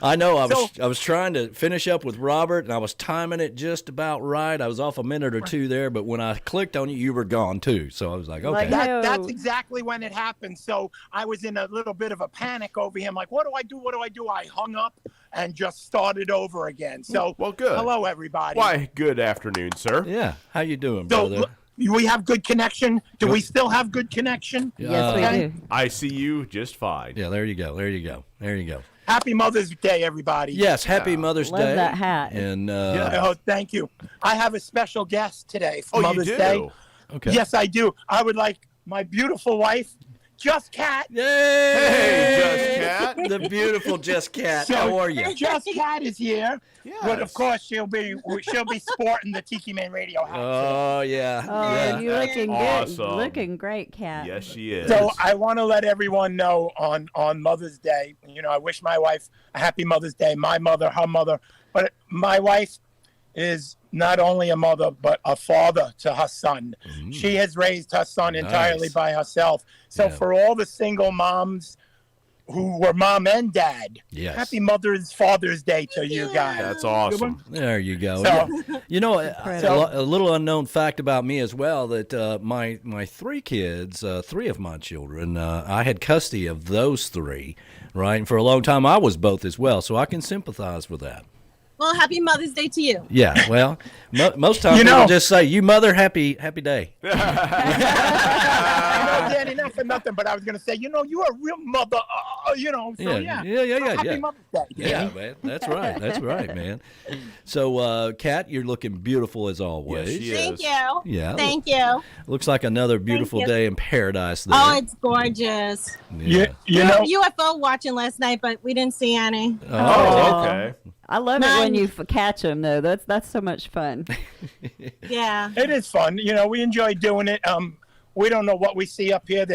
I know. I was trying to finish up with Robert, and I was timing it just about right. I was off a minute or two there, but when I clicked on you, you were gone too. So I was like, okay. That's exactly when it happened. So I was in a little bit of a panic over him. Like, what do I do? What do I do? I hung up and just started over again. So, well, good. Hello, everybody. Why, good afternoon, sir. Yeah. How you doing, So, brother? we have good connection. Do we still have good connection? Yes, we do. I see you just fine. Yeah, there you go. There you go. There you go. Happy Mother's Day, everybody. Yes, happy Mother's Love Day. that hat. And Oh, thank you. I have a special guest today for Oh, Mother's you do? Day. okay. Yes, I do. I would like my beautiful wife, Just Cat. Yay! Hey, Just Cat. The beautiful Just Cat. So, How are you? Just Cat is here. Yes. But of course she'll be sporting the Tiki Man Radio hat. Oh yeah. Oh, yeah. you looking Awesome. good. Looking great, Kat. Yes, she is. So I want to let everyone know on Mother's Day, I wish my wife a happy Mother's Day, my mother, her mother. But my wife is not only a mother, but a father to her son. She has raised her son entirely Nice. by herself. So Yeah. for all the single moms who were mom and dad, Yes. happy Father's Day to you guys. That's awesome. There you go. So- You know, a little unknown fact about me as well, that my three kids, three of my children, I had custody of those three, right? And for a long time, I was both as well, so I can sympathize with that. Well, happy Mother's Day to you. Yeah, well, most times people just say, "You mother, happy day." Danny, not for nothing, but I was going to say, you're a real mother, so Yeah. Happy Mother's Day. Yeah, man, that's right, man. So, Kat, you're looking beautiful as always. Yes, she Thank is. you. Yeah. Thank you. Looks like another beautiful you. day in paradise there. Oh, it's gorgeous. yeah. You We know, were UFO watching last night, but we didn't see any. Oh, okay. I love it when None. you catch them, though. That's so much fun. Yeah. it is fun. We enjoy doing it. We don't know what we see up here.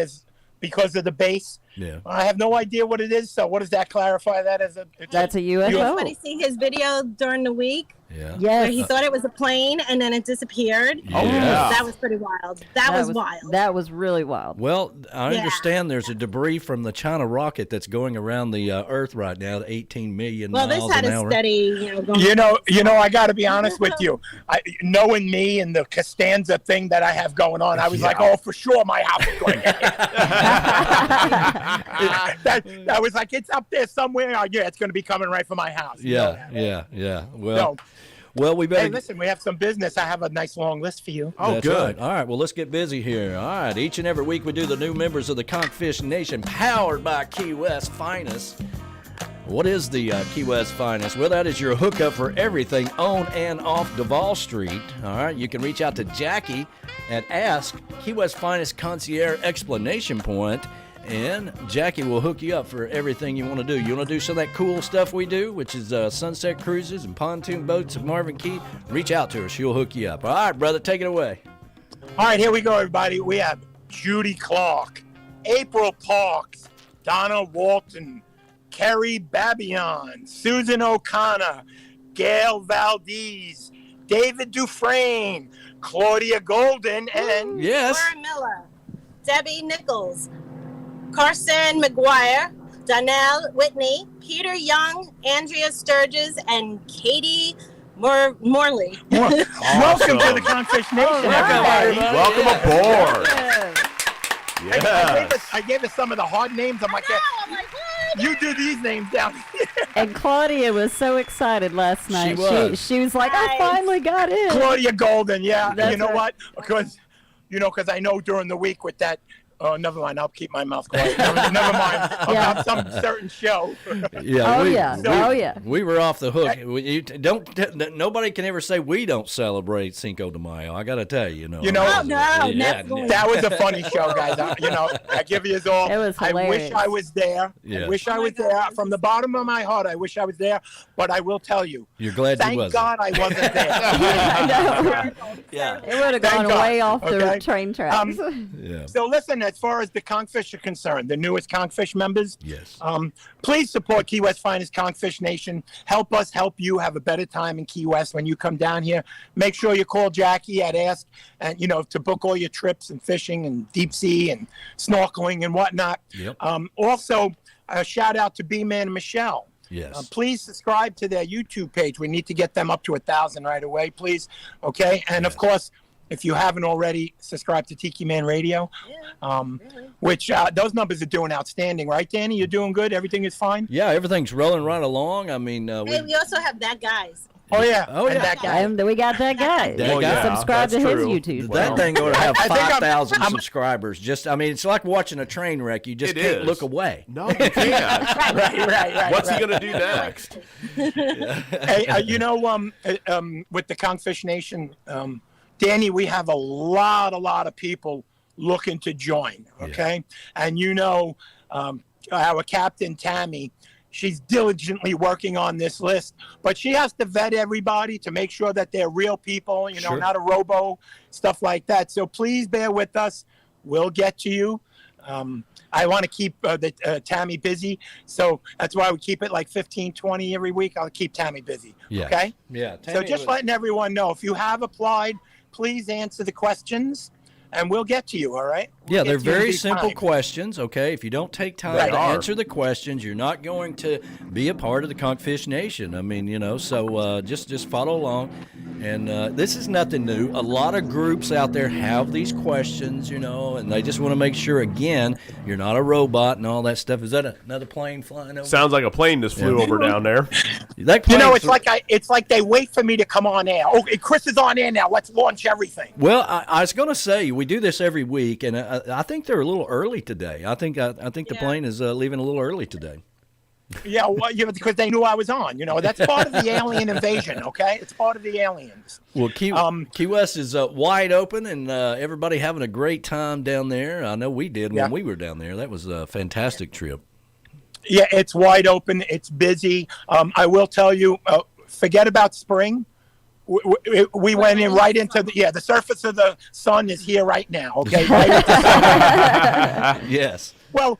Because of the bass. Yeah. I have no idea what it is. So what does that clarify that as a? That's a UFO. Everybody see his video during the week Yeah. where he Yes. thought it was a plane and then it disappeared? Oh, yeah. That was pretty wild. That was wild. That was really wild. Well, I Yeah. understand there's a debris from the China rocket that's going around the Earth right now, at 18 million Well, this miles had an a hour. steady, going. I got to be honest with you. Knowing me and the Costanza thing that I have going on, I was like, oh, for sure, my house is going to hit. I was like, it's up there somewhere. Oh, yeah, it's going to be coming right for my house. Yeah. Well, we better. Hey, listen, we have some business. I have a nice long list for you. Oh, That's good. right. All right, well, let's get busy here. All right, each and every week we do the new members of the Conchfishnation, powered by Keywestfinest. What is the Keywestfinest? Well, that is your hookup for everything on and off Duval Street. All right, you can reach out to Jackie at Ask Keywestfinest Concierge Explanation Point, and Jackie will hook you up for everything you want to do. You want to do some of that cool stuff we do, which is sunset cruises and pontoon boats at Marvin Key? Reach out to her. She'll hook you up. All right, brother, take it away. All right, here we go, everybody. We have Judy Clark, April Parks, Donna Walton, Kerry Babion, Susan O'Connor, Gail Valdez, David Dufresne, Claudia Golden, and Yes. Laura Miller, Debbie Nichols, Carson McGuire, Donnell Whitney, Peter Young, Andrea Sturges, and Katie Morley. welcome to the Confish Nation. everybody. Welcome aboard. Yes. I gave us some of the hard names. I'm like, I'm like, what? you do these names down here. And Claudia was so excited last night. was. She was like, I Nice. finally got in. Claudia Golden, yeah. That's You know right. what? Because I know during the week with that Oh, never mind. I'll keep my mouth quiet. Never mind about some certain show. We were off the hook. Nobody can ever say we don't celebrate Cinco de Mayo. I got to tell you, that was a funny show, guys. I give you all. It was I wish hilarious. I was there. Yeah. I wish I was there. From the bottom of my heart, I wish I was there. But I will tell you, You're glad you thank wasn't. God I wasn't there. Yeah. It would have gone way off the train tracks. So listen, as far as the Conchfish are concerned, the newest Conchfish members, yes. Please support Key West Finest Conchfish Nation. Help us help you have a better time in Key West when you come down here. Make sure you call Jackie at Ask, and to book all your trips and fishing and deep sea and snorkeling and whatnot. Yep. Also, a shout out to B-Man and Michelle. Yes. Please subscribe to their YouTube page. We need to get them up to 1,000 right away, please. Okay, and of course, if you haven't already, subscribe to Tiki Man Radio, which those numbers are doing outstanding, right, Danny? You're doing good. Everything is fine. Yeah, everything's rolling right along. I mean, Hey, we also have that guys. Oh yeah, and that guy. And we got that guy. Subscribe to his YouTube. That thing ought to have I think 5,000 subscribers. It's like watching a train wreck. You just can't look away. No, you can't. right. What's he gonna do next? Hey, with the Conchfish Nation, Danny, we have a lot of people looking to join. Okay, and our captain Tammy. She's diligently working on this list, but she has to vet everybody to make sure that they're real people, not a robo, stuff like that. So please bear with us. We'll get to you. I want to keep Tammy busy, so that's why we keep it like 15, 20 every week. I'll keep Tammy busy, okay? Yeah. So just letting everyone know, if you have applied, please answer the questions, and we'll get to you, all right? Yeah, they're very simple questions, okay? If you don't take time to Right. answer the questions, you're not going to be a part of the Conchfish Nation. I mean, so just follow along. And this is nothing new. A lot of groups out there have these questions, and they just want to make sure, again, you're not a robot and all that stuff. Is that another plane flying over? Sounds like a plane just flew over down there. It's like they wait for me to come on air. Okay, Chris is on air now. Let's launch everything. Well, I was going to say, we do this every week, and I think they're a little early today. I think the plane is leaving a little early today. Yeah, well, because they knew I was on. That's part of the alien invasion, okay? It's part of the aliens. Well, Key West is wide open, and everybody having a great time down there. I know we did when we were down there. That was a fantastic trip. Yeah, it's wide open. It's busy. I will tell you, forget about spring. We went in right into the surface of the sun is here right now. Okay, right at the sun. Yes. Well,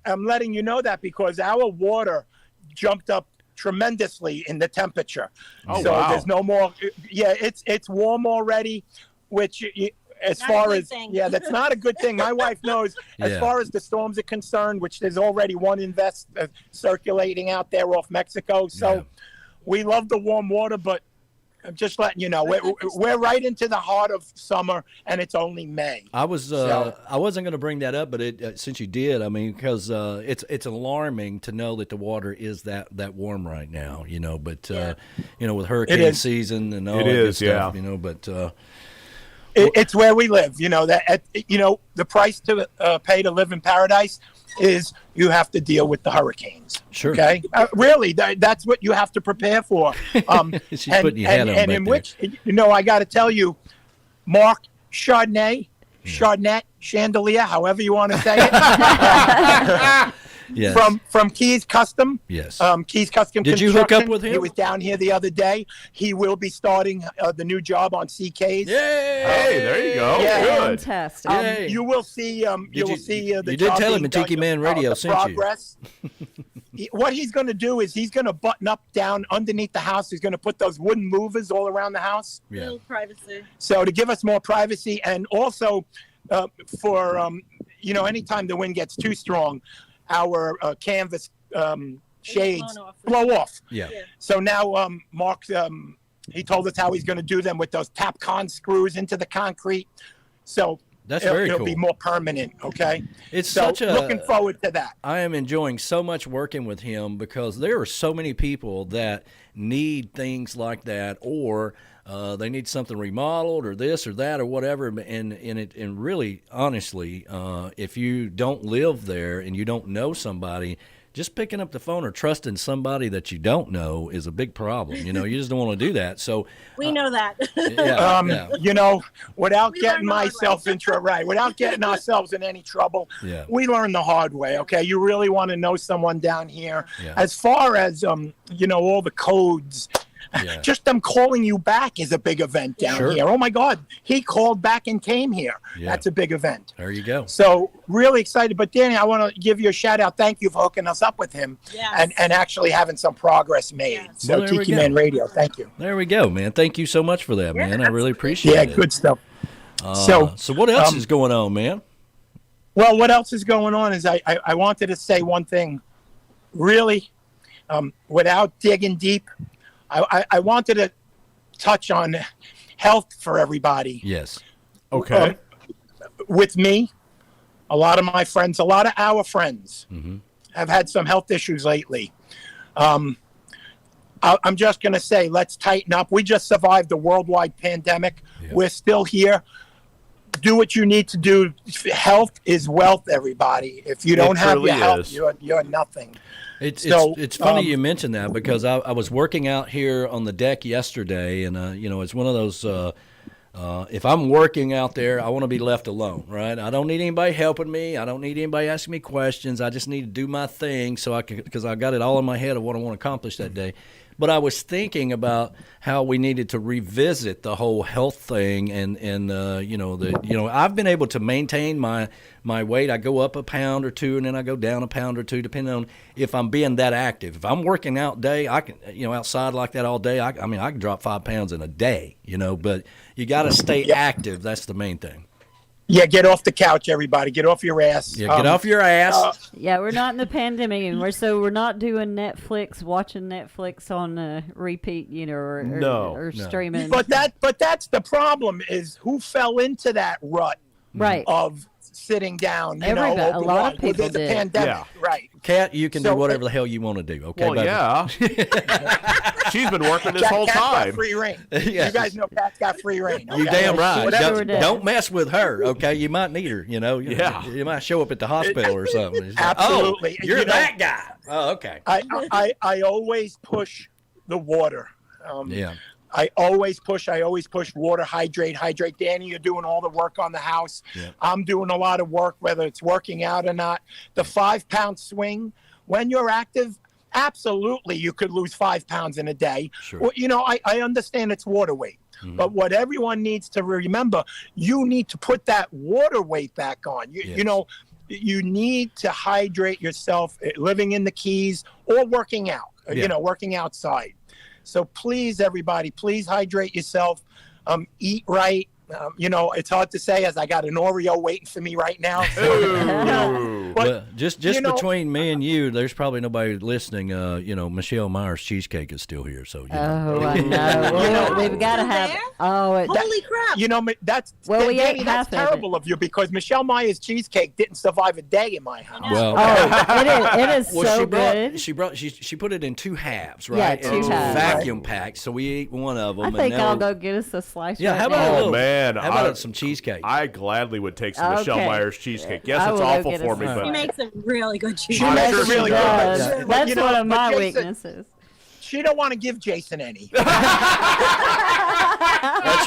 I'm letting you know that because our water jumped up tremendously in the temperature. Oh, so wow. there's no more. Yeah, it's warm already, which as Not far a good as thing. that's not a good thing. My wife knows as far as the storms are concerned, which there's already one circulating out there off Mexico. So we love the warm water, but I'm just letting you know we're right into the heart of summer, and it's only May. I wasn't going to bring that up, but since you did, I mean, because it's alarming to know that the water is that warm right now, But with hurricane season and all that good stuff, but it's where we live. The price to pay to live in paradise is you have to deal with the hurricanes. Sure. Okay. Really, that's what you have to prepare for. She's putting your hat on and back in there. which, I got to tell you, Mark Chardonnay, Chandelier, however you want to say it. Yes. From Keys Custom. Yes. Keys Custom. Did you hook up with him? He was down here the other day. He will be starting the new job on CK's. Yay! Hey, there you go. Yeah. Good. Fantastic. You will see. The You did job tell him being at Tiki done, Man Radio the sent you. progress. What he's going to do is he's going to button up down underneath the house. He's going to put those wooden movers all around the house. Yeah. Little privacy. So to give us more privacy, and also for anytime the wind gets too strong, our canvas shades blow off. Yeah. So now Mark, he told us how he's going to do them with those Tapcon screws into the concrete. So That's very it'll cool. be more permanent. Okay. It's So such a looking forward to that. I am enjoying so much working with him because there are so many people that need things like that, or they need something remodeled, or this or that or whatever. And really, honestly, if you don't live there and you don't know somebody, just picking up the phone or trusting somebody that you don't know is a big problem. You know, you just don't want to do that. So We know that. yeah. You know, without We getting learned the hard myself into without getting ourselves in any trouble, Yeah. we learn the hard way. Okay, you really want to know someone down here. Yeah. As far as you know, all the codes. Yeah. Just them calling you back is a big event down Sure. here. Oh my God, he called back and came here. Yeah. That's a big event. There you go. So really excited. But Danny, I want to give you a shout out. Thank you for hooking us up with him Yes. and actually having some progress made. Yes. So Well, there we Tiki go. Man Radio, thank you. There we go, man. Thank you so much for that, man. I really appreciate Yeah, it. good stuff. So what else is going on, man? Well, what else is going on is I wanted to say one thing, really, without digging deep. I wanted to touch on health for everybody. Yes. Okay. With me, a lot of my friends, a lot of our friends Mm-hmm. have had some health issues lately. I'm just going to say, let's tighten up. We just survived a worldwide pandemic. Yeah. We're still here. Do what you need to do. Health is wealth, everybody. If you don't have truly your health, is. you're nothing. It's So, it's funny you mentioned that because I was working out here on the deck yesterday, and you know, it's one of those. If I'm working out there, I want to be left alone, right? I don't need anybody helping me. I don't need anybody asking me questions. I just need to do my thing so I can, because I got it all in my head of what I want to accomplish that day. But I was thinking about how we needed to revisit the whole health thing, and I've been able to maintain my weight. I go up a pound or two, and then I go down a pound or two, depending on if I'm being that active. If I'm working out day, I can, outside like that all day. I can drop 5 pounds in a day, but you got to stay active. That's the main thing. Yeah, get off the couch, everybody. Get off your ass. Yeah, get off your ass. Yeah, we're not in the pandemic anymore, so we're not doing watching Netflix on repeat, or streaming. But that's the problem is who fell into that rut Right. of sitting down. Everybody- a open lot of wide. people There's a did. pandemic, Yeah. right? Kat, you can So, do whatever the hell you want to do. Okay, Well, baby? yeah. She's been working this whole Cat's got time. free reign. Yeah. You guys know Cat's got free reign. You okay? damn right. Whatever- Don't mess with her, okay? You might need her, Yeah. You might show up at the hospital or something. It's like, Absolutely. oh, you're You know- that guy. Oh, okay. I always push the water. Yeah. I always push water, hydrate. Danny, you're doing all the work on the house. Yeah. I'm doing a lot of work, whether it's working out or not. The 5-pound swing, when you're active, absolutely you could lose 5 pounds in a day. Sure. Well, I understand it's water weight. Mhm. But what everyone needs to remember, you need to put that water weight back on. Yes. You need to hydrate yourself living in the Keys or working out, Yeah. working outside. So please, everybody, please hydrate yourself. Eat right. It's hard to say as I got an Oreo waiting for me right now. Ooh. But, Well, just between me and you, there's probably nobody listening. Michelle Myers' cheesecake is still here, so Oh, I know. We've got to have. There? Oh, Holy crap. That's Well, we Danny, ate that's half of it. terrible of you because Michelle Myers' cheesecake didn't survive a day in my house. well. it is Well, so good. she put it in 2 halves, Yeah, right? 2 And it's halves. vacuum packed, so we ate one of them. I and think now I'll we're- go get us a slice. Yeah, right how about now. a Oh little- man, How about some cheesecake? I gladly would take some Michelle Okay. Myers cheesecake. Yes, I it's will go awful get for us me, some. but She makes a really good cheese. She I'm makes sure a she really does. good. That's But, one of my Jason- weaknesses. She don't want to give Jason any. That's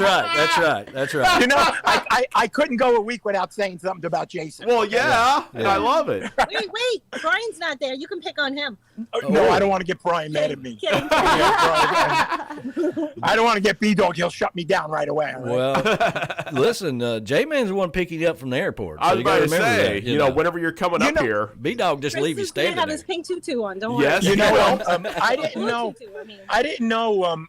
right. I couldn't go a week without saying something about Jason. well, yeah, and I love it. Wait. Brian's not there. You can pick on him. No, I don't want to get Brian mad at me. Kidding. I don't want to get B-Dog. He'll shut me down right away. all right? Well, listen, J-Man's the one picking you up from the airport. I So was you got about to to remember say, that, whenever you're coming up here, B-Dog just leave you Chris is gonna standing have there. his pink tutu on. Don't worry. yes, You know, well, I didn't know. Tutu, I mean. I didn't know.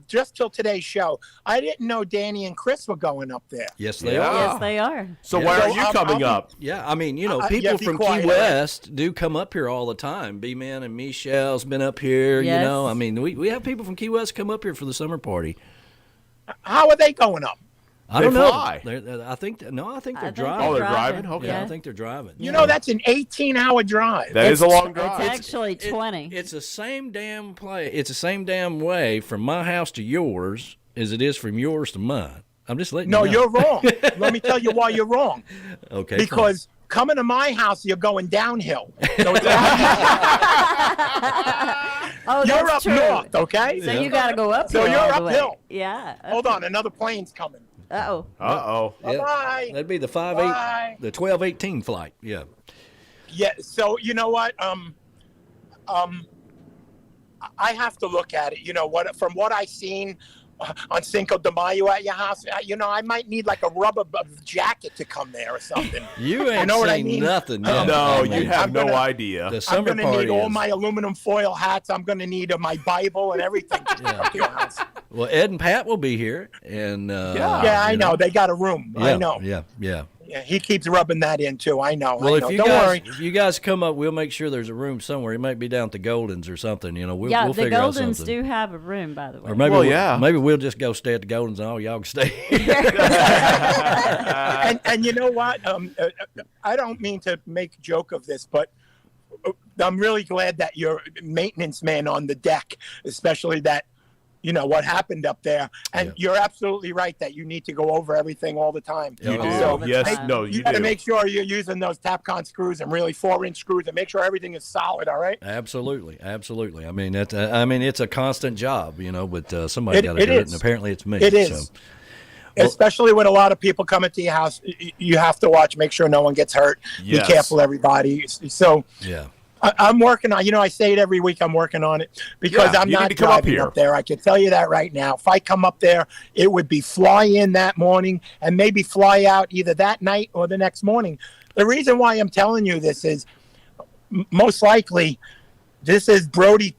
Just till today's show, I didn't know Danny and Chris were going up there. Yes, they Yeah. are. Yes, they are. So Yeah. why So are you I'll coming be- up? Yeah, I mean, yeah, people be from quiet. Key West do come up here all the time. B-Man and Michelle's been up here, Yes. I mean, we have people from Key West come up here for the summer party. How are they going up? I They don't know. fly. I think they're I think driving. Oh, they're driving? Okay. Yeah, I Yeah. think they're driving. You know, that's an 18-hour drive. That is a long drive. It's actually 20. It's the same damn play. It's the same damn way from my house to yours as it is from yours to mine. I'm just letting No, you know. you're wrong. Let me tell you why you're wrong. Okay. Because coming to my house, you're going downhill. So it's Oh, you're that's up true. north, okay? So you got to go up. So you're all the way. uphill. Yeah. Hold on, another plane's coming. Uh-oh. Uh-oh. Yeah, Bye-bye. that'd be the Bye. the 1218 flight. Yeah. Yeah. So you know what? I have to look at it. You know what? From what I've seen on Cinco de Mayo at your house, you know, I might need like a rubber jacket to come there or something. You ain't know what I seen mean? nothing. No, yet. I you mean, have no gonna- idea. The I'm summer going to party need all is- my aluminum foil hats. I'm going to need my Bible and everything to come to your house. Well, Ed and Pat will be here, and Yeah, I you know. They got a room. Yeah, I know. Yeah. Yeah, he keeps rubbing that in too. I know. Well, I if know. you Don't guys worry. if you guys come up, we'll make sure there's a room somewhere. It might be down at the Goldens or something. You know, we'll Yeah, the figure out Goldens something. do have a room, by the way. Or maybe Well, yeah. maybe we'll just go stay at the Goldens and all y'all can stay. And you know what? I don't mean to make a joke of this, but I'm really glad that you're maintenance man on the deck, especially that, you know, what happened up there. And you're absolutely right that you need to go over everything all the time. You do. So Yes, make- no, you you got to do. make sure you're using those Tapcon screws and really 4-inch screws and make sure everything is solid, all right? Absolutely. I mean, it's a constant job, you know. But somebody got to it do it, is. and apparently it's me. It is. So. Especially when a lot of people come into your house, you have to watch, make sure no one gets hurt. Yes. Be careful, everybody. So Yeah. I'm working on, you know, I say it every week, I'm working on it because Yeah, I'm you need not to come up driving here. up there. I can tell you that right now. If I come up there, it would be fly in that morning and maybe fly out either that night or the next morning. The reason why I'm telling you this is most likely this is Brody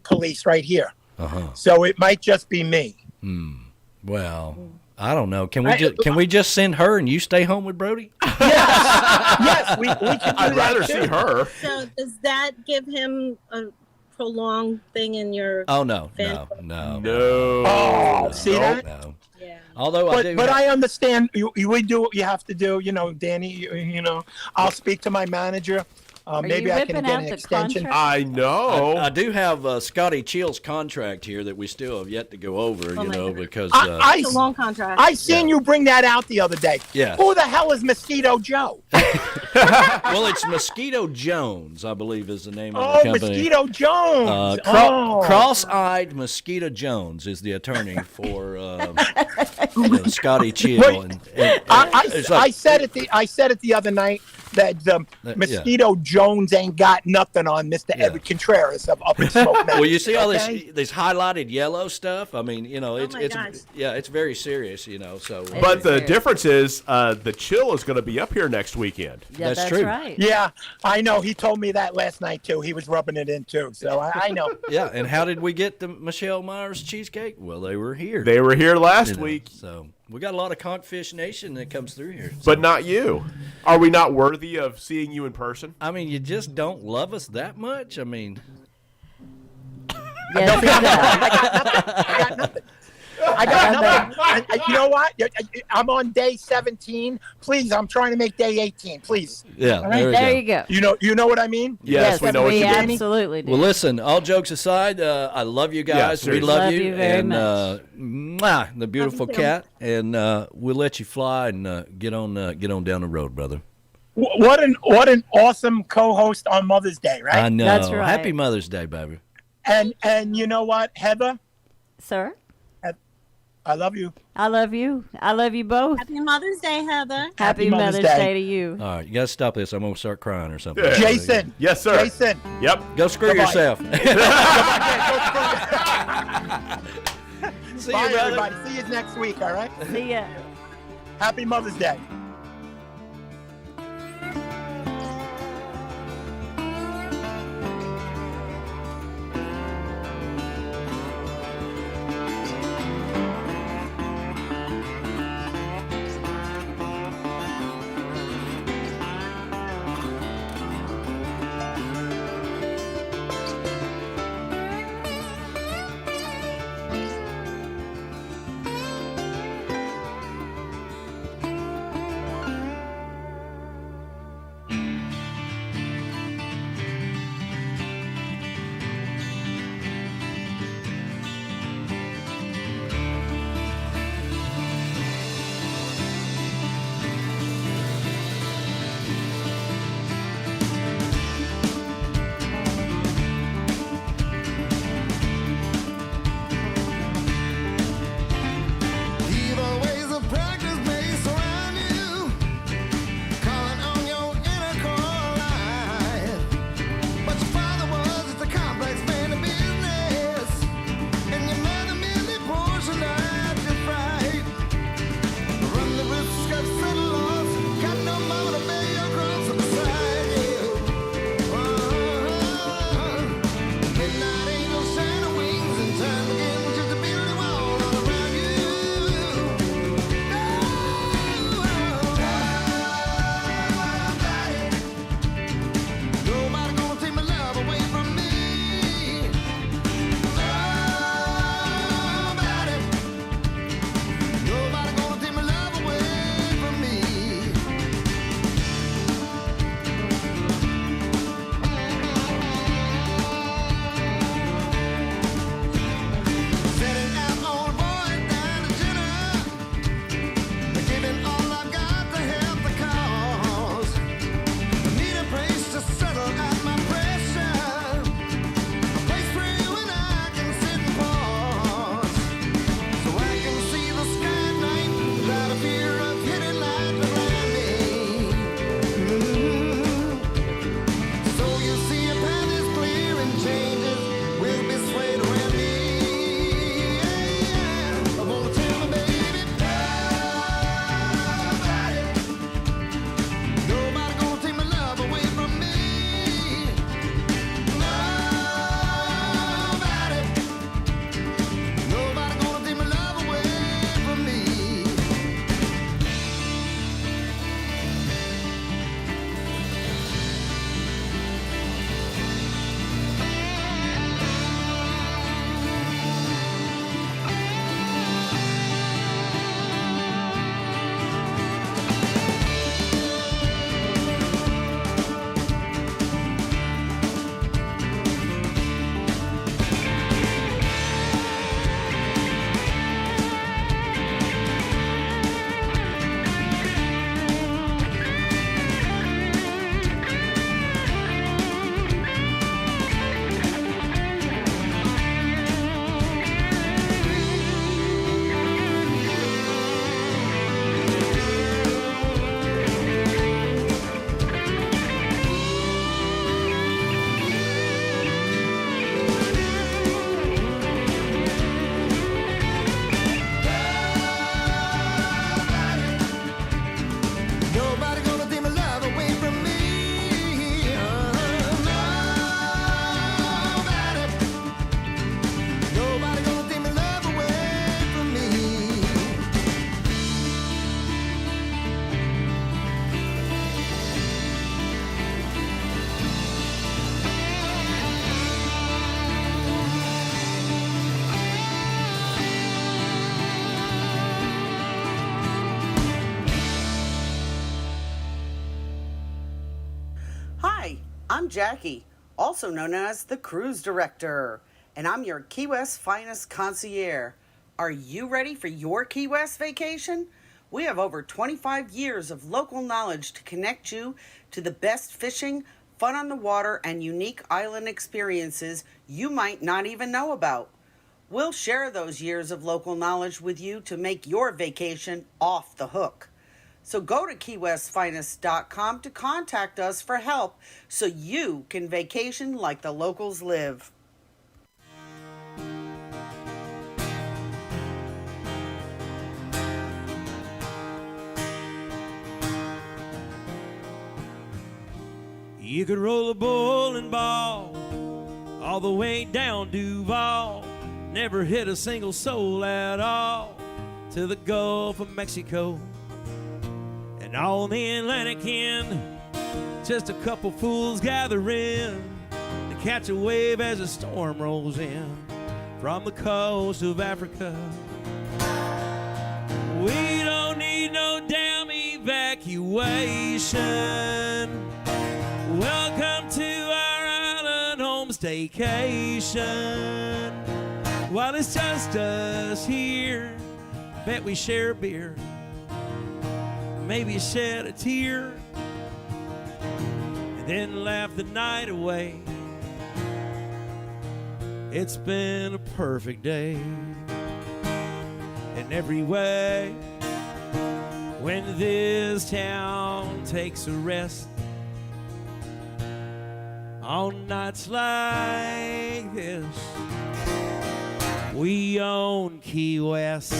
police right here. Uh-huh. So it might just be me. Well, I don't know. Can we just send her and you stay home with Brody? Yes, we can do I'd that rather too. see her. So does that give him a prolonged thing in your? Oh no. No. Oh, see that? No. Yeah. Although I do. But I understand we do what you have to do. You know, Danny, you know, I'll speak to my manager. Maybe you I can whipping get out an the extension. contract? I know. I do have Scotty Chill's contract here that we still have yet to go over, Oh you my know, God. because It's a long contract. I seen you bring that out the other day. Yeah. Who the hell is Mosquito Joe? well, it's Mosquito Jones, I believe, is the name of Oh, the company. Mosquito Jones. Cross-eyed Mosquito Jones is the attorney for Scotty Chill. And it's like- I said it the other night that Mosquito Jones ain't got nothing on Mr. Edward Contreras of Up in Smoke. Well, you see all okay? this highlighted yellow stuff. I mean, you know, it's my gosh. it's very serious, you know. So, But the difference is the Chill is going to be up here next weekend. Yeah, that's true. right. Yeah, I know. He told me that last night too. He was rubbing it in too. So I know. yeah, and how did we get the Michelle Myers cheesecake? Well, they were here. They were here last You know, week, so we got a lot of conchfishnation that comes through here. but not you. Are we not worthy of seeing you in person? I mean, you just don't love us that much. I mean, Yes, he does. I got nothing. I got nothing. You know what? I'm on day 17. Please, I'm trying to make day 18. Please. yeah, All right, There you go. You know what I mean? Yes, we know what you mean. absolutely do. well, listen. All jokes aside, I love you guys. we seriously. love Love you, you very and much. the beautiful Love you too. cat, and we'll let you fly and get on down the road, brother. What an awesome co-host on Mother's Day, right? I know. That's right. Happy Mother's Day, baby. And you know what, Heather? Sir, I love you. I love you. I love you both. Happy Mother's Day, Heather. Happy Mother's Mother's Day. Day to you. All right, you gotta stop this. I'm gonna start crying or something. Yeah. Jason. Yes, sir. Jason. Yep. Go screw Goodbye. yourself. Bye, See you, brother. everybody. See you next week, all right? See ya. Happy Mother's Day. I'm Jackie, also known as the Cruise Director, and I'm your Key West Finest concierge. Are you ready for your Key West vacation? We have over 25 years of local knowledge to connect you to the best fishing, fun on the water, and unique island experiences you might not even know about. We'll share those years of local knowledge with you to make your vacation off the hook. So go to keywestfinest.com to contact us for help so you can vacation like the locals live. You could roll a bowling ball all the way down Duval, never hit a single soul at all, to the Gulf of Mexico. And on the Atlantic end, just a couple fools gathering to catch a wave as a storm rolls in from the coast of Africa. We don't need no damn evacuation. Welcome to our island home staycation. While it's just us here, bet we share a beer, maybe shed a tear, and then laugh the night away. It's been a perfect day in every way. When this town takes a rest on nights like this, we own Key West.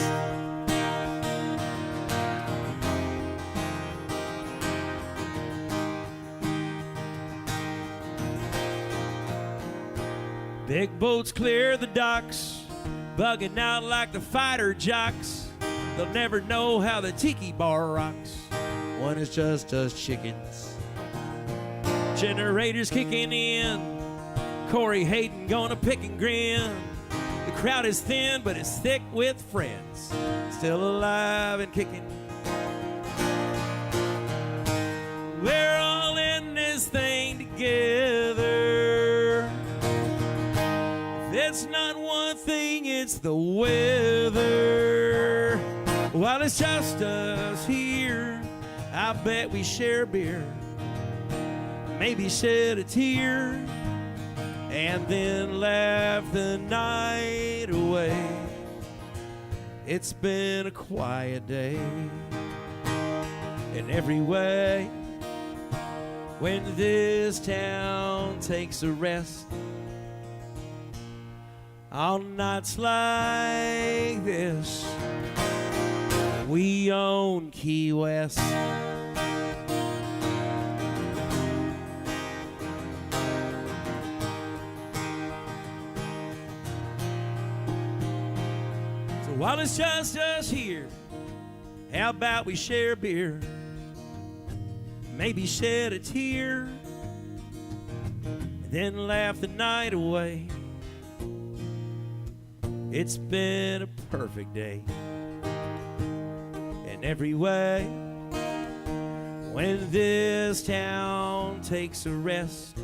Big boats clear the docks, bugging out like the fighter jocks. They'll never know how the tiki bar rocks when it's just us chickens. Generators kicking in, Corey Hayden gonna pick and grin. The crowd is thin, but it's thick with friends, still alive and kicking. We're all in this thing together. If it's not one thing, it's the weather. While it's just us here, I bet we share a beer, maybe shed a tear, and then laugh the night away. It's been a quiet day in every way. When this town takes a rest on nights like this, we own Key West. While it's just us here, how about we share a beer, maybe shed a tear, and then laugh the night away. It's been a perfect day in every way. When this town takes a rest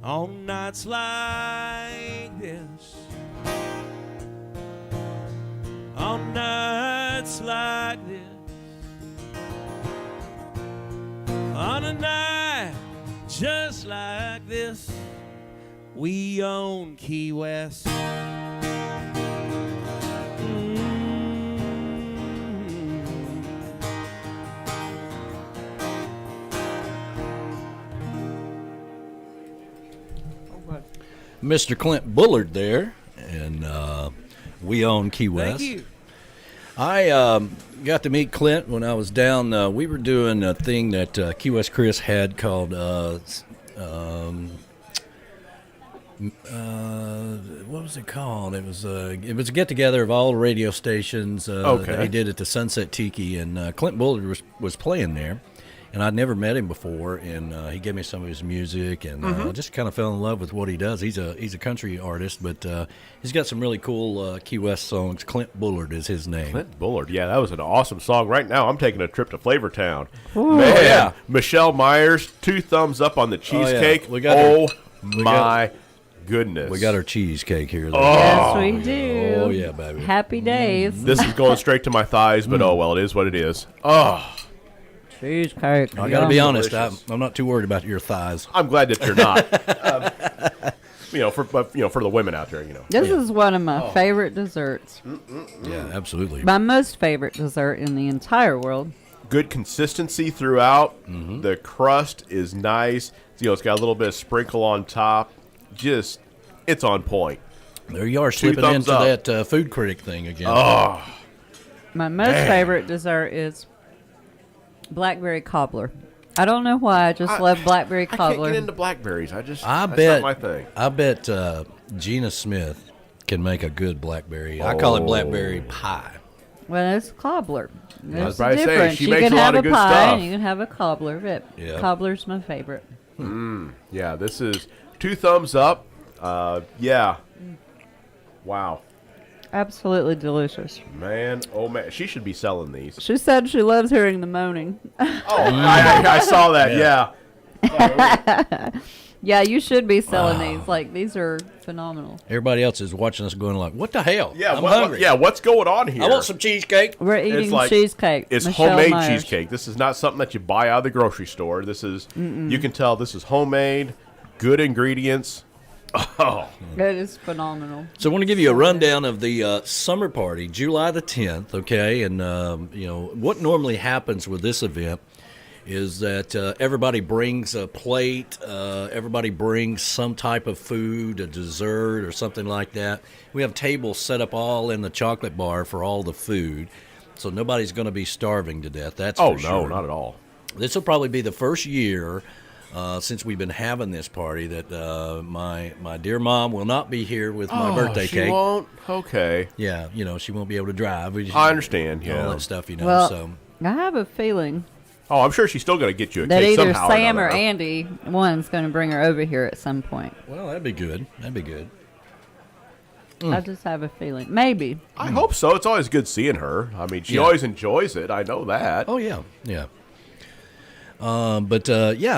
on nights like this, on nights like this, on a night just like this, we own Key West. Mr. Clint Bullard there, and we own Key West. Thank you. I got to meet Clint when I was down. We were doing a thing that Key West Chris had called, what was it called? It was a get-together of all the radio stations that he did at the Sunset Tiki, and Clint Bullard was playing there. and I'd never met him before, and he gave me some of his music, and I just kind of fell in love with what he does. He's a country artist, but he's got some really cool Key West songs. Clint Bullard is his name. Clint Bullard, yeah, that was an awesome song. Right now, I'm taking a trip to Flavortown. Ooh. Man, Oh, yeah. Michelle Myers, 2 thumbs up on the cheesecake. We got my goodness. We got our cheesecake here. Though. Yes, we do. Oh, yeah, baby. Happy days. This is going straight to my thighs, but oh, well, it is what it is. Oh. Cheesecake. I got to be honest, I'm not too worried about your thighs. I'm glad that you're not. For the women out there, This is one of my favorite desserts. Yeah, absolutely. My most favorite dessert in the entire world. Good consistency throughout. The crust is nice. It's got a little bit of sprinkle on top. Just, it's on point. There you are, slipping into that food critic thing again. Oh. My most favorite dessert is blackberry cobbler. I don't know why. I just love blackberry cobbler. I can't get into blackberries. That's not my thing. I bet Gina Smith can make a good blackberry. I call it blackberry pie. Well, it's cobbler. There's about a to say, difference. she You makes can a lot have of a good pie stuff. and you can have a cobbler, but cobbler's my favorite. Yeah, this is 2 thumbs up. Yeah. Wow. Absolutely delicious. Man, oh man, she should be selling these. She said she loves hearing the moaning. I saw that, yeah. Yeah, you should be selling these. Like, these are phenomenal. Everybody else is watching us going like, what the hell? Yeah, I'm hungry. What's going on here? I want some cheesecake. We're eating It's cheesecake. It's Michelle homemade Myers. cheesecake. This is not something that you buy out of the grocery store. This is, you can tell this is homemade, good ingredients. Oh. It is phenomenal. So I want to give you a rundown of the summer party, July the 10th, okay? And, what normally happens with this event is that everybody brings a plate, everybody brings some type of food, a dessert or something like that. We have tables set up all in the chocolate bar for all the food, so nobody's going to be starving to death, that's for sure. Oh, no, not at all. This will probably be the first year since we've been having this party that my dear mom will not be here with my birthday cake. She won't? Okay. Yeah, she won't be able to drive. I understand, yeah. All that stuff, Well, so. I have a feeling Oh, I'm sure she's still going to get you a that cake either somehow Sam or or another. Andy, one's going to bring her over here at some point. Well, that'd be good. That'd be good. I just have a feeling. Maybe. I hope so. It's always good seeing her. I mean, she always enjoys it. I know that. Oh, yeah. Yeah.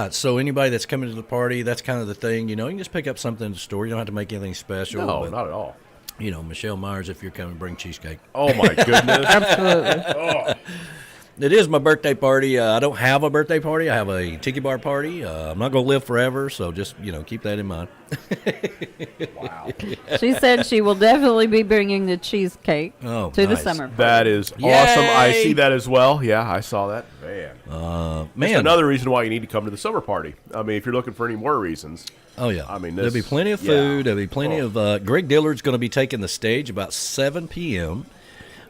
So anybody that's coming to the party, that's kind of the thing. You can just pick up something in the store. You don't have to make anything special. No, but, not at all. Michelle Myers, if you're coming, bring cheesecake. Oh, my goodness. Absolutely. Oh. It is my birthday party. I don't have a birthday party. I have a tiki bar party. I'm not going to live forever, so just, keep that in mind. Wow. She said she will definitely be bringing the cheesecake to the nice. summer party. That is awesome. I see that as well. Yeah, I saw that. Man. That's another reason why you need to come to the summer party. I mean, if you're looking for any more reasons. Oh, yeah. I mean, there'll be plenty of food. There'll be plenty of... Greg Dillard's going to be taking the stage about 7 p.m.,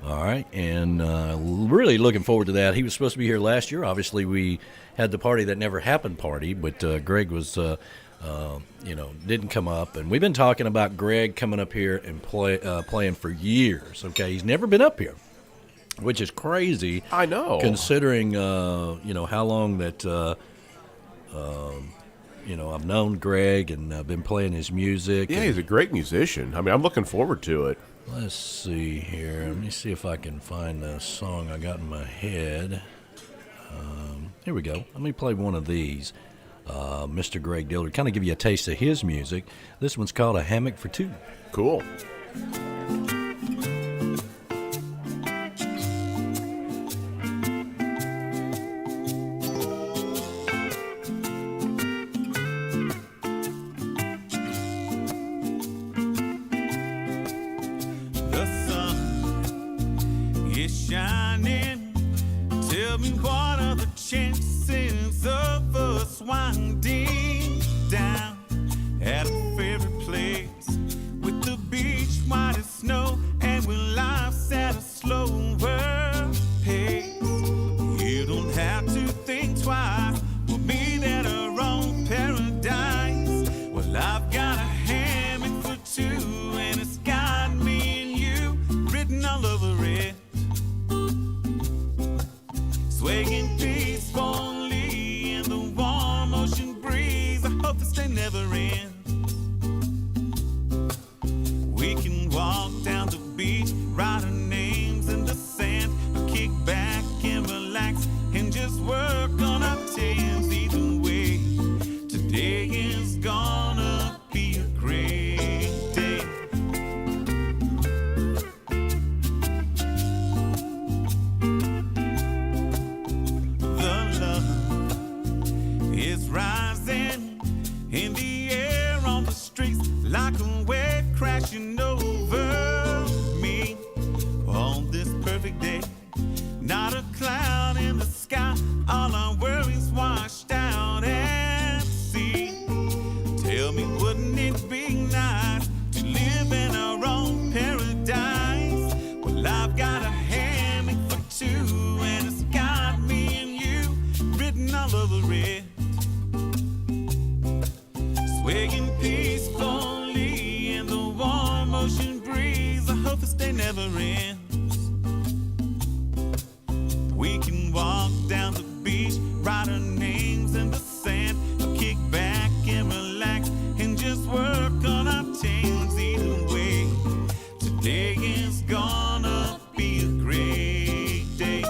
all right, and really looking forward to that. He was supposed to be here last year. Obviously, we had the party that never happened party, but Greg was, didn't come up. And we've been talking about Greg coming up here and playing for years, okay? He's never been up here, which is crazy. I know. Considering, how long that, I've known Greg and I've been playing his music. Yeah, he's a great musician. I mean, I'm looking forward to it. Let's see here. Let me see if I can find the song I got in my head. Here we go. Let me play one of these. Mr. Greg Dillard. Kind of give you a taste of his music. This one's called A Hammock for Two. Cool. Shining. Tell me what are the chances of us winding down at a favorite place with the beach white as snow and with lives at a slower pace. You don't have to think twice. We'll be there to own paradise. Well, I've got a hammock for two and it's got me and you written all over it. like a wave crashing over me on this perfect day. Not a cloud in the sky, all our worries washed out at sea. Tell me, wouldn't it be nice to live in our own paradise? Well, I've got a hammock for two, and it's got me and you written all over it. Swaying peacefully in the warm ocean breeze. I hope this day never ends. We can walk down the beach, write our names in the sand, or kick back and relax and just work on our teams. Either way, today is gonna be a great day.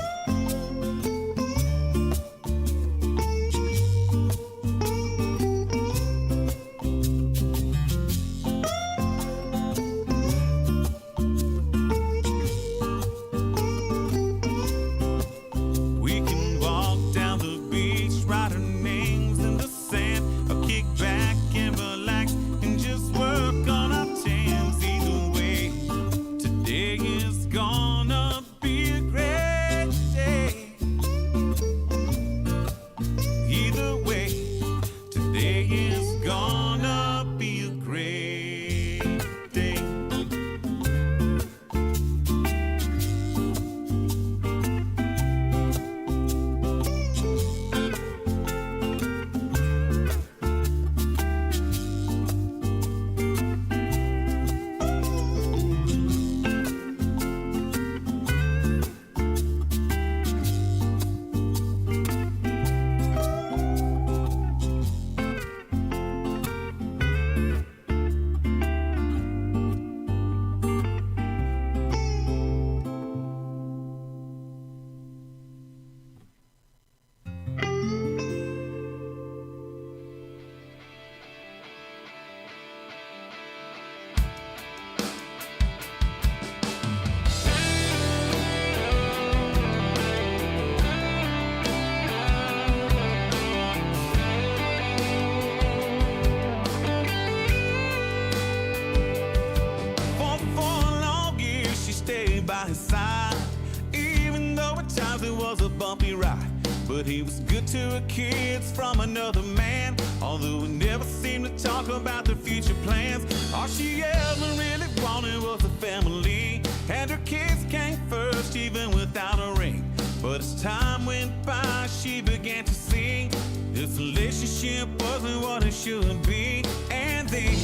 But he was good to her kids from another man, although he never seemed to talk about their future plans. All she ever really wanted was a family, and her kids came first even without a ring. But as time went by, she began to see this relationship wasn't what it should be. And then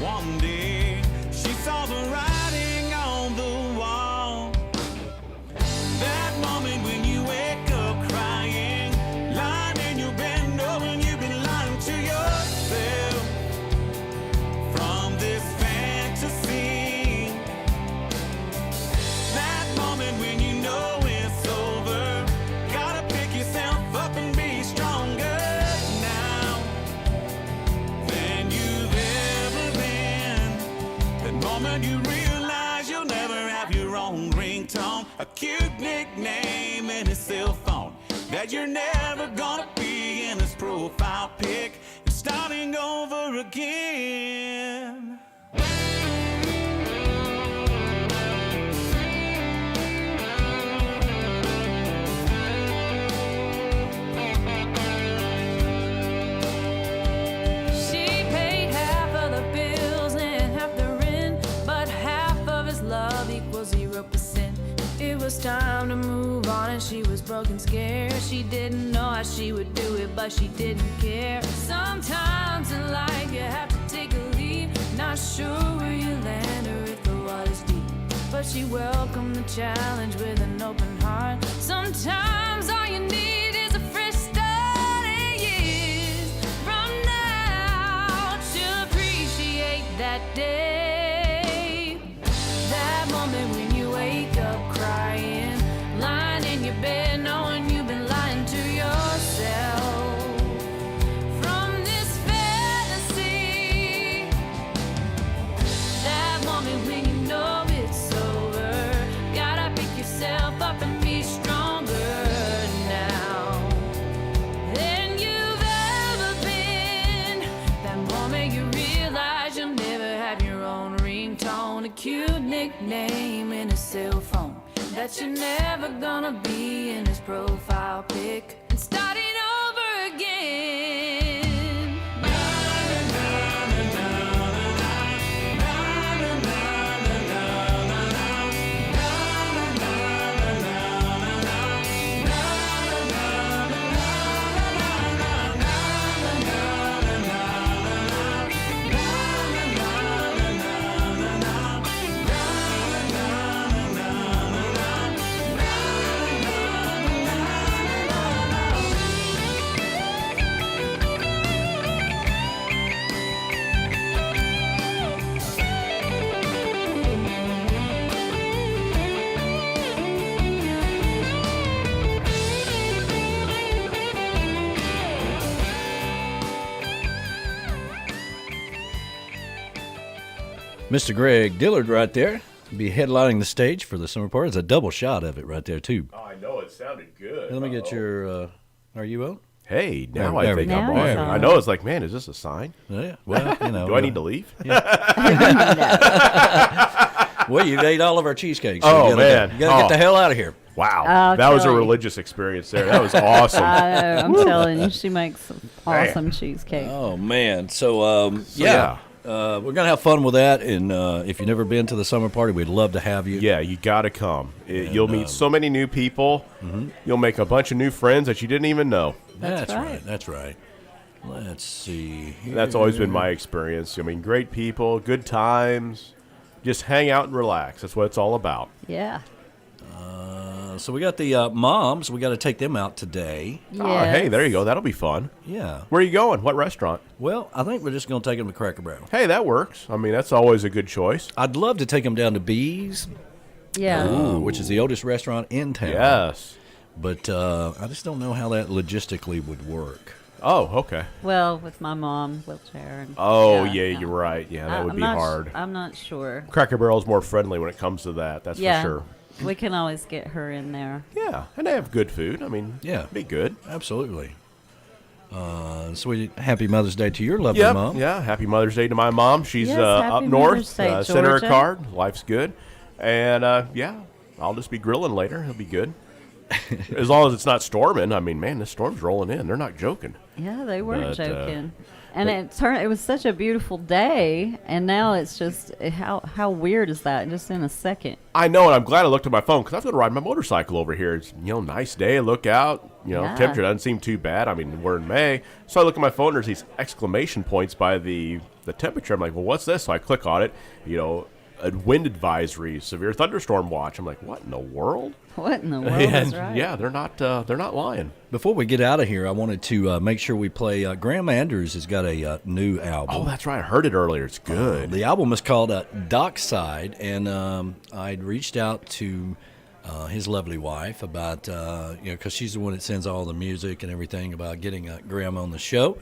one day she saw the writing on the wall. That moment when you wake up crying, lying in your bed knowing you've been lying to yourself from this fantasy. That moment when you know it's over, gotta pick yourself up and be stronger now than you've ever been. That moment you realize you'll never have your own ringtone, a cute nickname in his cell phone, that you're never gonna be in his profile pic, and starting over again. She paid half of the bills and half the rent, but half of his love equals 0%. It was time to move on and she was broken scared. She didn't know how she would do it, but she didn't care. Sometimes in life you have to take a leap, not sure where you land or if the water's deep, but she welcomed the challenge with an open heart. Sometimes all you need is a fresh start, and years from now to appreciate that day, that moment when you wake up crying, lying in your bed knowing you've been lying to yourself from this fantasy. That moment when you know it's over, gotta pick yourself up and be stronger now than you've ever been. That moment you realize you'll never a cute nickname in his cell phone that you're never gonna be in his profile pic. And starting over again. Mr. Greg Dillard right there be headlining the stage for the summer party. It's a double shot of it right there, too. Oh, I know. It sounded good. Let me get your, are you on? Hey, now There I we think go. I'm Now on. he's on. I know. It's like, man, is this a sign? Yeah. Well, you know. Do I need to leave? Well, you ate all of our cheesecakes. Oh, you man. You got to get the hell out of here. Wow. That was a religious experience there. That was awesome. I'm telling you, she makes some awesome cheesecake. Oh, man. So, yeah. We're going to have fun with that. And if you've never been to the summer party, we'd love to have you. Yeah, you got to come. You'll meet so many new people. You'll make a bunch of new friends that you didn't even know. That's right. That's right. Let's see. That's always been my experience. I mean, great people, good times. Just hang out and relax. That's what it's all about. Yeah. So we got the moms. We got to take them out today. Oh, hey, there you go. That'll be fun. Yeah. Where are you going? What restaurant? Well, I think we're just going to take them to Cracker Barrel. Hey, that works. I mean, that's always a good choice. I'd love to take them down to Bees. Yeah. Which is the oldest restaurant in town. Yes. But I just don't know how that logistically would work. Oh, okay. Well, with my mom, wheelchair. And, Oh, yeah, you're right. Yeah, that would I'm be not hard. I'm not sure. Cracker Barrel's more friendly when it comes to that. That's Yeah. for sure. We can always get her in there. Yeah, and they have good food. I mean, Yeah. be good. Absolutely. Sweet, happy Mother's Day to your lovely Yep, mom. yeah. Happy Mother's Day to my mom. She's Yes, up happy north. Mother's Day, Sent her a Georgia. card. Life's good. And, yeah, I'll just be grilling later. It'll be good. As long as it's not storming. I mean, man, this storm's rolling in. They're not joking. Yeah, they weren't But, joking. And it was such a beautiful day, and now it's just how weird is that? Just in a second. I know, and I'm glad I looked at my phone because I was going to ride my motorcycle over here. It's, nice day. Look out. Yeah. Temperature doesn't seem too bad. I mean, we're in May. So I look at my phone. There's these exclamation points by the temperature. I'm like, well, what's this? So I click on it. A wind advisory, severe thunderstorm watch. I'm like, what in the world? What in the world is right? Yeah, they're not lying. Before we get out of here, I wanted to make sure we play. Graham Anders has got a new album. Oh, that's right. I heard it earlier. It's good. The album is called Dockside, and I'd reached out to his lovely wife about, because she's the one that sends all the music and everything, about getting Graham on the show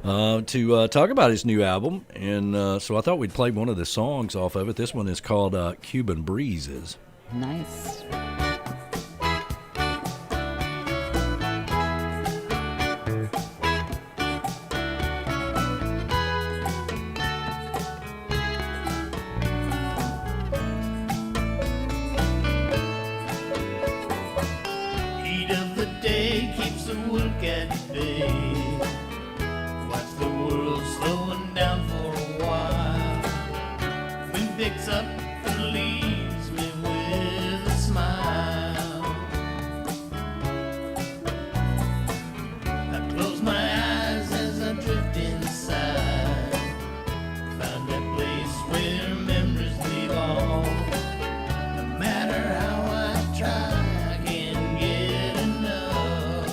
to talk about his new album. And so I thought we'd play one of the songs off of it. This one is called Cuban Breezes. Nice. Heat of the day keeps the work at bay. Watch the world slowing down for a while. Wind picks up and leaves me with a smile. I close my eyes as I drift inside. Find that place where memories belong. No matter how I try, I can't get enough.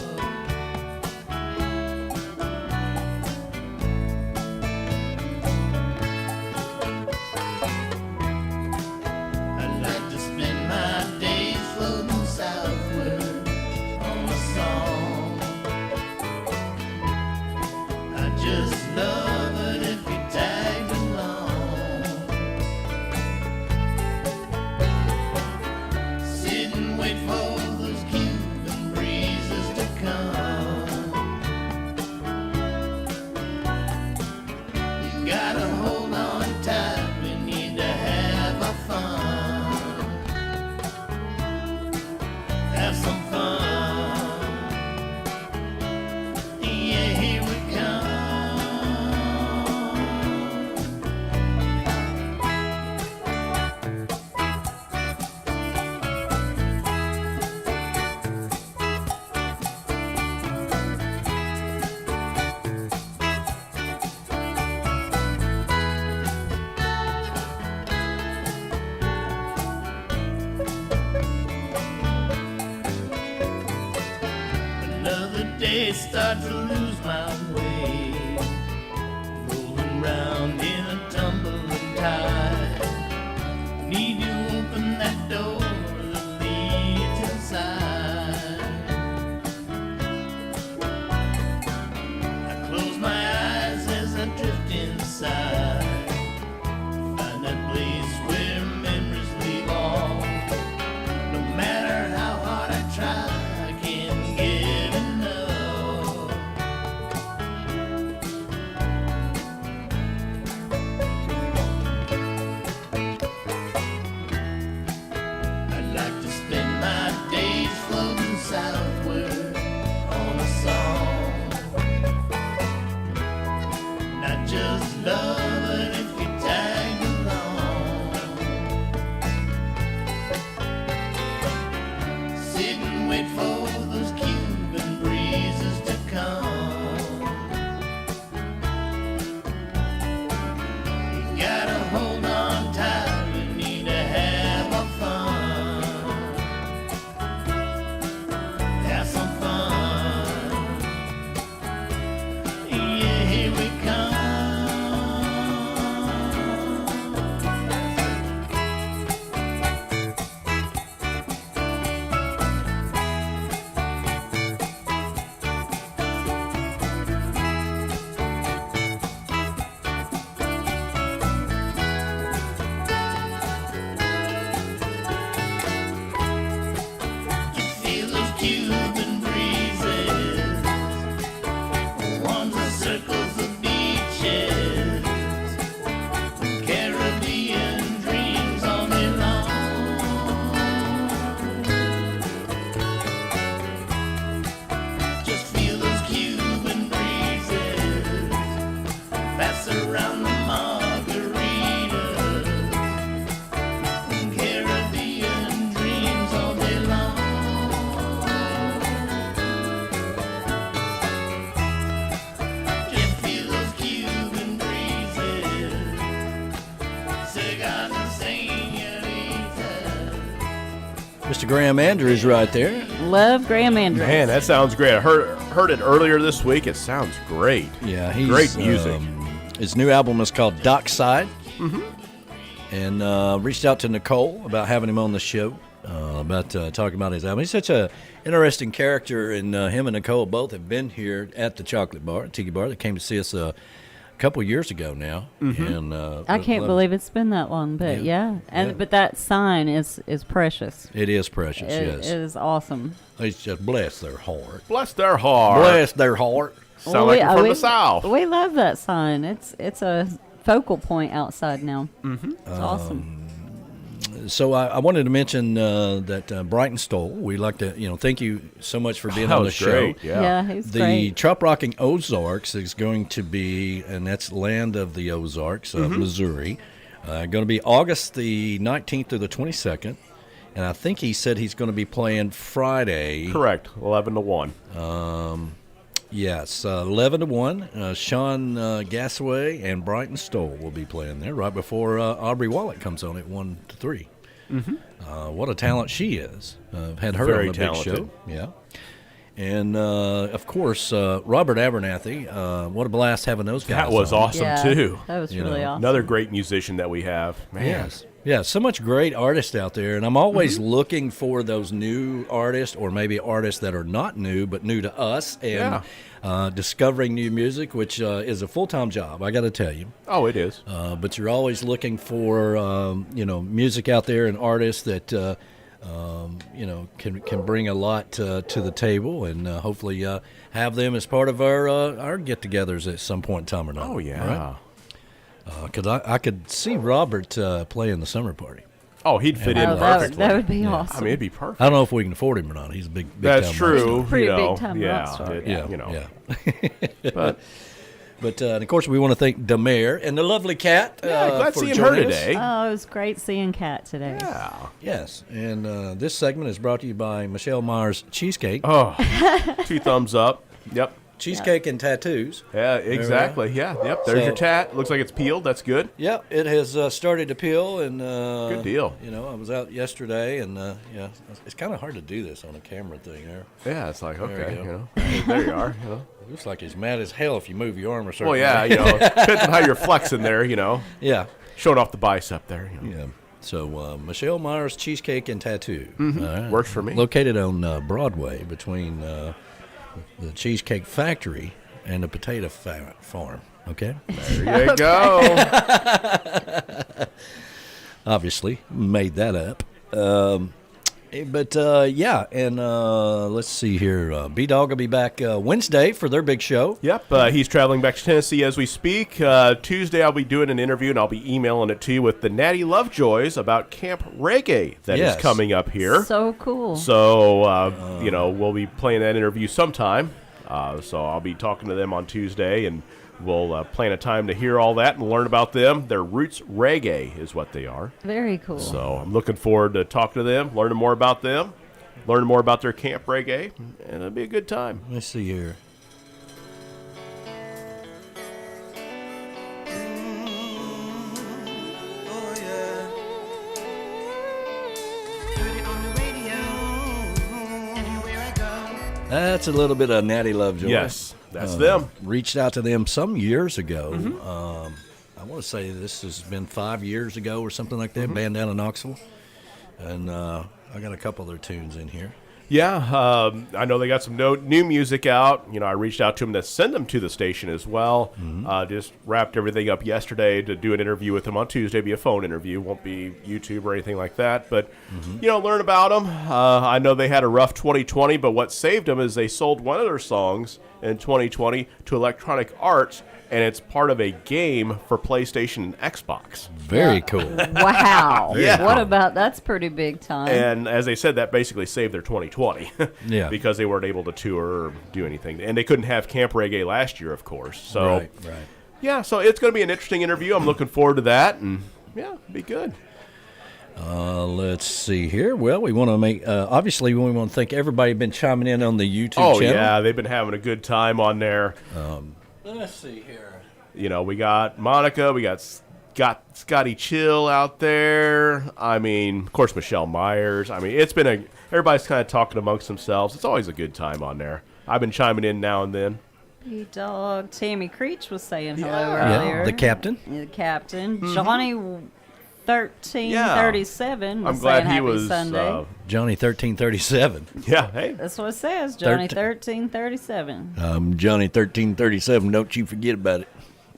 day start to lose my way, rolling round in a tumbling tide. Need to open that door that leads inside. I close my eyes as I drift inside, find that place where memories leave all. No matter how hard I try, I can't get enough. I'd like to spend my days floating southward on a song. Not just love, but if you tag along. Sit and wait for those Cuban breezes to come. You gotta hold on tight, we need to have our fun. Have some fun. Yeah, here we come. Feel those Cuban breezes, ones that circles the beaches, Caribbean dreams all day long. Just feel those Cuban breezes pass around the margaritas, Caribbean dreams all day long. Just feel those Cuban breezes, cigars and senoritas. Mr. Graham Andrews right there. Love Graham Andrews. Man, that sounds great. I heard it earlier this week. It sounds great. Yeah, he's great music. His new album is called Dockside. Mm-hmm. And reached out to Nicole about having him on the show, about talking about his album. He's such a interesting character, and him and Nicole both have been here at the Chocolate Bar, Tiki Bar. They came to see us a couple years ago now. Mm-hmm. And I can't believe it's been that long, but but that sign is precious. it is precious. It Yes, is awesome. it's just bless their heart. Bless their heart. Bless their heart. Sound like you're from the South. We love that sign. It's a focal point outside now. Mm-hmm. It's awesome. So I wanted to mention that Brighton Stoll. We'd like to, thank you so much for being That on the was show. great, yeah. He's The great. Troprocking Ozarks is going to be, and that's land of the Ozarks of Missouri, going to be August the 19th through the 22nd. And I think he said he's going to be playing Friday. Correct, 11 to 1. Yes, 11 to 1. Sean Gasaway and Brighton Stoll will be playing there right before Aubrey Wallach comes on at 1 to 3. Mm-hmm. What a talent she is. Had her Very on the talented. big show. Yeah. And, of course, Robert Abernathy. What a blast having those guys That was on. awesome, too. That was really awesome. Another great musician that we have. Man. Yes. Yeah, so much great artists out there, and I'm always looking for those new artists, or maybe artists that are not new but new to us, and discovering new music, which is a full-time job, I got to tell you. Oh, it is. But you're always looking for music out there and artists that can bring a lot to the table, and hopefully have them as part of our get-togethers at some point in time or not. Oh, yeah. Right? Because I could see Robert playing the summer party. Oh, he'd fit in perfectly. That would be awesome. I mean, it'd be perfect. I don't know if we can afford him or not. He's a big That's time true. rock star. Pretty big-time rock star. But and of course, we want to thank the mayor and the lovely Kat. Glad for seeing joining her us. today. Oh, it was great seeing Kat today. Yeah. Yes, and this segment is brought to you by Michelle Myers Cheesecake. Oh, 2 thumbs up. Yep. Cheesecake and tattoos. Yeah, exactly. Yeah, yep. There's your tat. Looks like it's peeled. That's good. Yep, it has started to peel, and good deal. You know, I was out yesterday, and yeah, it's kind of hard to do this on a camera thing there. Yeah, it's like okay, you know, there you are. You know. It looks like he's mad as hell if you move your arm or something. Well, yeah, you know, depends on how you're flexing there. You know. Yeah. Showing off the bicep there. You know. Yeah. So Michelle Myers Cheesecake and Tattoo. Mm-hmm. Works for me. Located on Broadway between the Cheesecake Factory and the Potato Farm. Okay? There you go. Obviously, made that up. But yeah, and let's see here. B-Dog will be back Wednesday for their big show. Yep, he's traveling back to Tennessee as we speak. Tuesday I'll be doing an interview, and I'll be emailing it to you with the Natty Lovejoys about Camp Reggae that is coming up here. So cool. So, you know, we'll be playing that interview sometime. So I'll be talking to them on Tuesday, and we'll plan a time to hear all that and learn about them. Their Roots Reggae is what they are. Very cool. So I'm looking forward to talking to them, learning more about them, learning more about their Camp Reggae, and it'll be a good time. Let's see here. That's a little bit of Natty Lovejoy. Yes, that's them. Reached out to them some years ago. I want to say this has been 5 years ago or something like that, band down in Knoxville. And I got a couple of their tunes in here. Yeah, I know they got some new music out. You know, I reached out to them to send them to the station as well. Just wrapped everything up yesterday to do an interview with them on Tuesday. Be a phone interview, won't be YouTube or anything like that. But, you know, learn about them. I know they had a rough 2020, but what saved them is they sold one of their songs in 2020 to Electronic Arts, and it's part of a game for PlayStation and Xbox. Very cool. Wow. Yeah. What about, that's pretty big time. And as they said, that basically saved their 2020 Yeah. because they weren't able to tour or do anything. And they couldn't have Camp Reggae last year, of course. So, right. yeah, so it's going to be an interesting interview. I'm looking forward to that, and, yeah, it'll be good. Let's see here. Well, we want to make, obviously, we want to thank everybody been chiming in on the YouTube Oh, channel. yeah, they've been having a good time on there. Let's see here. You know, we got Monica, we got Scotty Chill out there. I mean, of course, Michelle Myers. I mean, it's been everybody's kind of talking amongst themselves. It's always a good time on there. I've been chiming in now and then. B-Dog. Tammy Creech was saying hello Yeah, earlier. the captain. The captain. Johnny 1337 was I'm glad saying he happy was Sunday. Johnny 1337. Yeah, hey. That's what it says, Johnny 1337. Johnny 1337. Don't you forget about it.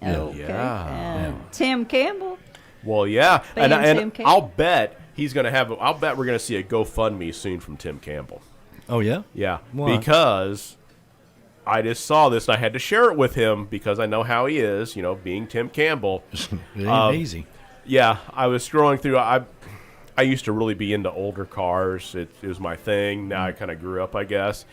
Okay. Yeah. Tim Campbell. Well, yeah, and Tim Campbell. I'll bet he's going to have. I'll bet we're going to see a GoFundMe soon from Tim Campbell. Oh yeah. Yeah, Why? because I just saw this and I had to share it with him because I know how he is. You know, being Tim Campbell. It ain't easy. Yeah, I was scrolling through. I used to really be into older cars. It was my thing. Now I kind of grew up, I guess.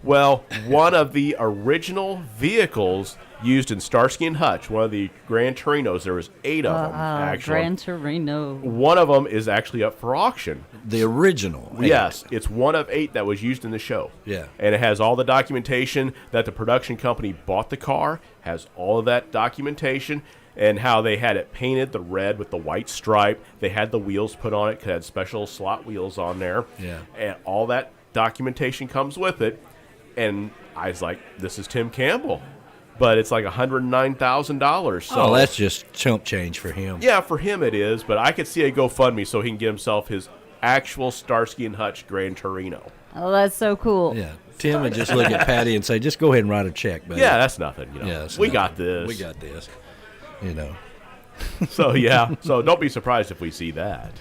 Well, one of the original vehicles used in Starsky and Hutch, one of the Gran Torinos, there was 8 of them, actually. Gran Torino. One of them is actually up for auction. The original. Yes, it's one of 8 that was used in the show. Yeah. And it has all the documentation that the production company bought the car, has all of that documentation, and how they had it painted the red with the white stripe. They had the wheels put on it, it had special slot wheels on there. Yeah. And all that documentation comes with it. And I was like, this is Tim Campbell. But it's like $109,000. So Oh, that's just chump change for him. yeah, for him it is. But I could see a GoFundMe so he can get himself his actual Starsky and Hutch Gran Torino. Oh, that's so cool. Yeah. Tim would just look at Patty and say, just go ahead and write a check, buddy. Yeah, that's nothing. You know. Yeah, that's we nothing. got this. We got this. You know. So, yeah. So don't be surprised if we see that.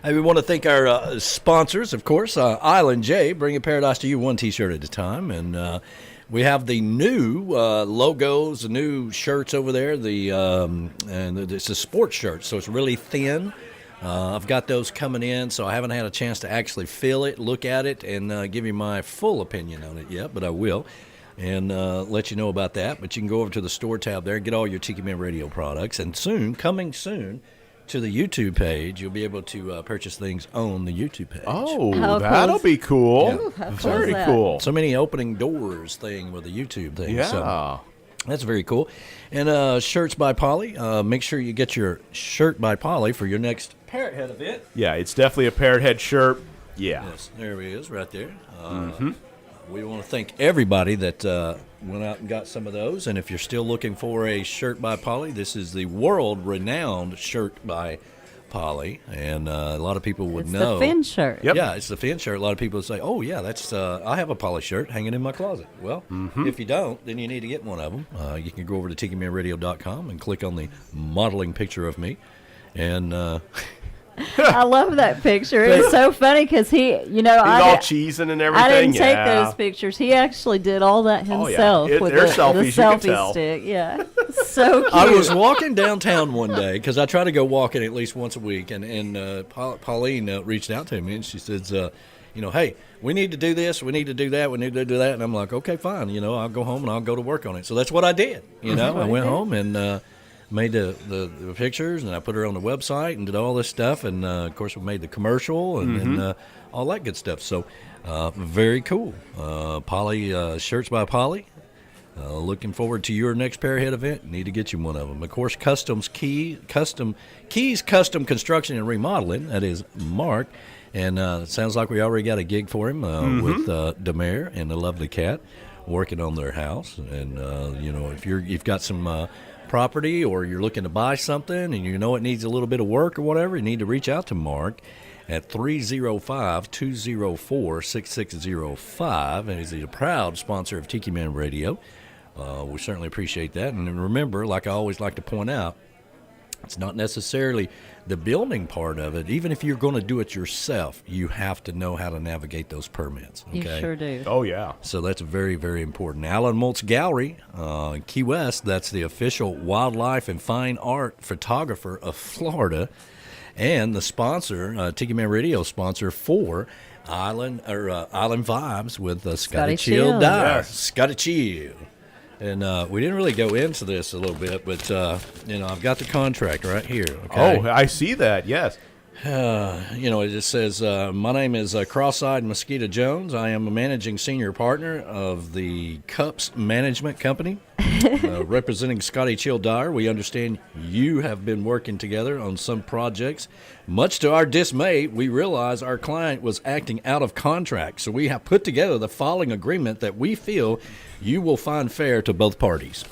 Hey, we want to thank our sponsors, of course. Island J, bringing paradise to you one T-shirt at a time. And we have the new logos, the new shirts over there. And it's a sports shirt, so it's really thin. I've got those coming in, so I haven't had a chance to actually feel it, look at it, and give you my full opinion on it yet, but I will. And let you know about that. But you can go over to the store tab there and get all your Tiki Man Radio products. And soon, coming soon, to the YouTube page, you'll be able to purchase things on the YouTube page. Oh, that'll be cool. Yeah. Ooh, how cool Very is that? cool. So many opening doors thing with the YouTube thing. Yeah. So that's very cool. And shirts by Poly. Make sure you get your shirt by Poly for your next Parrothead event. Yeah, it's definitely a Parrothead shirt. Yeah. Yes, there he is right there. We want to thank everybody that went out and got some of those. And if you're still looking for a shirt by Poly, this is the world-renowned shirt by Poly. And a lot of people would know. It's the Finn shirt. Yep. Yeah, it's the Finn shirt. A lot of people say, oh, yeah, that's I have a Poly shirt hanging in my closet. Well, if you don't, then you need to get one of them. You can go over to tikimanradio.com and click on the modeling picture of me. And I love that picture. It's so funny because He's all cheesing and everything. I didn't take those pictures. He actually did all that himself with they're the selfies, you can selfie tell. stick. Yeah, so cute. I was walking downtown one day because I try to go walking at least once a week, and Pauline reached out to me and she says, hey, we need to do this, we need to do that, we need to do that, and I'm like, okay, fine, I'll go home and I'll go to work on it. So that's what I did. I went home and made the pictures, and I put her on the website and did all this stuff, and of course we made the commercial and all that good stuff. So very cool. Poly shirts by Poly. Looking forward to your next Parrothead event. Need to get you one of them. Of course, Keys Custom Construction and Remodeling. That is Mark, and it sounds like we already got a gig for him with Demare and the lovely cat working on their house. And if you've got some property or you're looking to buy something and it needs a little bit of work or whatever, you need to reach out to Mark at 305-204-6605, and he's a proud sponsor of Tiki Man Radio. We certainly appreciate that. And remember, like I always like to point out, it's not necessarily the building part of it. Even if you're going to do it yourself, you have to know how to navigate those permits. Okay? You sure do. Oh, yeah. So that's very, very important. Alan Moltz Gallery, Key West, that's the official wildlife and fine art photographer of Florida, and the sponsor, Tiki Man Radio sponsor for Island Vibes with Scotty Chill Dyer. Yes. Scotty Chill. And we didn't really go into this a little bit, but, I've got the contract right here. Okay? Oh, I see that, yes. It just says, my name is Cross-Eyed Mosquito Jones. I am a managing senior partner of the Cups Management Company, representing Scotty Chill Dyer. We understand you have been working together on some projects. Much to our dismay, we realize our client was acting out of contract, so we have put together the following agreement that we feel you will find fair to both parties.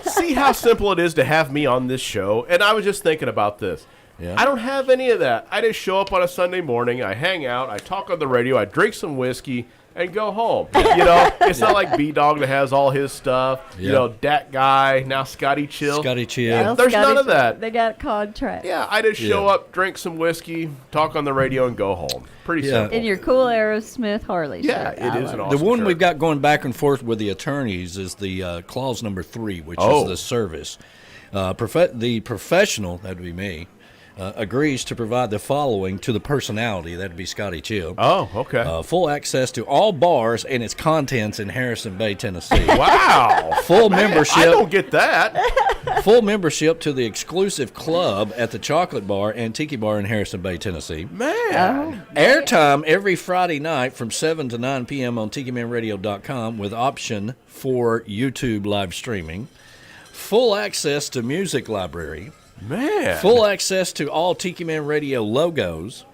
See how simple it is to have me on this show? And I was just thinking about this. Yeah. I don't have any of that. I just show up on a Sunday morning, I hang out, I talk on the radio, I drink some whiskey, and go home. It's not like B-Dog that has all his stuff. Yeah. Dat guy, now Scotty Chill. Scotty Chill. Well, There's Scotty- none of that. They got contracts. Yeah, I just show up, drink some whiskey, talk on the radio, and go home. Pretty simple. In your cool Aerosmith Harley Yeah, shirt. it is I an love awesome The one shirt. we've got going back and forth with the attorneys is the clause number 3, which is the service. The professional, that would be me, agrees to provide the following to the personality. That would be Scotty Chill. Oh, okay. Full access to all bars and its contents in Harrison Bay, Tennessee. Wow. Full Man, membership. I don't get that. Full membership to the exclusive club at the Chocolate Bar and Tiki Bar in Harrison Bay, Tennessee. Man. Airtime every Friday night from 7 to 9 p.m. on tikimanradio.com with option for YouTube live streaming. Full access to music library. Man. Full access to all Tiki Man Radio logos.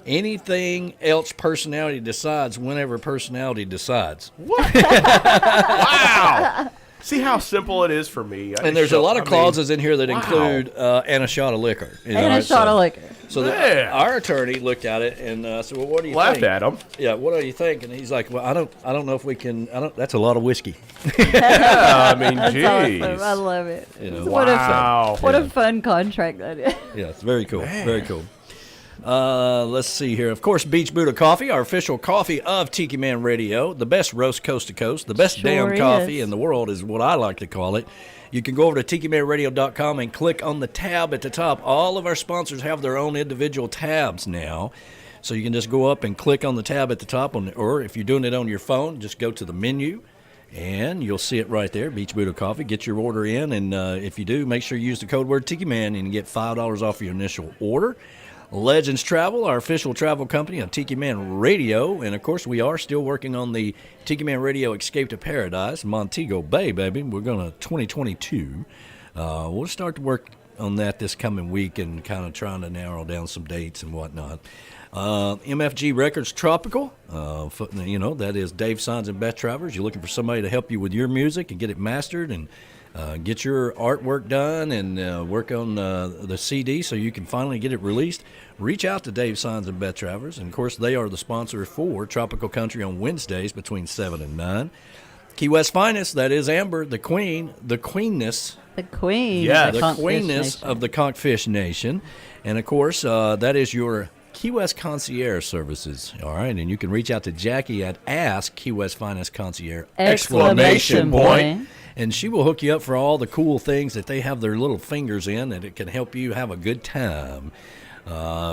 Anything else personality decides whenever personality decides. What? Wow. See how simple it is for me. And there's a lot of clauses in here that include and a shot of licker. And a shot of liquor. So our attorney looked at it and said, "Well, what do you Laughed think?" at him. Yeah, what do you think? And he's like, "Well, I don't know if we can. That's a lot of whiskey." Yeah, I mean, That's geez. awesome. I love it. What a fun contract that is. Yeah, it's very cool. Very cool. Let's see here. Of course, Beach Buddah Coffee, our official coffee of Tiki Man Radio, the best roast coast to coast, the best damn coffee in the world is what I like to call it. You can go over to tikimanradio.com and click on the tab at the top. All of our sponsors have their own individual tabs now. So you can just go up and click on the tab at the top, or if you're doing it on your phone, just go to the menu And you'll see it right there, Beach Buddah Coffee. Get your order in, and if you do, make sure you use the code word Tiki Man and you get $5 off your initial order. Legendstravel, our official travel company on Tiki Man Radio, and of course we are still working on the Tiki Man Radio Escape to Paradise, Montego Bay, baby. We're going to 2022. We'll start to work on that this coming week and kind of trying to narrow down some dates and whatnot. MFGRECORD Tropical, that is Dave Signs and Beth Travers. You're looking for somebody to help you with your music and get it mastered and get your artwork done and work on the CD so you can finally get it released. Reach out to Dave Signs and Beth Travers. And, of course, they are the sponsor for Tropical Country on Wednesdays between 7 and 9. Keywestfinest, that is Amber, the queen, the queenness. The queen. Yeah, the queenness of the conchfishnation. And, of course, that is your Key West Concierge Services. All right, and you can reach out to Jackie at Ask Key West Finest Concierge! Exclamation point. And she will hook you up for all the cool things that they have their little fingers in, and it can help you have a good time.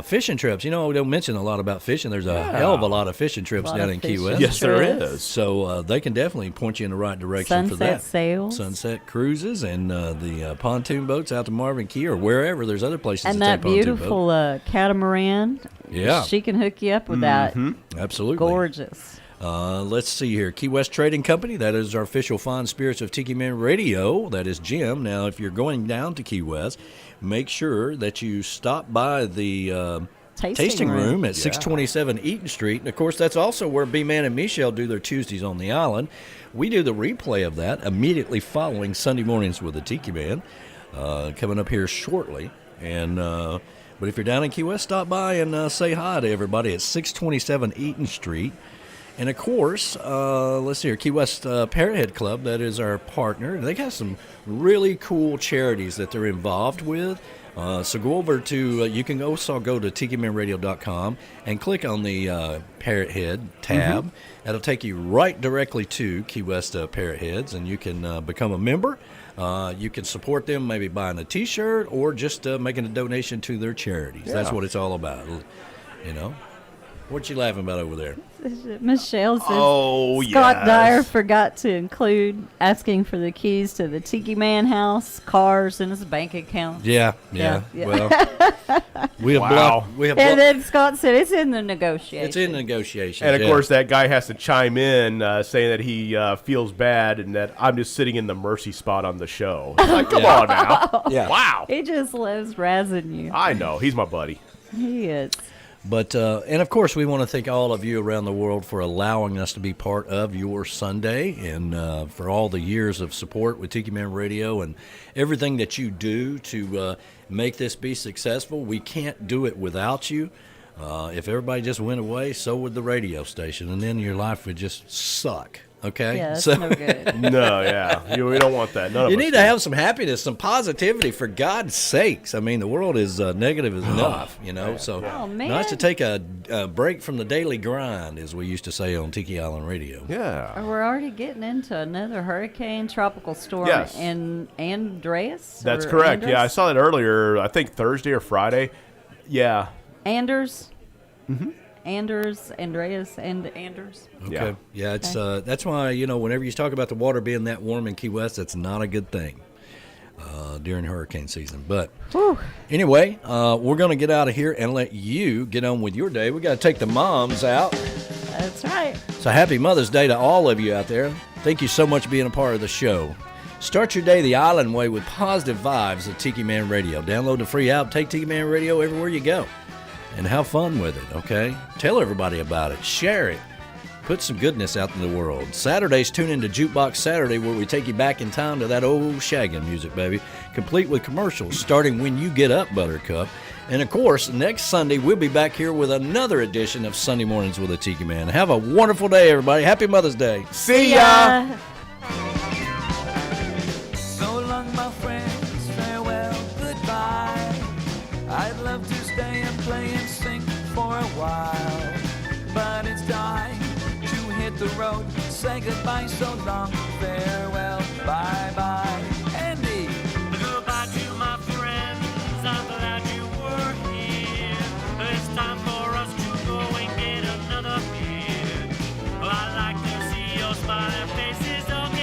Fishing trips. We don't mention a lot about fishing. There's a hell of a lot of fishing trips down in Key West. Yes, there is. So they can definitely point you in the right direction for that. Sunset sails. Sunset cruises and the pontoon boats out to Marvin Key or wherever. There's other places and to that take pontoon beautiful catamaran. Yeah. She can hook you up with that. Absolutely. Gorgeous. Let's see here. Key West Trading Company, that is our official fine spirits of Tiki Man Radio. That is Jim. Now, if you're going down to Key West, make sure that you stop by the tasting room at 627 Eaton Street. And, of course, that's also where B-Man and Michelle do their Tuesdays on the Island. We do the replay of that immediately following Sunday Mornings with the Tiki Man, coming up here shortly. And but if you're down in Key West, stop by and say hi to everybody at 627 Eaton Street. And, of course, let's see here, Key West Parrot Head Club, that is our partner. They got some really cool charities that they're involved with. So go over to, you can also go to tikimanradio.com and click on the Parrothead tab. That'll take you right directly to Key West Parrotheads, and you can become a member. You can support them maybe buying a T-shirt or just making a donation to their charities. Yeah. That's what it's all about, What you laughing about over there? Michelle says Scott Dyer forgot to include asking for the keys to the Tiki Man house, cars, and his bank account. Yeah. Well, we have and then Scott said it's in the negotiation. It's in the negotiation. And, of course, that guy has to chime in saying that he feels bad and that I'm just sitting in the mercy spot on the show. Like, come on now. Yeah. Wow. He just loves razzing you. I know. He's my buddy. He is. But, and of course, we want to thank all of you around the world for allowing us to be part of your Sunday and for all the years of support with Tiki Man Radio and everything that you do to make this be successful. We can't do it without you. If everybody just went away, so would the radio station, and then your life would just suck. Okay? Yeah, that's no good. No, yeah. We don't want that. None of You us need do. to have some happiness, some positivity, for God's sakes. I mean, the world is negative enough, so nice to take a break from the daily grind, as we used to say on Tiki Island Radio. Yeah. We're already getting into another hurricane, tropical storm in Andreas. That's or correct. Andres? Yeah, I saw that earlier, I think Thursday or Friday. Yeah. Anders. Andreas. Okay. Yeah, it's that's why, whenever you talk about the water being that warm in Key West, that's not a good thing during hurricane season. But anyway, we're going to get out of here and let you get on with your day. We got to take the moms out. That's right. So happy Mother's Day to all of you out there. Thank you so much for being a part of the show. Start your day the island way with positive vibes at Tiki Man Radio. Download the free app, take Tiki Man Radio everywhere you go. And have fun with it, okay? Tell everybody about it. Share it. Put some goodness out in the world. Saturdays, tune into Jukebox Saturday, where we take you back in time to that old shagging music, baby, complete with commercials, starting when you get up, Buttercup. And, of course, next Sunday, we'll be back here with another edition of Sunday Mornings with a Tiki Man. Have a wonderful day, everybody. Happy Mother's Day. See ya! So long, my friends, farewell, goodbye. I'd love to stay and play and sing for a while, but it's time to hit the road. Say goodbye, so long, farewell, bye-bye. Andy! Goodbye to my friends, I'm glad you were here. It's time for us to go and get another beer. I like to see your smiling faces, okay?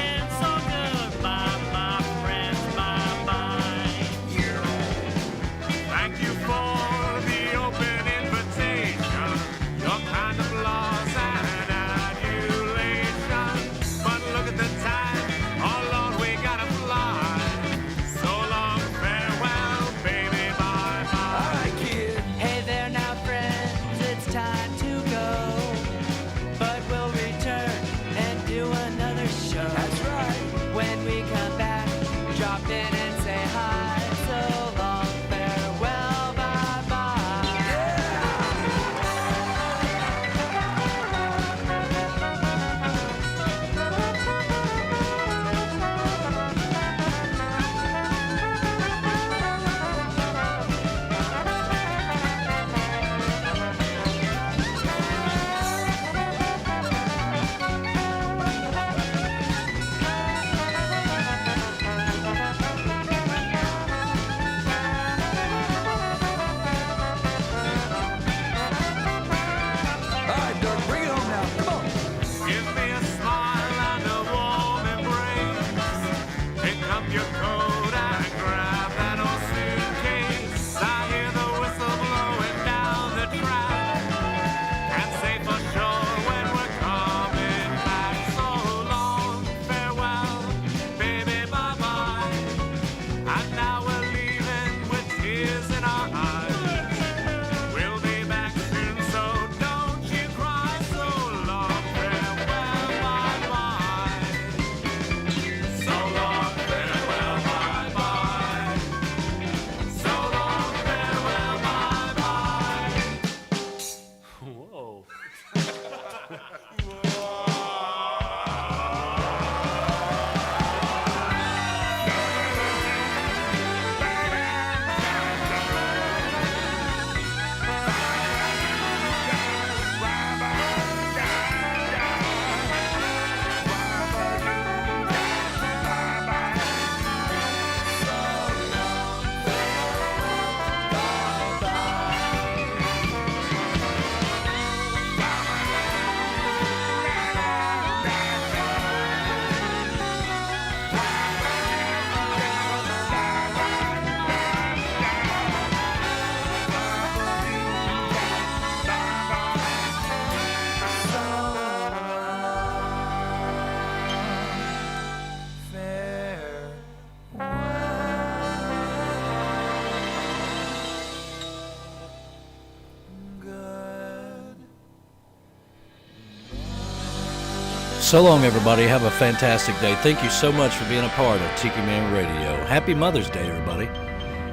So long, everybody. Have a fantastic day. Thank you so much for being a part of Tiki Man Radio. Happy Mother's Day, everybody.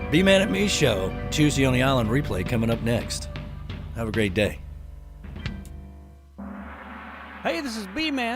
B-Man at Me show, Tuesday on the Island replay coming up next. Have a great day. Hey, this is B-Man.